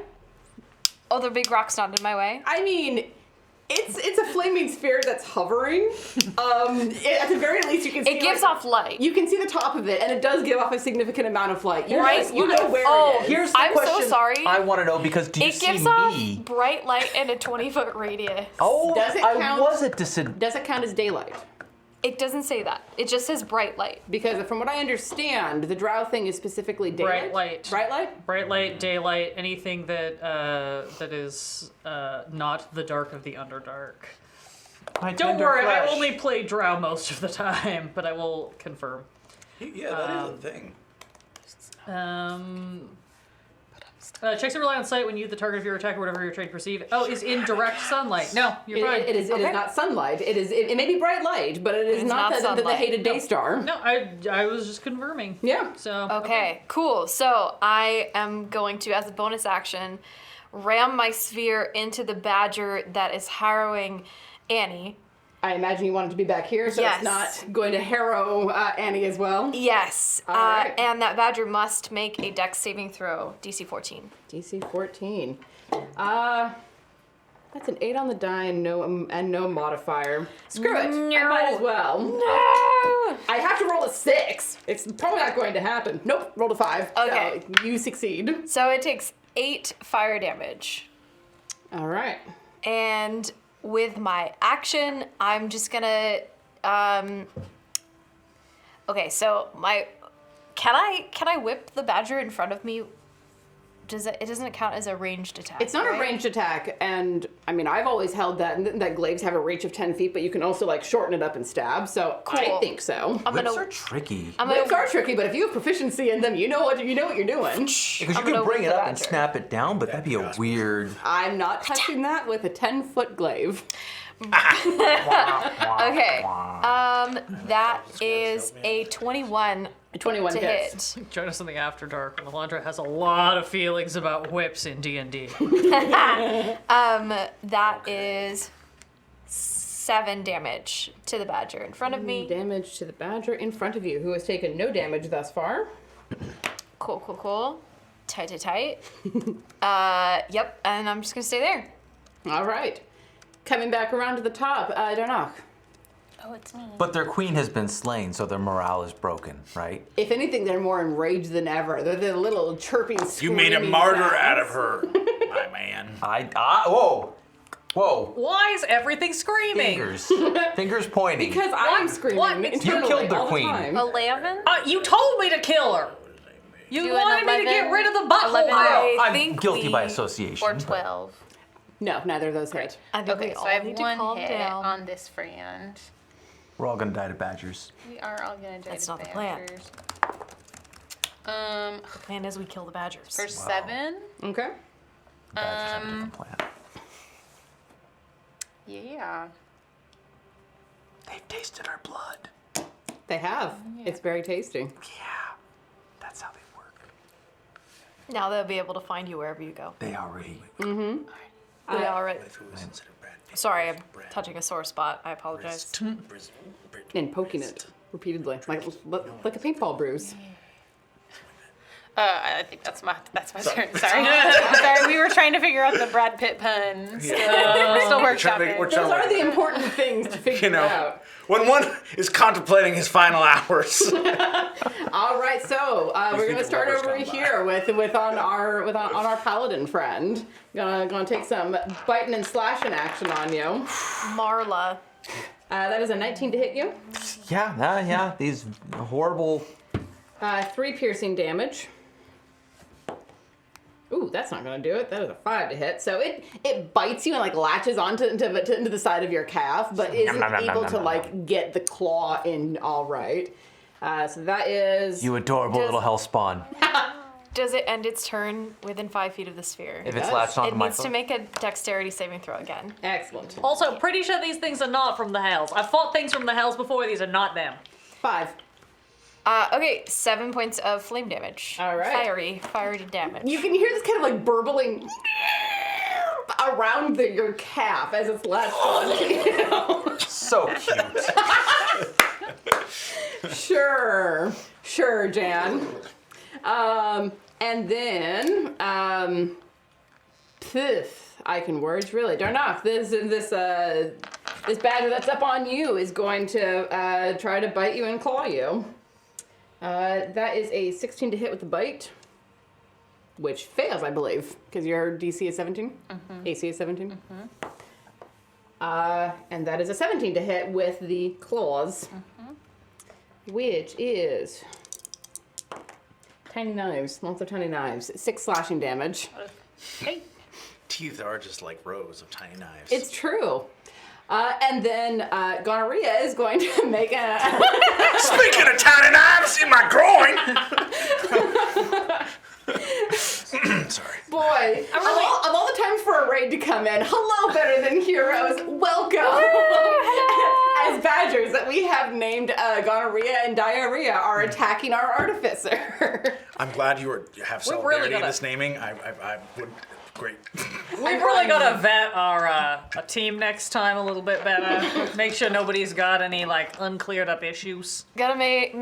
Oh, the big rock's not in my way. I mean, it's a flaming sphere that's hovering. At the very least, you can see It gives off light. You can see the top of it, and it does give off a significant amount of light. You Right. you know where Oh, it is. Here's the I'm question so sorry. I want to know because do you It see gives me? off bright light in a 20-foot radius. Oh, Does it I count? was at disadvantage. Does it count as daylight? It doesn't say that. It just says bright light. Because from what I understand, the drow thing is specifically daylight. Bright light. Bright light? Bright light, daylight, anything that that is not the dark of the Underdark. My Don't tender worry, I flesh. only play drow most of the time, but I will confirm. Yeah, that is a thing. Checks that rely on sight when you, the target of your attack or whatever you're trying to perceive. Oh, is in direct sunlight. No, you're fine. It is not sunlight. It may be bright light, but it is not the sunlight. hated day star. No, I was just confirming. Yeah. So Okay, cool. So I am going to, as a bonus action, ram my sphere into the badger that is harrowing Annie. I imagine you want it to be back here, so Yes. it's not going to harrow Annie as well. Yes. All right. And that badger must make a dex saving throw, DC 14. DC 14. That's an 8 on the die and no modifier. Screw it. I might as well. No! I have to roll a 6. It's probably not going to happen. Nope, rolled a 5. Okay. So you succeed. So it takes 8 fire damage. All right. And with my action, I'm just gonna okay, so can I whip the badger in front of me? It doesn't count as a ranged attack. It's not right? a ranged attack, and I mean, I've always held that glaives have a reach of 10 feet, but you can also like shorten it up and stab, so I Cool. think so. I'm Whips gonna are tricky. Whips are tricky, but if you have proficiency in them, you know what you're doing. Because you I'm can gonna bring whip it the up and badger. snap it down, but that'd be a weird. I'm not touching that with a 10-foot glaive. Okay. That is a 21 21 to hits. hit. join us in the After Dark. Melandra has a lot of feelings about whips in D&D. That is 7 damage to the badger in front of me. Damage to the badger in front of you, who has taken no damage thus far. Cool. Tight. Yep, and I'm just gonna stay there. All right. Coming back around to the top, Darnok. Oh, it's me. But their queen has been slain, so their morale is broken, right? If anything, they're more enraged than ever. They're the little chirping, You made a screaming martyr sounds. out of her, my man. Whoa. Why is everything screaming? Fingers pointing. Because I'm screaming What? internally You killed the all queen. the time. 11? You told me to kill her. You do wanted an me to get 11, rid of the butthole. 11, Oh, I I'm think guilty by we- association. Or but 12. No, neither of those hit. I think Okay, we so all I have need to one calm hit down. on this friend. We're all gonna die to badgers. We are all gonna die That's to not the plan. badgers. The plan is we kill the badgers. For 7. Okay. Badgers have a different plan. Yeah. They've tasted our blood. They have. It's very tasty. Yeah, that's how they work. Now they'll be able to find you wherever you go. They already. They already. If it was considered Brad Pitt. Sorry, I'm touching a sore spot. I apologize. And poking it repeatedly, like a paintball bruise. I think that's my turn. Sorry. Sorry, we were trying to figure out the Brad Pitt pun. Still workshopping. We're Those trying are to- the important things to figure out. when one is contemplating his final hours. All right, so we're think gonna the start rubber's over gone by. here with on our paladin friend. Gonna take some biting and slashing action on you. Marla. That is a 19 to hit you. Yeah. These horrible. 3 piercing damage. Ooh, that's not gonna do it. That is a 5 to hit. So it bites you and like latches onto into the side of your calf, but isn't able to like get the claw in all right. So that is You adorable little hell spawn. Does it end its turn within 5 feet of the sphere? If it's does. latched onto It my needs to foot. make a dexterity saving throw again. excellent. Also, pretty sure these things are not from the hells. I've fought things from the hells before. These are not them. 5. Okay, 7 points of flame damage. All right. Fiery damage. You can hear this kind of like burbling around your calf as it's latched on you. So cute. Sure, Jan. And then, I can words really. Darnock, this badger that's up on you is going to try to bite you and claw you. That is a 16 to hit with the bite, which fails, I believe, because your DC is 17. AC is 17. And that is a 17 to hit with the claws, which is tiny knives, lots of tiny knives. 6 slashing damage. Hey. Teeth are just like rows of tiny knives. It's true. And then Gonorrhea is going to make a. Speaking of tiny knives in my groin. Sorry. Boy, of all the times for a raid to come in, hello, better than heroes, welcome. As badgers that we have named Gonorrhea and Diarrhea are attacking our artificer. I'm glad you have solidarity really in gotta- this naming. I would. Great. We've really got to vet our a team next time a little bit better. Make sure nobody's got any like uncleared up issues. Gotta make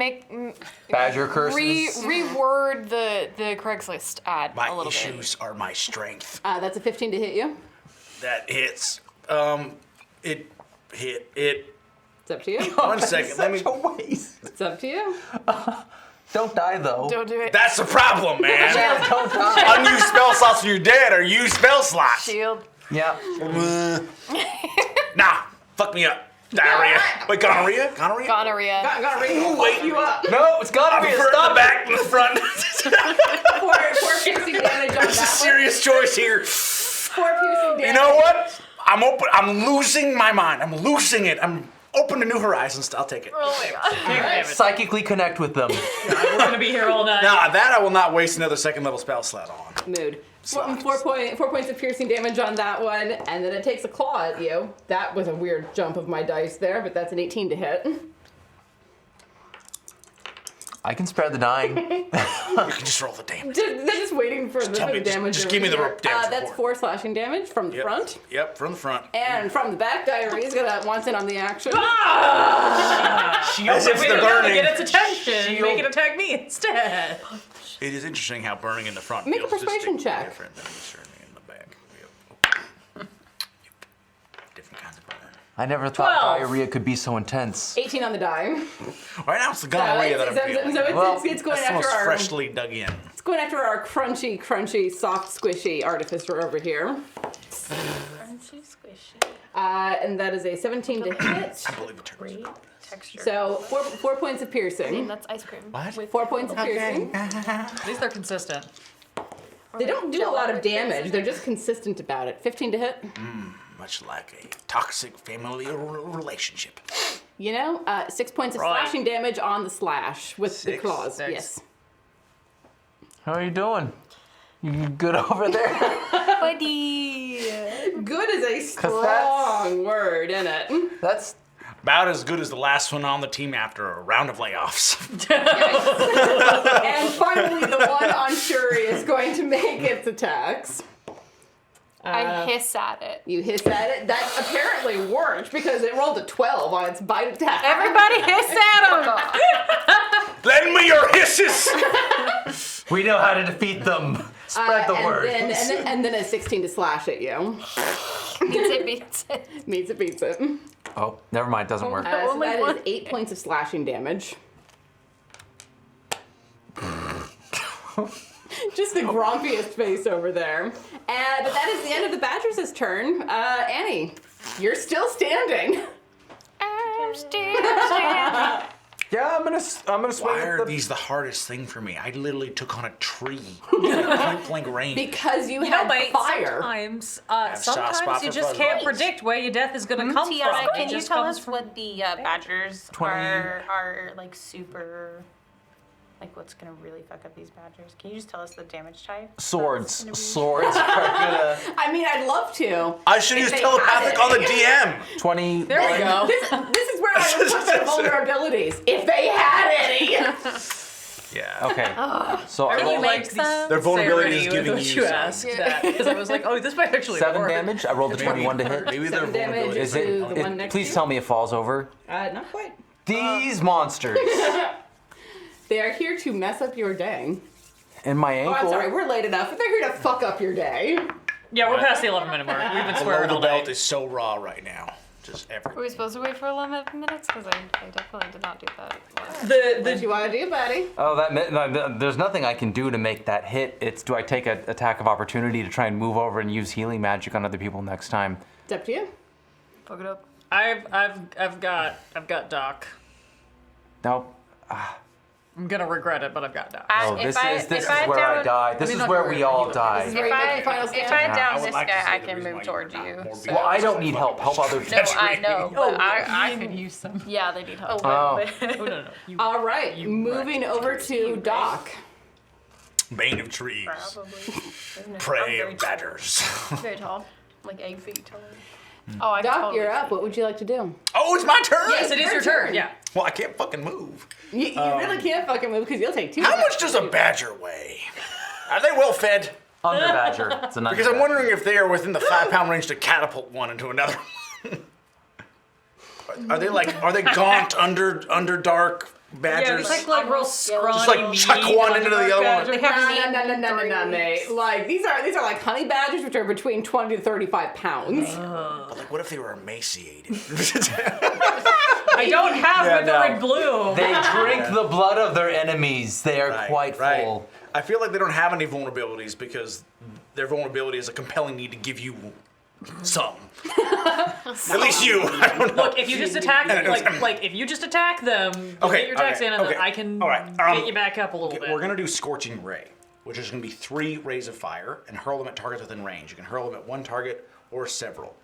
Badger curses. reword the Craigslist ad My a little issues are my strength. That's a 15 to hit you. That hits. It hit it. It's up to you. One second. Let me. Such a waste. It's up to you. Don't die though. bit. Don't do it. That's the problem, man. Don't die. Unused spell slots when you're dead or used spell slots. Shield. Yeah. Nah, fuck me up. Diarrhea. Wait, gonorrhea? Gonorrhea? Gonorrhea. Gonorrhea will wake you up. No, it's gotta I be. prefer Stop the back to the front. 4 piercing damage on It's a that serious choice here. one. 4 piercing damage. You know what? I'm open. I'm losing my mind. I'm losing it. I'm open to new horizons. I'll take it. Oh my god. Damn it. Psychically connect with them. We're gonna be here all night. Now that I will not waste another second level spell slot on. Mood. 4 points of piercing damage on that one, and then it takes a claw at you. That was a weird jump of my dice there, but that's an 18 to hit. I can spare the dying. You can just roll the damage. They're just waiting for tell me, the damage. just over give me the here. damage That's report. 4 slashing damage from the Yep. front. Yep, from the front. And from the back, Diarrhea's wants in on the action. As if Wait, they're no, burning. get its attention. Make it attack me instead. It is interesting how burning in the front Make a feels persuasion distinctly check. different than burning in the back. Yep. Different kinds of burn. I never thought 12. diarrhea could be so intense. 18 on the die. Right now it's the gonorrhea that I'm feeling. It's going That's the most after our freshly dug in. it's going after our crunchy, soft, squishy artificer over here. She's squishy. And that is a 17 to hit. I believe it. Great texture. So 4 points of piercing. That's ice cream. What? 4 points of piercing. At least they're consistent. They don't do a lot of damage. They're just consistent about it. 15 to hit. Much like a toxic family relationship. 6 points of Right. slashing damage on the slash with the 6? claws. 6. Yes. How are you doing? You good over there? Buddy. Good is a 'Cause that's- strong word, isn't it? That's About as good as the last one on the team after a round of layoffs. And finally, the one on Shuri is going to make its attacks. I hiss at it. You hiss at it. That apparently worked because it rolled a 12 on its bite attack. Everybody hiss at him. Lend me your hisses! we know how to defeat them. Spread the word. And then a 16 to slash at you. Beats it. Meets it, beats it. Oh, never mind. Doesn't work. So that is 8 points of slashing damage. Just the grumpiest face over there. And that is the end of the Badgers' turn. Annie, you're still standing. I'm still standing. Yeah, I'm gonna swing Why at are the. these the hardest thing for me? I literally took on a tree. Point blank range. Because you You know, had mate, fire. sometimes, soft spot sometimes for you just fuzz can't balls. predict where your death is going to come Tiana, from. can It you just tell comes us from- what the badgers 20. are like super, like what's gonna really fuck up these badgers? Can you just tell us the damage type? Swords. Swords are gonna. I mean, I'd love to. I should use they telepathic had on it. the DM. 20. There we go. This is where I would put their vulnerabilities, if they had any. Yeah. Okay. So I I really rolled liked some? Their vulnerability is sincerity giving with you what you some. asked that because I was like, oh, this might actually 7 work. damage. I rolled a 21 to hit. Maybe their 7 damage. vulnerability Is To it? the one next to Please you? tell me it falls over. Not quite. These monsters. They are here to mess up your day. And my Oh, ankle. I'm sorry, we're late enough. They're here to fuck up your day. Yeah, we're past the 11-minute mark. We've been Below swearing the all day. belt is so raw right now. Just Were everything. we supposed to wait for 11 minutes? Because I definitely did not do that. What you want to do, buddy? Oh, there's nothing I can do to make that hit. It's do I take an attack of opportunity to try and move over and use healing magic on other people next time? It's up to you. Fuck it up. I've got Doc. No. I'm gonna regret it, but I've got Doc. Oh, this is where I die. This is where we all die. Where you make your final If stand? I down I would this like to guy, say I the can reason move why towards you're you. not more So. Well, I don't need help. Help other people. No, I know, but I could can. use some. Yeah, they need help. Oh. Oh no. You, All right, moving over to Doc. Bane of trees. Probably. Prey of badgers. Very tall. Like 8 feet tall. Oh, I Doc, totally you're up. What would you like to do? Oh, it's my turn. yes, it is your turn. Yeah. Well, I can't fucking move. You really can't fucking move because you'll take 2. How much does a badger weigh? Are they well fed? Under badger. It's an under Because I'm badger. wondering if they are within the 5-pound range to catapult one into another one. Are they gaunt, underdark Yeah, badgers? it's like real scrawny. Just like chuck mean one into the Underdark other one. badger. They have No, mate. Like these are like honey badgers, which are between 20 to 35 pounds. But like, what if they were emaciated? I don't have Yeah, withered no. bloom. They drink the blood of their enemies. They are quite full. I feel like they don't have any vulnerabilities because their vulnerability is a compelling need to give you some. At least you. I don't know. Look, if you just attack, like if you just attack them, you Okay, get your attacks okay, in, and then okay. I can All right, get you back up a little bit. We're gonna do Scorching Ray, which is gonna be 3 rays of fire and hurl them at targets within range. You can hurl them at one target or several.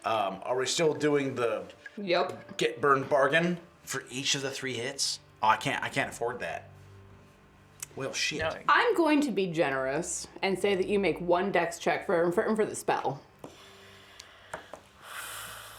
Are we still doing the Yep. get burned bargain for each of the 3 hits? Oh, I can't afford that. Well, shit. No. I'm going to be generous and say that you make 1 dex check for the spell.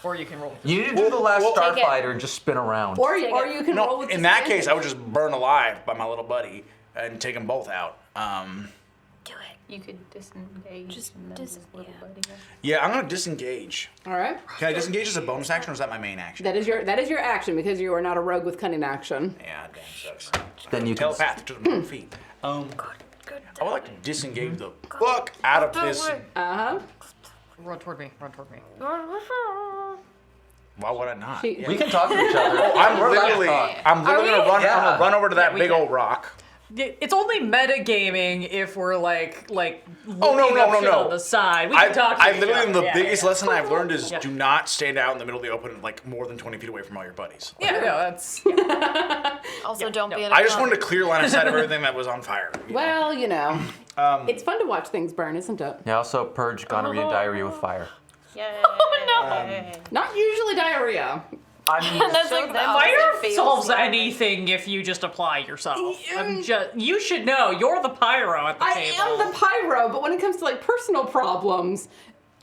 Or you can roll. You need to do the last Take it. Starfighter and just spin around. Or you can roll No, with in that disadvantage. case, I would just burn alive by my little buddy and take them both out. Do it. You could disengage. Just and then dis- this little yeah. buddy. Yeah, I'm gonna disengage. All right. Can I disengage as a bonus action, or is that my main action? That is your action because you are not a rogue with cunning action. Yeah, damn sucks. Then you can. Telepath to the feet. I would like to disengage the fuck out of this. Uh-huh. Run toward me. Run toward me. Why would I not? She- Yeah. We can talk to each other. I'm literally talk. gonna run. Yeah. I'm gonna run over to that we big can. old rock. It's only metagaming if we're like Oh, no, looking no, up no, shit no. on the side. We can talk to I each literally, other. the Yeah, biggest yeah. lesson I've learned is Yeah. do not stand out in the middle of the open, like more than 20 feet away from all your buddies. Yeah, no, that's Also, don't be in a I just club. wanted a clear line of sight of everything that was on fire. Well, it's fun to watch things burn, isn't it? Yeah, also purge gonorrhea and diarrhea with fire. Yay. Not usually diarrhea. I mean, That's like the fire opposite feels solves like. anything if you just apply yourself. You should know you're the pyro at the I table. am the pyro, but when it comes to like personal problems,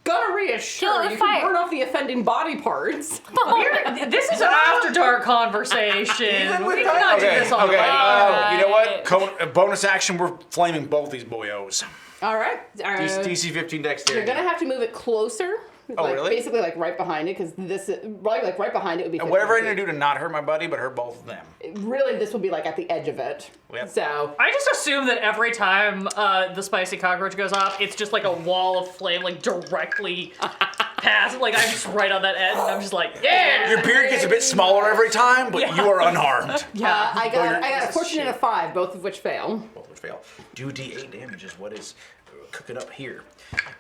gonorrhea, sure, the you fire. can burn off the offending body parts. This is an after dark conversation. We cannot do this on the radio. You know what? Bonus action, we're flaming both these boyos. All right. DC 15 dexterity. You're gonna have to move it closer. Oh, like, really? Basically, like right behind it, because this, right behind it would be. And 15 whatever I'm feet. gonna do to not hurt my buddy, but hurt both of them. Really, this will be like at the edge of it. Yep. So. I just assume that every time the spicy cockroach goes off, it's just like a wall of flame, like directly past. Like I'm just right on that edge, and I'm just like, yeah. Your beard gets a bit smaller every time, but you are unharmed. I got a 14 and a 5, both of which fail. Both would fail. Do D8 damage is what is cooking up here.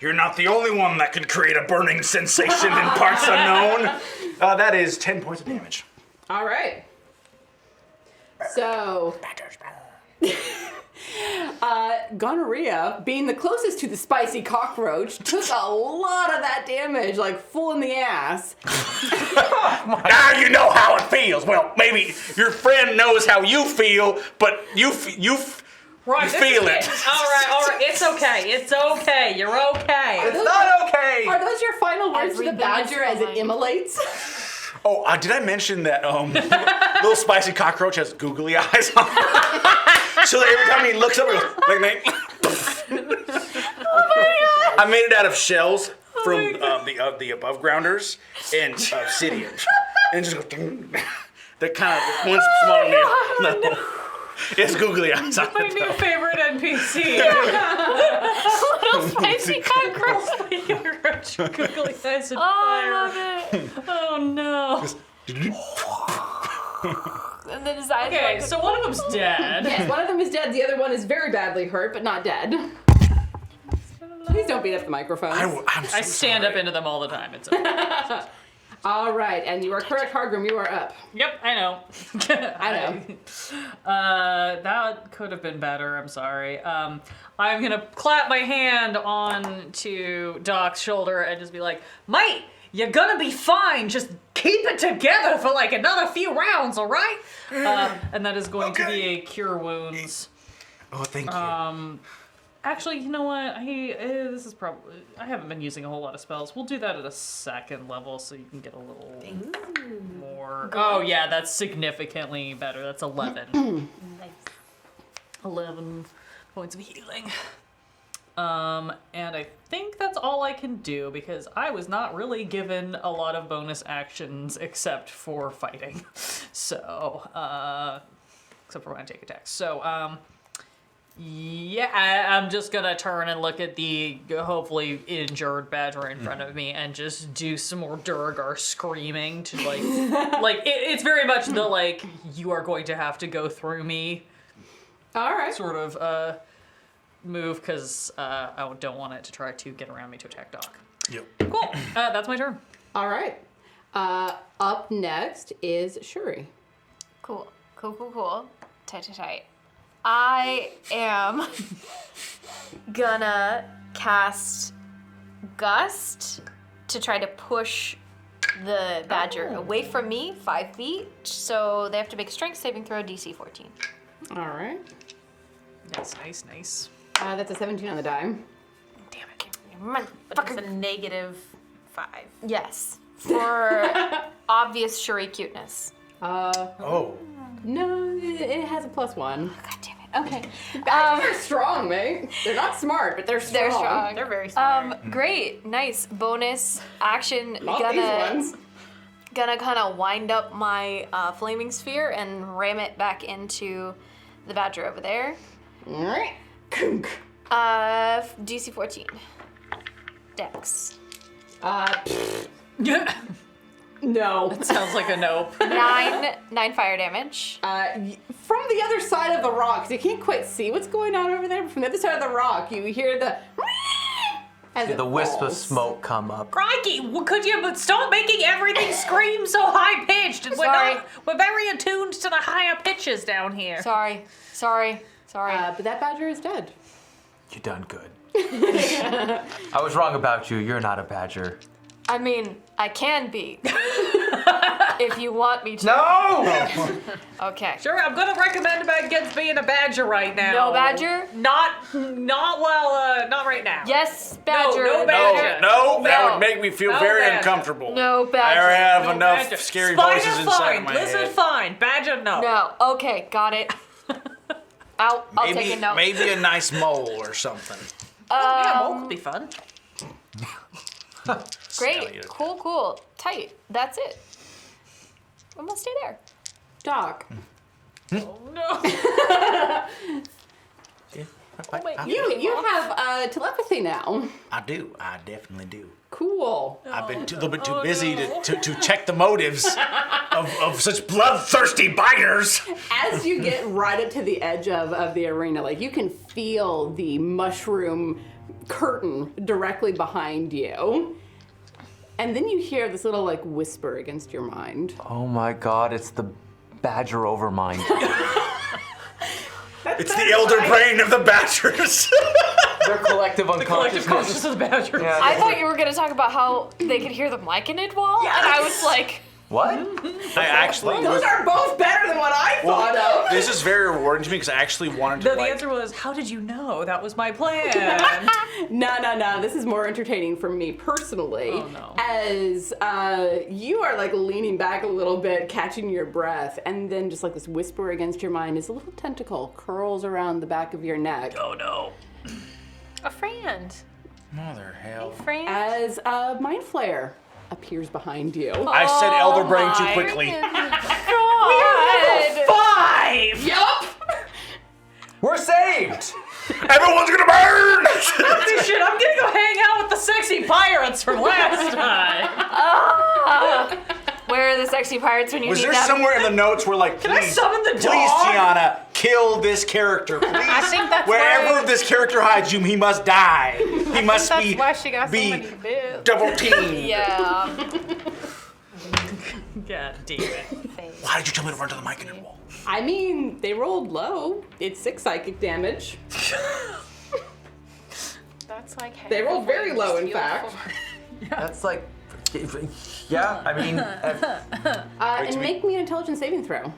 You're not the only one that can create a burning sensation in parts unknown. That is 10 points of damage. All right. So. Gonorrhea, being the closest to the spicy cockroach, took a lot of that damage, like full in the ass. Now you know how it feels. Well, maybe your friend knows how you feel, but you Right, this feel is it. All right, it's okay. You're okay. It's not okay. Are those your final words to the Everything badger is as it fine. immolates? Oh, did I mention that little spicy cockroach has googly eyes on it? So that every time he looks up, he goes, oh my God. I made it out of shells from the above grounders and obsidian. And just go, that kind of, one's smaller than the other. It's googly eyes on My it. new favorite NPC. Little spicy cockroach. Cockroach, googly eyes and Oh, fire. I love it. Oh no. And then his eyes are Okay, like so one of them's dead. Yes, one of them is dead, the other one is very badly hurt, but not dead. Please don't beat up the microphone. I'm so I stand sorry. up into them all the time. It's okay. All right, and you are correct, Hargrim, you are up. Yep, I know. I know. That could have been better. I'm sorry. I'm gonna clap my hand on to Doc's shoulder and just be like, "Mate, you're gonna be fine. Just keep it together for like another few rounds, all right?" And that is going to be a cure wounds. Oh, thank you. Actually, you know what? This is probably I haven't been using a whole lot of spells. We'll do that at a second level so you can get a little more. Oh yeah, that's significantly better. That's 11. 11 points of healing. And I think that's all I can do because I was not really given a lot of bonus actions except for fighting. So, except for when I take attacks. So, yeah, I'm just gonna turn and look at the hopefully injured badger in front of me and just do some more Duragar screaming to it's very much the like you are going to have to go through me All right. sort of move because I don't want it to try to get around me to attack Doc. Yep. Cool. That's my turn. All right. Up next is Shuri. Cool. Tight. I am gonna cast Gust to try to push the badger away from me 5 feet. So they have to make a strength saving throw, DC 14. All right. That's nice. That's a 17 on the die. Damn it. But it's a -5. Yes. For obvious Shuri cuteness. Oh. No, it has a +1. God damn it. Okay. They're strong, mate. They're not smart, but they're strong. They're strong. They're very smart. Great. Nice. Bonus action. Not these ones. Gonna kind of wind up my flaming sphere and ram it back into the badger over there. All right. Kunk. DC 14. Dex. Yeah. No. Sounds like a nope. 9 fire damage. From the other side of the rock, 'cause you can't quite see what's going on over there, but from the other side of the rock, you hear the as See it the wisp of falls. smoke come up. Crikey, could you stop making everything scream so high pitched? Sorry. We're very attuned to the higher pitches down here. Sorry. But that badger is dead. You done good. I was wrong about you. You're not a badger. I mean, I can be. If you want me to. No! Okay. Sure, I'm gonna recommend against being a badger right now. No badger? Not right now. Yes, badger. No badger. No, that No. would make me feel No very badger. uncomfortable. No I badger. already have No enough badger. scary Spider voices inside fine. of my Lizard head. fine. Badger no. No. Okay, got it. I'll take a note. Maybe a nice mole or something. Yeah, mole could be fun. Great. Cool. Tight. That's it. I'm gonna stay there. Doc, Oh no. you have telepathy now. I do. I definitely do. Cool. I've been a little bit too busy to check the motives of such bloodthirsty biters. As you get right up to the edge of the arena, like you can feel the mushroom curtain directly behind you. And then you hear this little like whisper against your mind. Oh my god, it's the badger overmind. It's the elder brain of the badgers. Their collective unconsciousness. Collective consciousness of the badger. Yeah. I thought you were gonna talk about how they could hear the myconid wall, and I was like, What? I actually Those are both better than what I thought of. This is very rewarding to me because I actually wanted to No, the answer was, how did you know? That was my plan. No. This is more entertaining for me personally. Oh, no. As you are like leaning back a little bit, catching your breath, and then just like this whisper against your mind as a little tentacle curls around the back of your neck. Oh no. A friend. Mother hell. Friend. As a mind flare appears behind you. I said elder brain too my quickly. God. 5! Yup! We're saved! Everyone's gonna burn! Holy shit, I'm gonna go hang out with the sexy pirates from last time. Where are the sexy pirates when you Was need there them? somewhere in the notes where like, Can I please, summon the please, dog? Tiana, kill this character, please? I think that's Wherever why- this character hides you, he must die. He must That's be why she got so be many bits. double teamed. Yeah. God damn it. Why did you tell me to run to the mic wall? I mean, they rolled low. It's 6 psychic damage. That's like They rolled very low, in fact. That's like. Yeah, I mean. And make me an intelligence saving throw.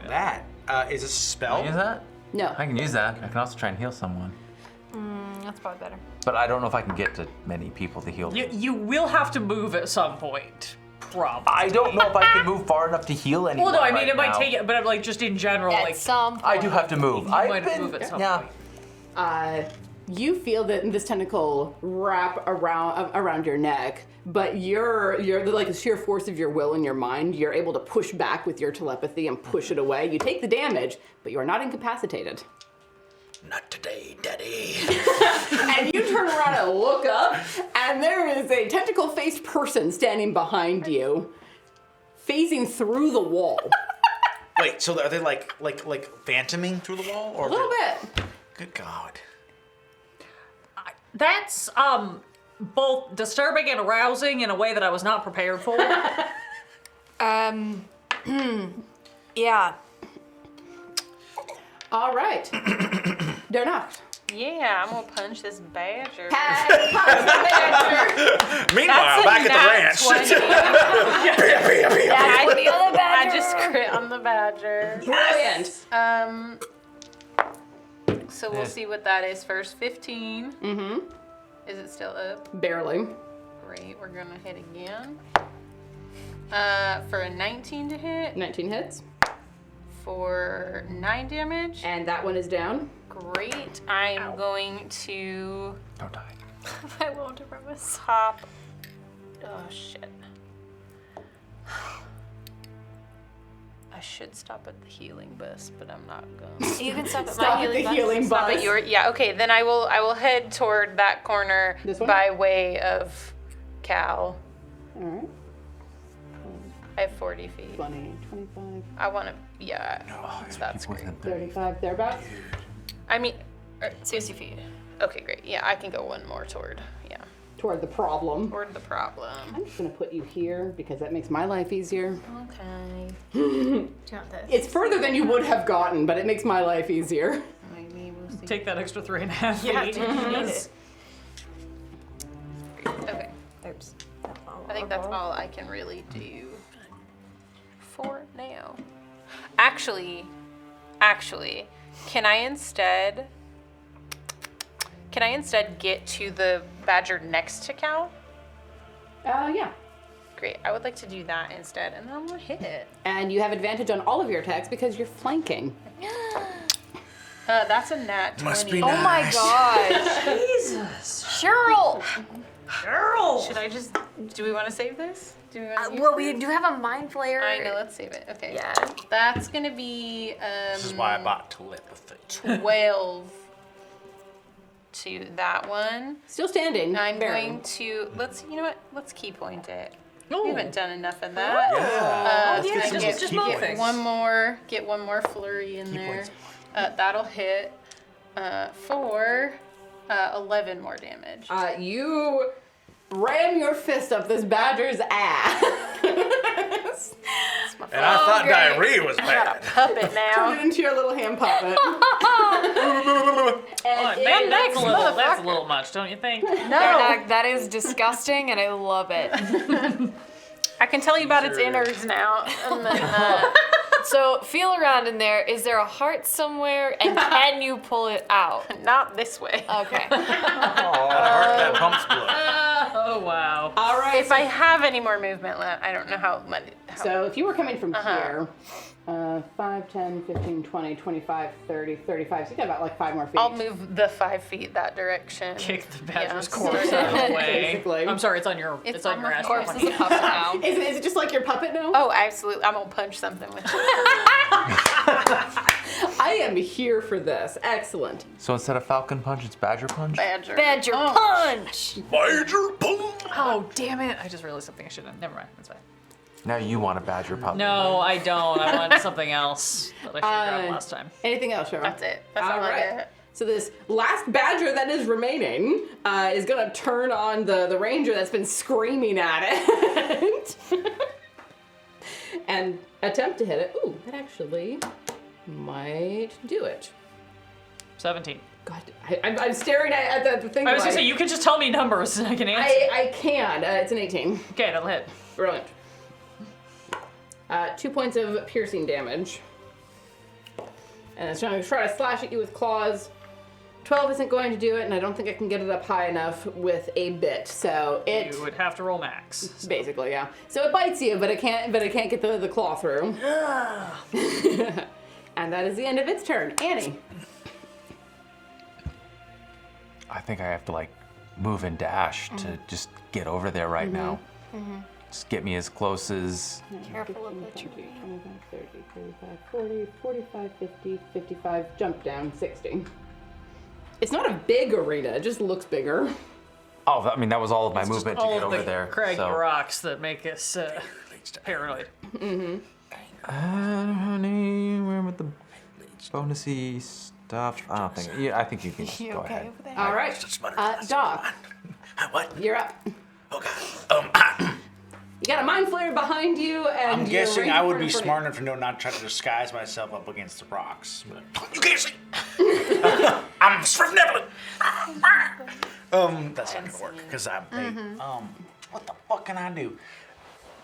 That is a spell. Can I use that? No. I can use that. I can also try and heal someone. That's probably better. But I don't know if I can get to many people to heal. You will have to move at some point. Probably. I don't know if I can move far enough to heal anyone. Well, no, I mean, right it might now. take it, but I'm like, just in general, At like, some point. I do have to move. you might move at some point. You feel that this tentacle wrap around your neck, but you're like the sheer force of your will and your mind, you're able to push back with your telepathy and push it away. You take the damage, but you are not incapacitated. Not today, Daddy. And you turn around and look up, and there is a tentacle-faced person standing behind you, phasing through the wall. Wait, so are they like phantoming through the wall, or A little bit. Good God. That's both disturbing and arousing in a way that I was not prepared for. Yeah. All right. Darnacht. Yeah, I'm gonna punch this badger. Meanwhile, back at the ranch. 20. Yeah, I, the other badger. I just crit on the badger. Brilliant. So we'll see what that is first. 15. Mm-hmm. Is it still up? Barely. Great. We're gonna hit again. For a 19 to hit. 19 hits. For 9 damage. And that one is down. Great. I'm going to Don't die. I won't promise. pop. Oh shit. I should stop at the healing bus, but I'm not going. You can stop at Stop my at the healing healing bus. bus. But you're, yeah, okay, then I will head toward that corner This one? by way of Cal. Alright. I have 40 feet. 20, 25, I want to, yeah. That's People great. within 30. 35, thereabouts. I mean, 60 feet. okay, great. Yeah, I can go one more toward Toward the problem. the problem. I'm just gonna put you here because that makes my life easier. Okay. Do you want this? It's further than you would have gotten, but it makes my life easier. Maybe we'll see. Take that extra 3.5 feet. Yeah, do you need it? Okay. Oops. I think that's all I can really do for now. Actually, can I instead get to the badger next to Cal? Yeah. Great. I would like to do that instead, and then I'm gonna hit it. And you have advantage on all of your attacks because you're flanking. That's a nat 20. Must be Oh my nice. gosh. Jesus. Cheryl! Girl! Should I just? Do we want to save this? Do we want to? Well, we do have a mind flayer. I know. Let's save it. Okay. Yeah. That's gonna be This is why I bought telepathy. 12 to that one. Still standing. I'm Barely. going to you know what? Let's key point it. Oh. We haven't done enough of that. Yeah. Can I just key move points. things. get one more flurry in there. points. That'll hit for 11 more damage. You ram your fist up this badger's ass. And I thought great. diarrhea was I got a bad. puppet Turn now. it into your little hand puppet. Oh, man, that's a next little much, don't you think? No, That is disgusting, and I love it. I can tell you about its innards now. And then, So, feel around in there. Is there a heart somewhere, and can you pull it out? not this way. Okay. Heart that pumps blood. Oh, wow. All right. If I have any more movement left, I don't know how much. So if you were coming from here, 5, 10, 15, 20, 25, 30, 35, so you got about like 5 more feet. I'll move the 5 feet that direction. Kick the badger's Yeah. corpse out of the way. Basically. I'm sorry, it's on your It's on on your my ass. Corpse is a puppet now. Is it just like your puppet now? Oh, absolutely. I'm gonna punch something with it. I am here for this. Excellent. So instead of Falcon Punch, it's Badger Punch? Badger. Badger Oh. punch! Major boom. Oh, damn it. I just realized something I shouldn't have. Never mind. That's fine. Now you want a Badger puppet. No, I don't. I want something else that I should have grabbed last time. Anything else, Cheryl? That's it. That's all I get. So this last badger that is remaining is gonna turn on the ranger that's been screaming at it and attempt to hit it. Ooh, that actually might do it. 17. God, I'm staring at the thing. I was gonna like, say, you can just tell me numbers and I can answer. I can. It's an 18. Okay, that'll hit. Brilliant. 2 points of piercing damage. And it's trying to slash at you with claws. 12 isn't going to do it, and I don't think I can get it up high enough with a bit. So it You would have to roll max. basically, yeah. So it bites you, but it can't get the claw through. And that is the end of its turn. Annie. I think I have to like move and dash to just get over there right now. Just get me as close as. Careful of the tree. 25, 30, 35, 40, 45, 50, 55, jump down, 60. It's not a big arena, it just looks bigger. Oh, I mean that was all of my Just movement to all get of over the there. craggy so. rocks that make us paranoid. Honey, where with the bonusy stuff? I don't think. Yeah, I think you can just You go okay ahead. over there? All right, Doc, What? you're up. Okay. You got a mind flare behind you, and I'm you're guessing right I in would front be of you. smart enough to know not to try to disguise myself up against the rocks. You can't see. I'm swift-nibbling. That's not gonna work because I'm big. What the fuck can I do?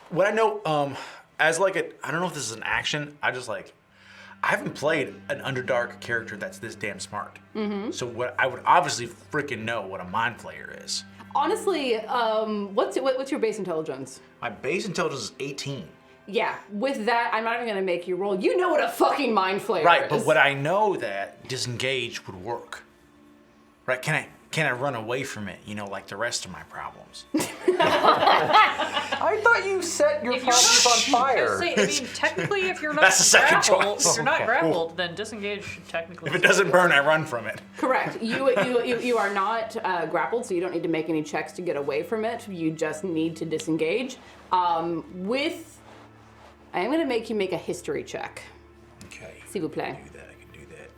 What I know, as like I don't know if this is an action. I haven't played an Underdark character that's this damn smart. So what I would obviously freaking know what a mind flayer is. Honestly, what's your base intelligence? My base intelligence is 18. Yeah, with that, I'm not even gonna make you roll. You know what a fucking mind flayer Right, is. but what I know that disengage would work. Right? Can I run away from it? You know, like the rest of my problems. I thought you set your problems on fire. I mean, technically, if you're not That's the second grappled, choice. if you're not Okay. grappled, then disengage should technically. If it doesn't burn, I run from it. Correct. You are not grappled, so you don't need to make any checks to get away from it. You just need to disengage. With I am going to make you make a history check. Okay. S'il vous plaît. I can do that.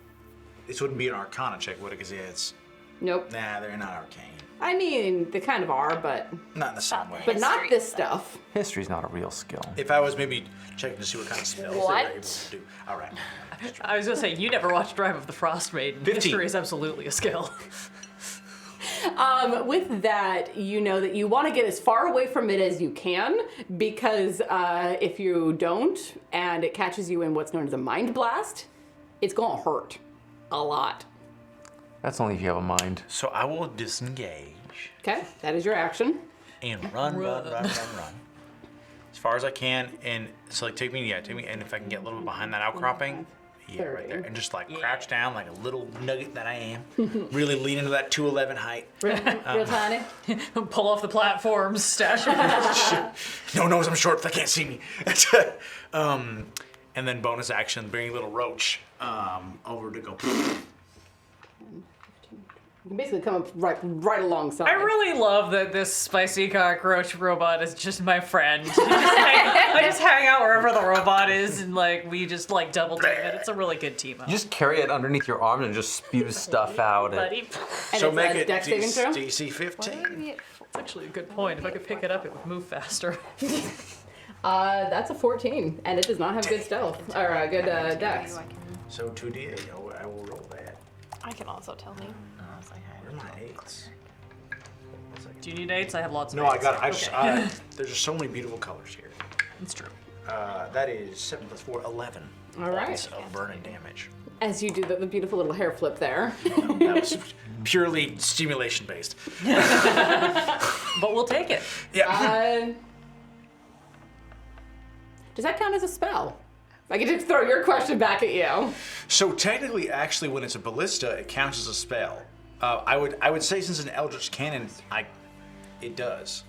This wouldn't be an Arcana check, would it? Because it's... Nope. Nah, they're not arcane. I mean, they kind of are, but Not in the same way. not History. this stuff. History's not a real skill. If I was maybe checking to see what kind of spells they were What? able to do. All right. I was gonna say, you never watched Drive of the Frost Maiden. 15. History is absolutely a skill. With that, you know that you want to get as far away from it as you can, because if you don't, and it catches you in what's known as a mind blast, it's gonna hurt a lot. That's only if you have a mind. So I will disengage Okay, that is your action. and run. As far as I can, and so like take me, and if I can get a little bit behind that outcropping, yeah, right there, and just like crouch down like a little nugget that I am, really lean into that 2'11" height. Real tiny. Pull off the platforms, stash them. No one knows I'm short if they can't see me. And then bonus action, bring a little roach over to go. You can basically come up right alongside. I really love that this spicy cockroach robot is just my friend. I just hang out wherever the robot is, and like we just like double team it. It's a really good team up. You just carry it underneath your arm and just spew stuff out. Buddy. And So it's make a it dex saving throw? DC 15. That's actually a good point. If I could pick it up, it would move faster. That's a 14, and it does not have good stealth or good dex. So 2d8. I will roll that. I can also tell me. Where are my 8s? Do you need 8s? I have lots of No, 8s. I got it. I just, Okay. there's just so many beautiful colors here. It's true. That is 7 plus 4, 11. All right. Points of burning damage. As you do the beautiful little hair flip there. That was purely stimulation based. But we'll take it. Yeah. Does that count as a spell? I can just throw your question back at you. So technically, actually, when it's a ballista, it counts as a spell. I would say since it's an Eldritch Cannon, it does.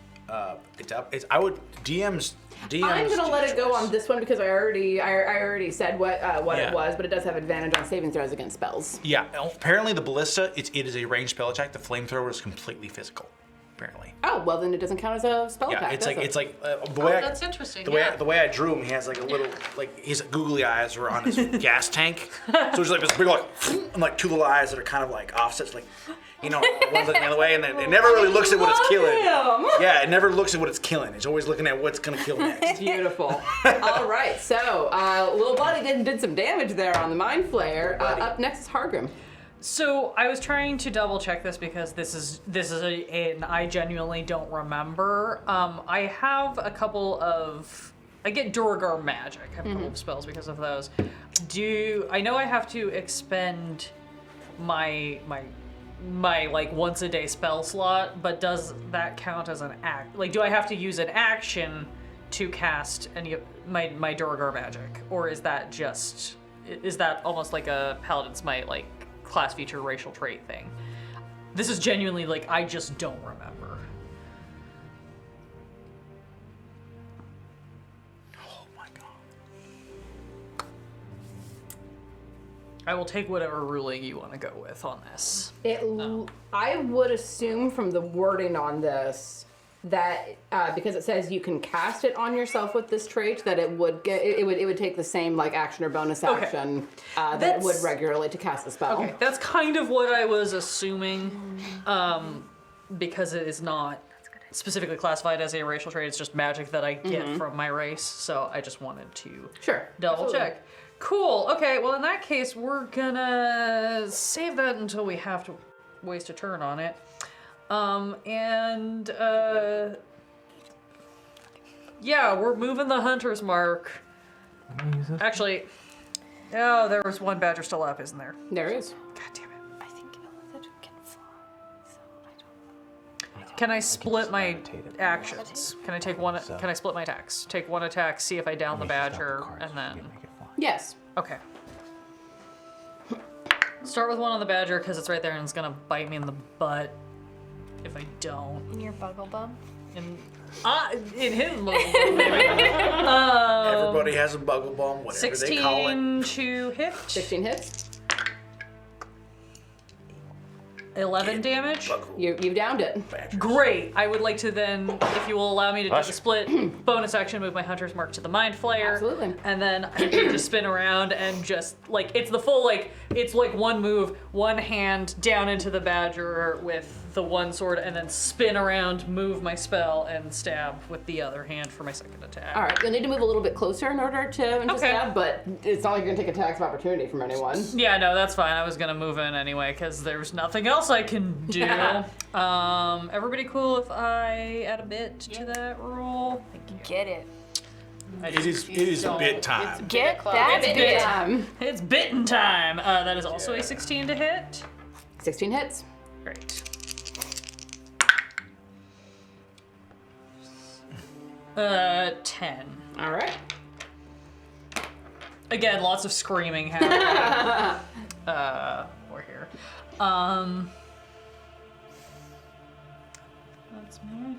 DMs. I'm gonna let it go on this one because I already said what Yeah. it was, but it does have advantage on saving throws against spells. Yeah. Apparently, the ballista it is a ranged spell attack. The flamethrower is completely physical. Apparently. Oh well, then it doesn't count as a spell Yeah. attack. It's does like it? it's like the way That's interesting. the way I drew him, he has like a little like his googly eyes are on his gas tank. So it's like this big like and like two little eyes that are kind of like offsets, like one's looking the other way, and then it never really looks at what it's killing. him. Yeah, it never looks at what it's killing. It's always looking at what's gonna kill next. Beautiful. All right, so little buddy did some damage there on the mind flare. Up next is Hargrim. So I was trying to double check this because this is and I genuinely don't remember. I have a couple of I get Durgar magic. I have a couple of spells because of those. I know I have to expend my like once a day spell slot, but does that count as an act? Like, do I have to use an action to cast any of my Durgar magic, or is that almost like a Paladin's Might, like class feature racial trait thing? This is genuinely like I just don't remember. Oh my god. I will take whatever ruling you want to go with on this. I would assume from the wording on this that because it says you can cast it on yourself with this trait, that it would take the same like action or bonus Okay. action that it would regularly to cast the spell. Okay, that's kind of what I was assuming, because it is not specifically classified as a racial trait. It's just magic that I get from my race. So I just wanted to Sure. double Absolutely. check. Cool. Okay. Well, in that case, we're gonna save that until we have to waste a turn on it. Yeah, we're moving the hunter's mark. Actually, there was one badger still up, isn't there? There is. God damn it. I think that can fly, so I don't. Can I split my actions? Can I take one? Can I split my attacks? Take one attack, see if I down the badger, and then. Yes. Okay. Start with one on the badger because it's right there and it's gonna bite me in the butt if I don't. In your buggle bum? In his movie. Everybody has a buggle bomb, whatever they call it. 16 to hit. 16 hits. 11 damage. You've downed it. Great. I would like to then, if you will allow me to do the split bonus action, move my Hunter's Mark to the Mind Flayer. Absolutely. And then I can just spin around and just, like, it's the full, like, it's like one move, one hand down into the Badger with the one sword, and then spin around, move my spell, and stab with the other hand for my second attack. All right, you'll need to move a little bit closer in order to stab, but it's not like you're gonna take attacks of opportunity from anyone. Yeah, no, that's fine. I was gonna move in anyway because there's nothing else I can do. Everybody cool if I add a bit to that roll? Thank you. Get it. It is bit time. Get that It's bit. It's bitten time. That is also a 16 to hit. 16 hits. Great. 10. All right. Again, lots of screaming happening. We're here. That's my.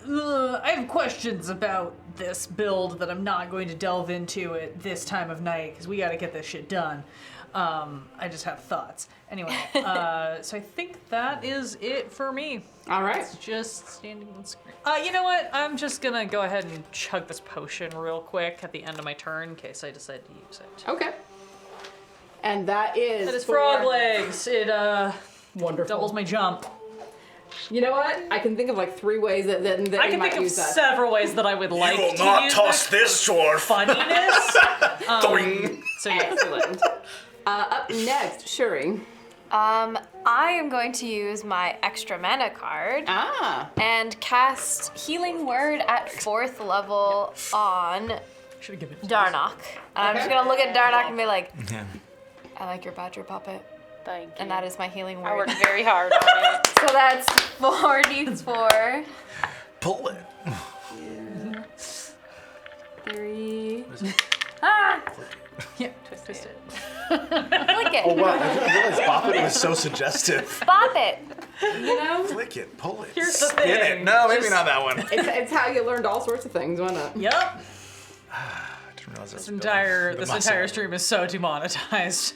Do I have questions about this build that I'm not going to delve into at this time of night because we got to get this shit done. I just have thoughts. Anyway, so I think that is it for me. All right. It's just standing on screen. You know what? I'm just gonna go ahead and chug this potion real quick at the end of my turn in case I decide to use it. Okay. And that is for frog legs. It wonderful. doubles my jump. You know what? I can think of like 3 ways that I you can might think of use that. several ways that I would like You will to not use toss this sword. funniness. Doing. So yeah. Excellent. Up next, Shuri. I am going to use my extra mana card and cast Healing Word at 4th level on Should have given it to Darnock. And I'm just gonna look at Darnock and be like, Yeah. I like your badger puppet. Thank you. And that is my healing I word. worked very hard on it. So that's 4d4. Pull it. 3. Yeah, twist it. Flick it. Oh wow! I didn't realize Bop It was so suggestive. Bop it. You know, Flick it. Pull it. Here's the Spin thing. it. No, maybe Just- not that one. it's how you learned all sorts of things, wasn't it? Yep. I didn't realize This entire stream is so demonetized.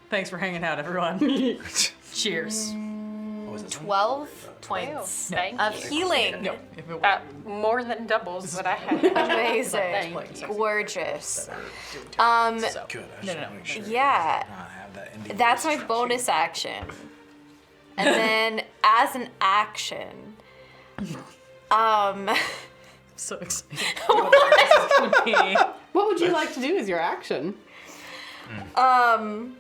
Thanks for hanging out, everyone. Cheers. 12 points Thank of you. healing. No, if it That more than doubles what I had. Amazing. Thank you. Gorgeous. Good. I just No. want to make sure Yeah. not have that Indian That's my stretch. bonus action. And then as an action, so excited. What this is gonna be. What would you like to do as your action? Mind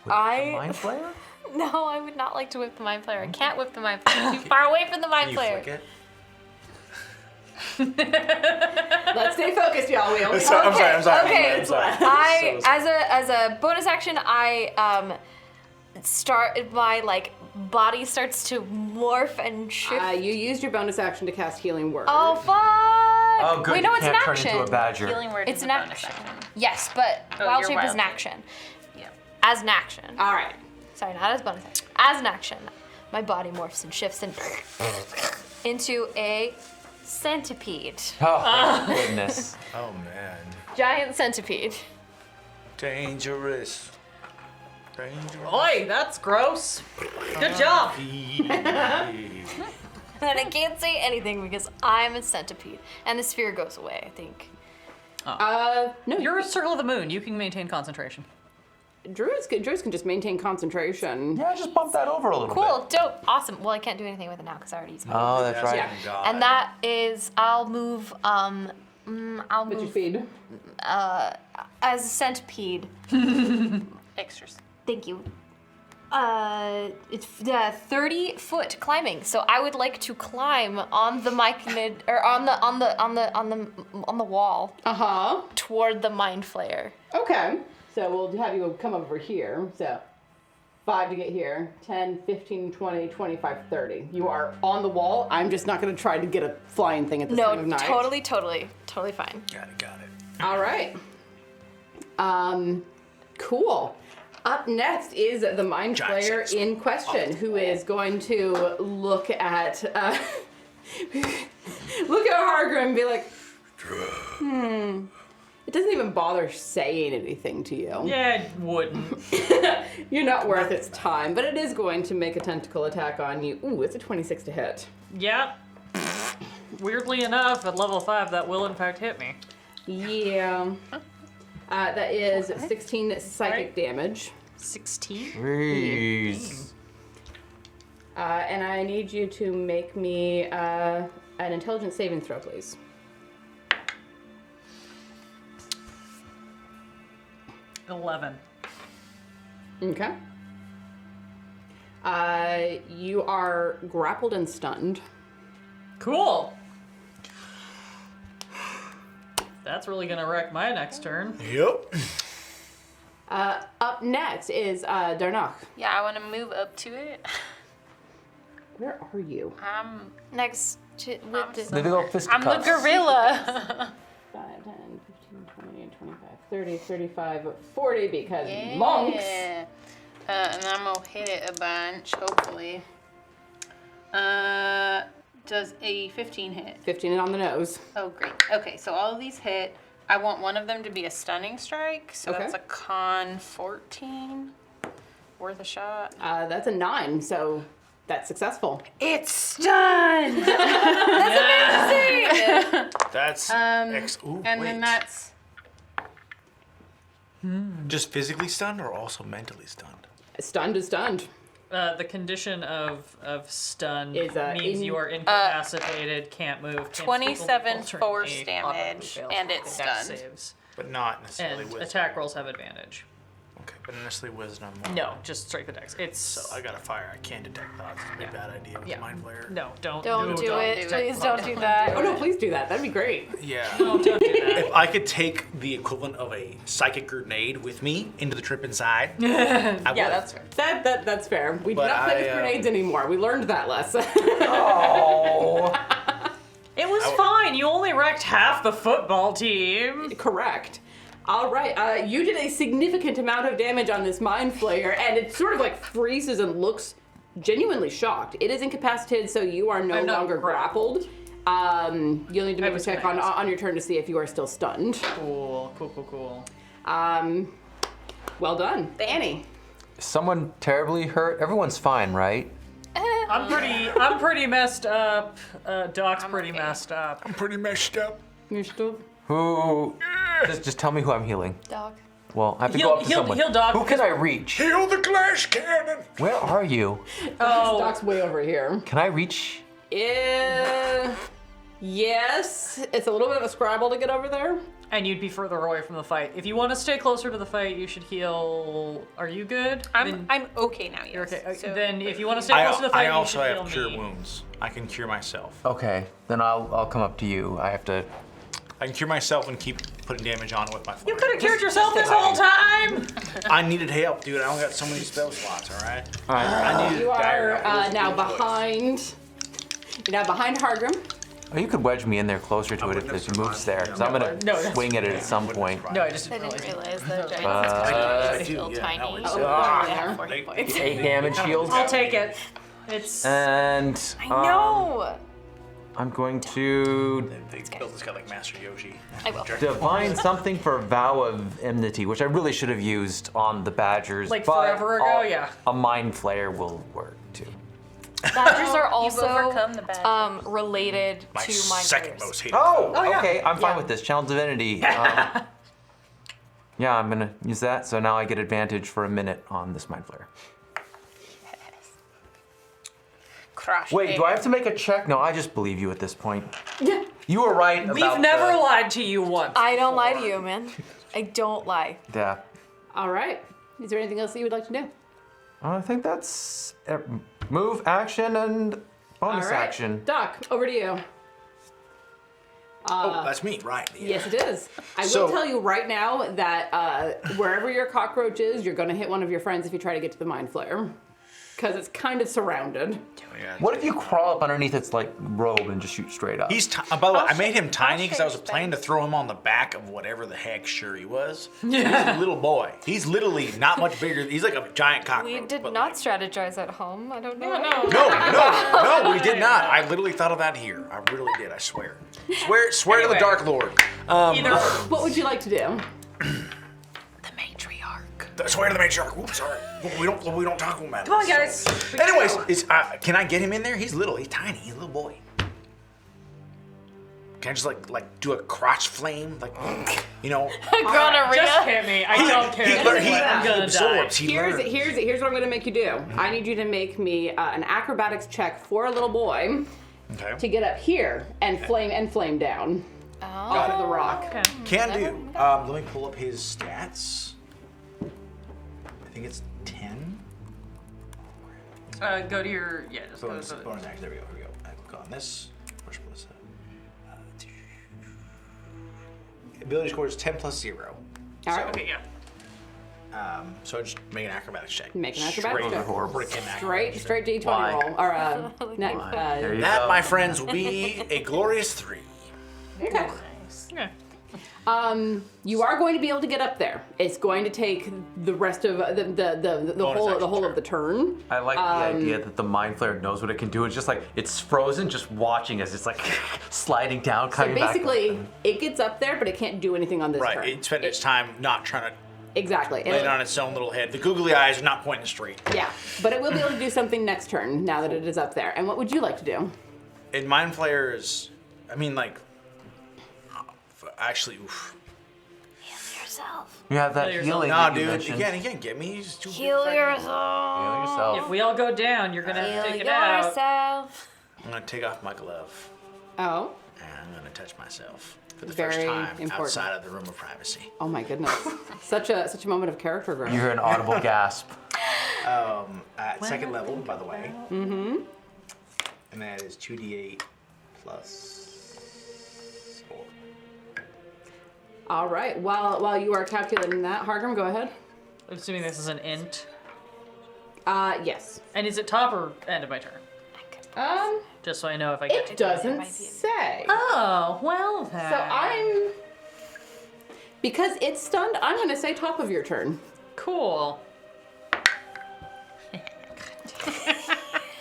Flayer? No, I would not like to whip the Mind Flayer. I can't whip the Mind Flayer. Too far away from the Mind Can you Flayer. flick it? Let's stay focused, y'all. We only I'm sorry. Okay. I'm sorry. I as a bonus action, I start my body starts to morph and shift. you used your bonus action to cast Healing Word. Oh fuck! Oh, good. Wait, no, you it's an can't turn action. into a badger. Healing word It's is an a bonus action. action. Yes, but Oh, wild your shape is wild an shape. action. Yeah. As an action. All right. Sorry, not as bonus action. As an action, my body morphs and shifts and into a centipede. Oh, thank goodness. Oh man. Giant centipede. Dangerous. Oi, that's gross. Good job. And I can't say anything because I'm a centipede. And the sphere goes away, I think. No, You're a circle of the moon. You can maintain concentration. Druids can just maintain concentration. Yeah, just bump that over a little Cool, bit. dope, awesome. Well, I can't do anything with it now because I already used my. Oh, that's right. Yeah. And that is, I'll move, I'll What'd you move feed? as a centipede. Extras. Thank you. It's 30-foot climbing. So I would like to climb on the myconid or on the wall toward the Mind Flayer. Okay. So we'll have you come over here. So 5 to get here, 10, 15, 20, 25, 30. You are on the wall. I'm just not going to try to get a flying thing at this time of No, night. totally fine. Got it. All right. Cool. Up next is the Mind Giant Flayer sense. in question, who is going to look at Hargrim and be like, It doesn't even bother saying anything to you. Yeah, it wouldn't. You're not worth its time, but it is going to make a tentacle attack on you. Ooh, it's a 26 to hit. Yep. Weirdly enough, at level 5, that will in fact hit me. Yeah. That is 16 psychic damage. 16? Jeez. And I need you to make me an intelligence saving throw, please. 11. Okay. You are grappled and stunned. Cool. That's really gonna wreck my next turn. Yep. Up next is Darnok. Yeah, I want to move up to it. Where are you? Next to with the They go I'm the fisticuffs. gorilla. 5, 10, 15, 20, 25, 30, 35, 40 because monks. Yeah. And I'm gonna hit it a bunch, hopefully. Does a 15 hit? 15 on the nose. Oh, great. Okay, so all of these hit. I want one of them to be a stunning strike, so Okay. that's a con 14. Worth a shot. That's a 9, so that's successful. It's stunned! That's Ooh, And wait. then that's... Just physically stunned or also mentally stunned? Stunned is stunned. The condition of stun Is, means you are incapacitated, can't move, can't 27 alternate force a, damage, automatically fails and with it's dex stunned. saves. But not necessarily And wisdom. attack rolls have advantage. Okay, but not necessarily wisdom. No, just straight the dex. It's So I gotta fire. I can't detect thoughts. It'd be a bad idea with yeah. mind flayer. No, don't Don't do it. do Please it. don't do that. Oh no, please do that. That'd be great. Yeah. Don't do that. If I could take the equivalent of a psychic grenade with me into the trip inside, I would. Yeah, that's fair. That's fair. We do But not play with I, grenades anymore. We learned that lesson. Oh. It was fine. You only wrecked half the football team. Correct. All right, you did a significant amount of damage on this mind flayer, and it sort of like freezes and looks genuinely shocked. It is incapacitated, so you are no I'm not longer grappled. You'll need to I make a was check gonna ask. on your turn to see if you are still stunned. Cool. Well done, Annie. Someone terribly hurt? Everyone's fine, right? I'm pretty messed up. Doc's pretty okay. messed up. I'm pretty messed up. You're still. Who? Just tell me who I'm healing. Dog. Well, I have to He'll- go up to he'll- someone. he'll dodge Who can I reach? Heal the glass cannon! Where are you? Oh, Doc's way over here. Can I reach? Yes, it's a little bit of a scrabble to get over there. and you'd be further away from the fight. If you want to stay closer to the fight, you should heal. Are you good? I'm okay now, yes. You're okay. So- Then if you want to stay close to the fight, I you also should have heal cure me. wounds. I can cure myself. Okay, then I'll come up to you. I have to. I can cure myself and keep putting damage on it with my flare. You could have cured yourself this whole time. I needed help, dude. I only got so many spell slots, all right? All right. I needed You dire are help. now behind. You're now behind Hargrim. Oh, you could wedge me in there closer to it if there's moves there, because I'm gonna No, swing at it at some point. No, I just I didn't didn't realize. realize the Uh, giants I still do, yeah, tiny. no, it's- Oh, Ah. they have 40 points. 8 damage shield. I'll take it. It's And I know. I'm going to They built this guy like Master Yoshi. I will. divine something for vow of enmity, which I really should have used on the badgers. Like but forever ago, yeah. A mind flayer will work too. Badgers are You've also overcome the bad. related My to mind second flayers. most hated. Oh, Oh, yeah. okay. I'm fine Yeah. with this. Channel divinity. Yeah, I'm gonna use that. So now I get advantage for a minute on this mind flayer. Crush. Wait, do I have to make a check? No, I just believe you at this point. You were right about We've never lied to you once. I don't lie to you, man. I don't lie. Yeah. All right. Is there anything else that you would like to do? I think that's move, action, and bonus All right. action. Doc, over to you. Oh, that's me, right? Yeah. Yes, it is. I will So- tell you right now that wherever your cockroach is, you're going to hit one of your friends if you try to get to the mind flayer. Because it's kind of surrounded. Yeah. What if you crawl up underneath its like robe and just shoot straight up? He's by the way, I made him tiny because I was change planning to throw him on the back of whatever the heck sure he was. He's a little boy. He's literally not much bigger. He's like a giant cockroach. We did but not like- strategize at home. I don't know. No, we did not. I literally thought of that here. I really did. I swear. Swear to the Anyway. Dark Lord. Either. What would you like to do? The matriarch. Swear to the matriarch. Oops, sorry. We don't talk about Come on, guys. Anyways, can I get him in there? He's little. He's tiny. He's a little boy. Can I just like do a crotch flame? Like, Just hit me. I don't care. I'm gonna die. Here's what I'm gonna make you do. I need you to make me an acrobatics check for a little boy to get up here and flame down off of the rock. Okay. Can do. Let me pull up his stats. I think it's 10. Go to your just go Bonus, to bonus action. There we go. I click on this. Push plus. Ability score is 10 plus 0. All right. Okay, yeah. So just make an acrobatics check. Make an acrobatics check. Freaking Straight D20 Why? roll. Or There you That, go. my friends, will be a glorious 3. okay. Okay. You are going to be able to get up there. It's going to take the rest of the whole of the turn. I like the idea that the Mind Flayer knows what it can do. It's just like, it's frozen, just watching as it's like sliding down, So coming back. basically, it gets up there, but it can't do anything on this turn. Right, it spent its time not trying to Exactly. lay it on its own little head. The googly eyes are not pointing straight. Yeah, but it will be able to do something next turn now that it is up there. And what would you like to do? In Mind Flayers, I mean, like, actually, oof. Yourself. You have that Heal healing yourself. that you Nah, dude, mentioned. he can't get me. He's too Heal big. yourself. Heal yourself. If we all go down, you're gonna have to take Heal it out. yourself. I'm gonna take off my glove, Oh. and I'm gonna touch myself for the Very first time important. outside of the room of privacy. Oh my goodness. such a moment of character growth. You hear an audible gasp. At second level, by the way. Mm-hmm. And that is 2d8 plus 4. All right. While you are calculating that, Hargrim, go ahead. I'm assuming this is an int. Yes. And is it top or end of my turn? Just so I know if I get It doesn't say. Oh, well then. So because it's stunned, I'm going to say top of your turn. Cool.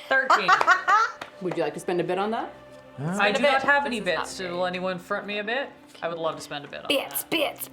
13. Would you like to spend a bit on that? I do not have any This is bits. not Will anyone front me a bit? I would love to spend a bit on that. Bits.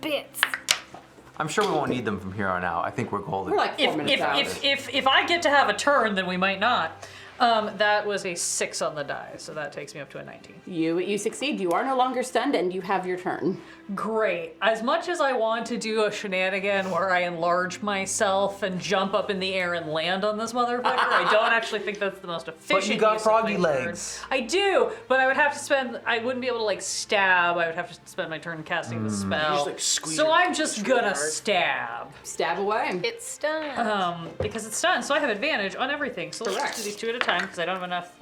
I'm sure we won't need them from here on out. I think we're golden. We're like 4 minutes out. If I get to have a turn, then we might not. That was a 6 on the die, so that takes me up to a 19. You succeed. You are no longer stunned, and you have your turn. Great. As much as I want to do a shenanigan where I enlarge myself and jump up in the air and land on this motherfucker, I don't actually think that's the most efficient. But you got use of froggy my turn. legs. I do, but I would have to spend. I wouldn't be able to like stab. I would have to spend my turn casting the spell. just, like, squeeze so your I'm just fingers really gonna hard. stab. Stab away. It's stunned. Because it's done, so I have advantage on everything. So let's Correct. just do these 2 at a time because I don't have enough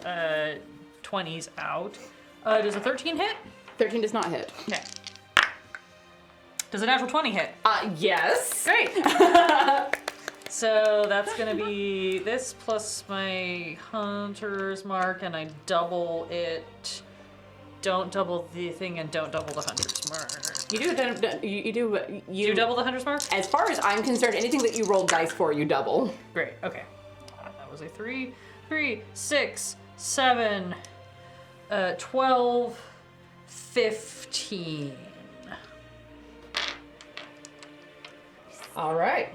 20s out. Does a 13 hit? 13 does not hit. Okay. Does a natural 20 hit? Yes. Great. So that's gonna be this plus my hunter's mark, and I double it. Don't double the thing, and don't double the hunter's mark. You do. You do double the hunter's mark? As far as I'm concerned, anything that you roll dice for, you double. Great. Okay. That was a 3, 6, 7, 12, 15. All right.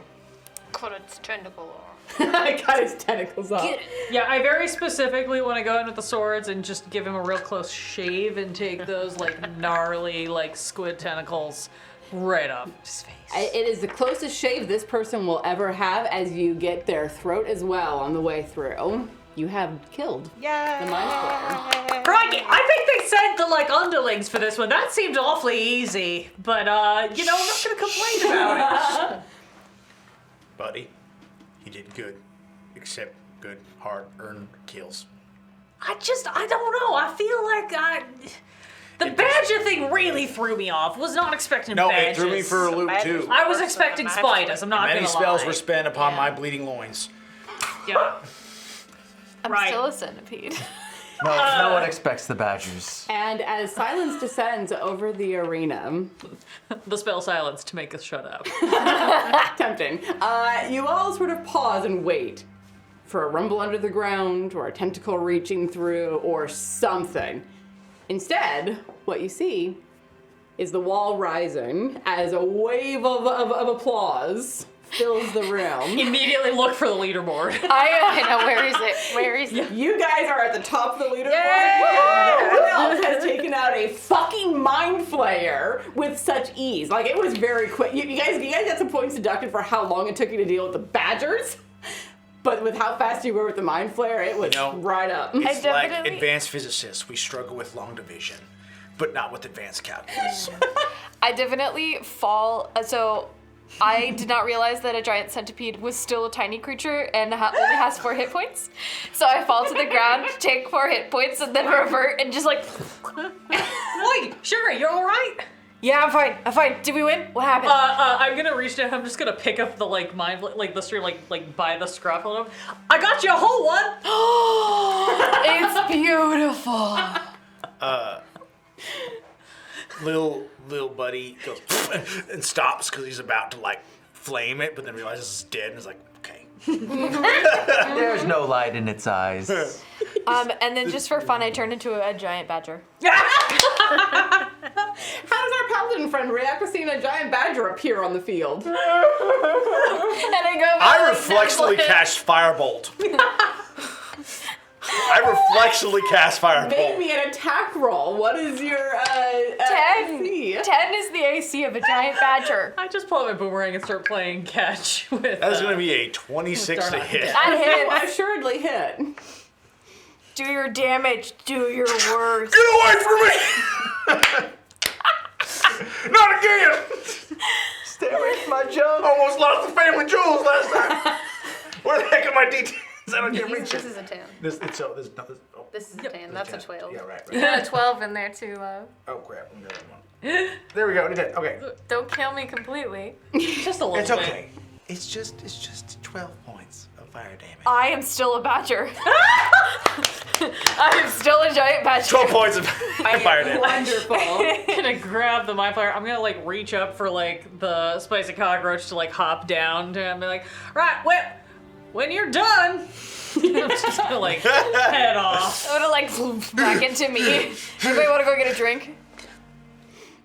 Cut its tentacle off. I got his tentacles off. Get it. Yeah, I very specifically want to go in with the swords and just give him a real close shave and take those like gnarly like squid tentacles right off his face. It is the closest shave this person will ever have as you get their throat as well on the way through. You have killed the Mind Flayer. Crikey, I think they said the like underlings for this one. That seemed awfully easy, but I'm not gonna complain about it. Buddy, he did good. Except good, hard-earned kills. I don't know. I feel like the badger thing really threw me off. Was not expecting No, badges. it threw me for a loop, Badgers. too. I was expecting spiders. I'm not Many gonna spells lie. were spent upon my bleeding loins. Yeah. I'm Right. still a centipede. No one expects the badgers. And as silence descends over the arena, The spell silence to make us shut up. tempting, you all sort of pause and wait for a rumble under the ground or a tentacle reaching through or something. Instead, what you see is the wall rising as a wave of applause fills the room. Immediately look for the leaderboard. I know, where is it? Where is it? You guys are at the top of the leaderboard. No one else has taken out a fucking mind flayer with such ease. Like, it was very quick. You guys got some points deducted for how long it took you to deal with the badgers. But with how fast you were with the mind flayer, it was right up. It's like advanced physicists. We struggle with long division, but not with advanced calculus. I definitely fall. So I did not realize that a giant centipede was still a tiny creature and only has 4 hit points. So I fall to the ground, take 4 hit points, and then revert and just like. Wait, Sugar, you're all right? Yeah, I'm fine. Did we win? What happened? I'm gonna reach down. I'm just gonna pick up the the string like by the scruff of them. I got you a whole one. It's beautiful. Little buddy goes and stops because he's about to like flame it, but then realizes it's dead and is like, okay. There's no light in its eyes. And then just for fun, I turned into a giant badger. How does our paladin friend react to seeing a giant badger appear on the field? And I go. I reflexively cast Firebolt. Make me an attack roll. What is your 10. AC? 10 is the AC of a giant badger. I just pull out my boomerang and start playing catch with. That's going to be a 26 to hit. That Will hits. assuredly hit. Do your damage. Do your worst. Get away from me! Not again! Stay away from my junk. Almost lost the family jewels last time. Where the heck are my D10s? I don't get reach. This is a 10. This is nothing. Oh, This is a 10. That's a 12. yeah, right. You got a 12 in there too, love. Oh crap! I'm doing one. There we go. It did. Okay. Don't kill me completely. Just a little It's bit. okay. It's just 12 points of fire damage. I am still a badger. I am still a giant badger. 12 points of fire damage. Wonderful. I'm gonna grab the my player. I'm gonna like reach up for like the spicy cockroach to like hop down to him and be like, right, when you're done, I'm just gonna like head off. I want to like back into me. Anybody want to go get a drink?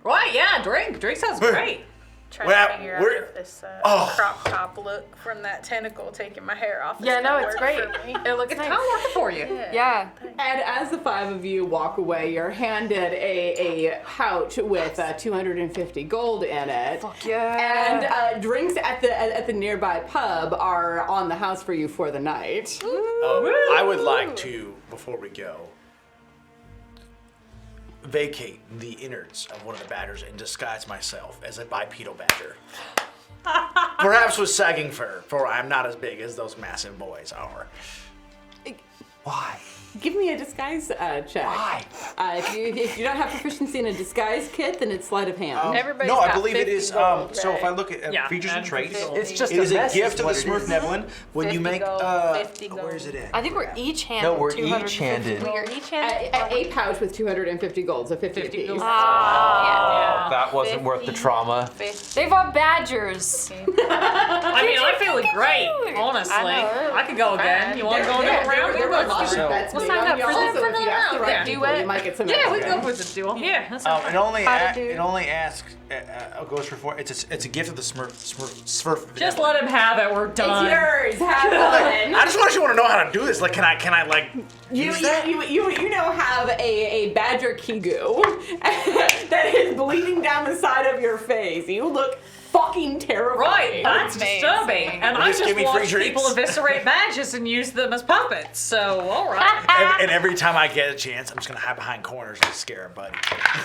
Right, yeah, drink. Drink sounds great. Trying Well, to figure out we're- if this Oh. crop top look from that tentacle taking my hair off. is Yeah, no, gonna it's work great. for me. It looks It's nice. kind of working for you. Yeah. And as the 5 of you walk away, you're handed a pouch with 250 gold in it. Fuck yeah. And drinks at the nearby pub are on the house for you for the night. I would like to, before we go, vacate the innards of one of the badgers and disguise myself as a bipedal badger. Perhaps with sagging fur, for I'm not as big as those massive boys are. Why? Give me a disguise check. Why? If you don't have proficiency in a disguise kit, then it's sleight of hand. Everybody's No, I got believe it 50 is. gold, So if I right? look at Yeah, features and and traits, 50 gold. It's just it a is a mess gift is of the what it Smurf is. Nevlin. When 50 you make, gold, 50 gold. where is it at? I think we're each handed. No, we're 250. each handed. We are each handed. A pouch with 250 gold, so 50 50 apiece. gold. Ah. That wasn't worth the 50. trauma. 50. They bought badgers. I mean, I'm feeling great, honestly. I know. I could go again. You want to go another round? There were a lot of So- bets We'll made sign on up y'all, for so the- if you ask the yeah. right people, Duet. you might get some Yeah, we extra. go with the duel. Yeah, that's It only How to do. it only asks goes for 4. It's a gift of the Smurf. just let him have it. We're done. It's yours. Have fun. I just actually want to know how to do this. Like, can I like use that? You now have a badger kigu that is bleeding down the side of your face. You look fucking terrifying. Right, that's Amazing. disturbing. And I Just just give me free watch people drinks. eviscerate badges and use them as puppets. So, all right. And every time I get a chance, I'm just gonna hide behind corners and scare a buddy.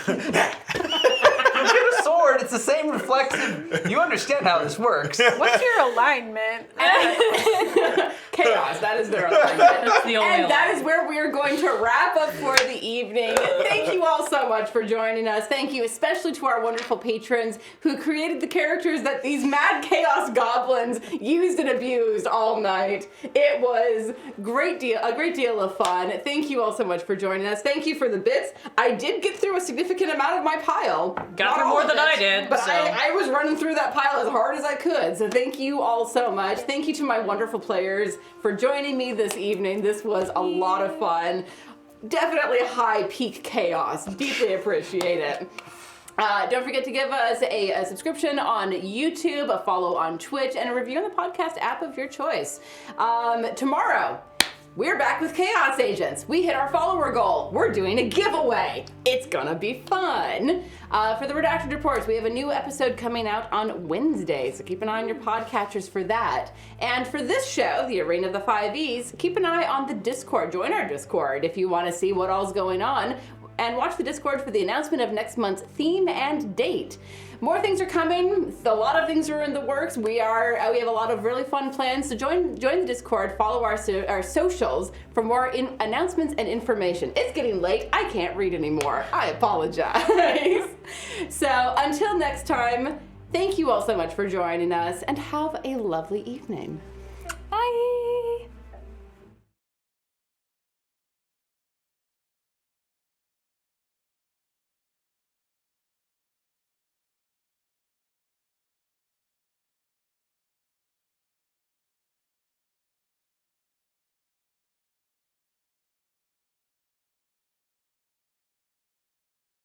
You get a sword. It's the same reflexive. You understand how this works. What's your alignment? Chaos. That is their alignment. That's the only And that is where we are going to wrap up for the evening. Thank you all so much for joining us. Thank you especially to our wonderful patrons who created the characters that these mad chaos goblins used and abused all night. It was a great deal of fun. Thank you all so much for joining us. Thank you for the bits. I did get through a significant amount of my pile. Got Not through all more of than it, I did, But so. I was running through that pile as hard as I could. So thank you all so much. Thank you to my wonderful players for joining me this evening. This was a lot of fun. Definitely high peak chaos. Deeply appreciate it. Don't forget to give us a subscription on YouTube, a follow on Twitch, and a review on the podcast app of your choice. Tomorrow, we're back with Chaos Agents. We hit our follower goal. We're doing a giveaway. It's gonna be fun. For the Redacted Reports, we have a new episode coming out on Wednesday, so keep an eye on your podcatchers for that. And for this show, the Arena of the Five Ees, keep an eye on the Discord. Join our Discord if you want to see what all's going on. And watch the Discord for the announcement of next month's theme and date. More things are coming. A lot of things are in the works. We have a lot of really fun plans. So join the Discord. Follow our socials for more announcements and information. It's getting late. I can't read anymore. I apologize. So until next time, thank you all so much for joining us, and have a lovely evening. Bye.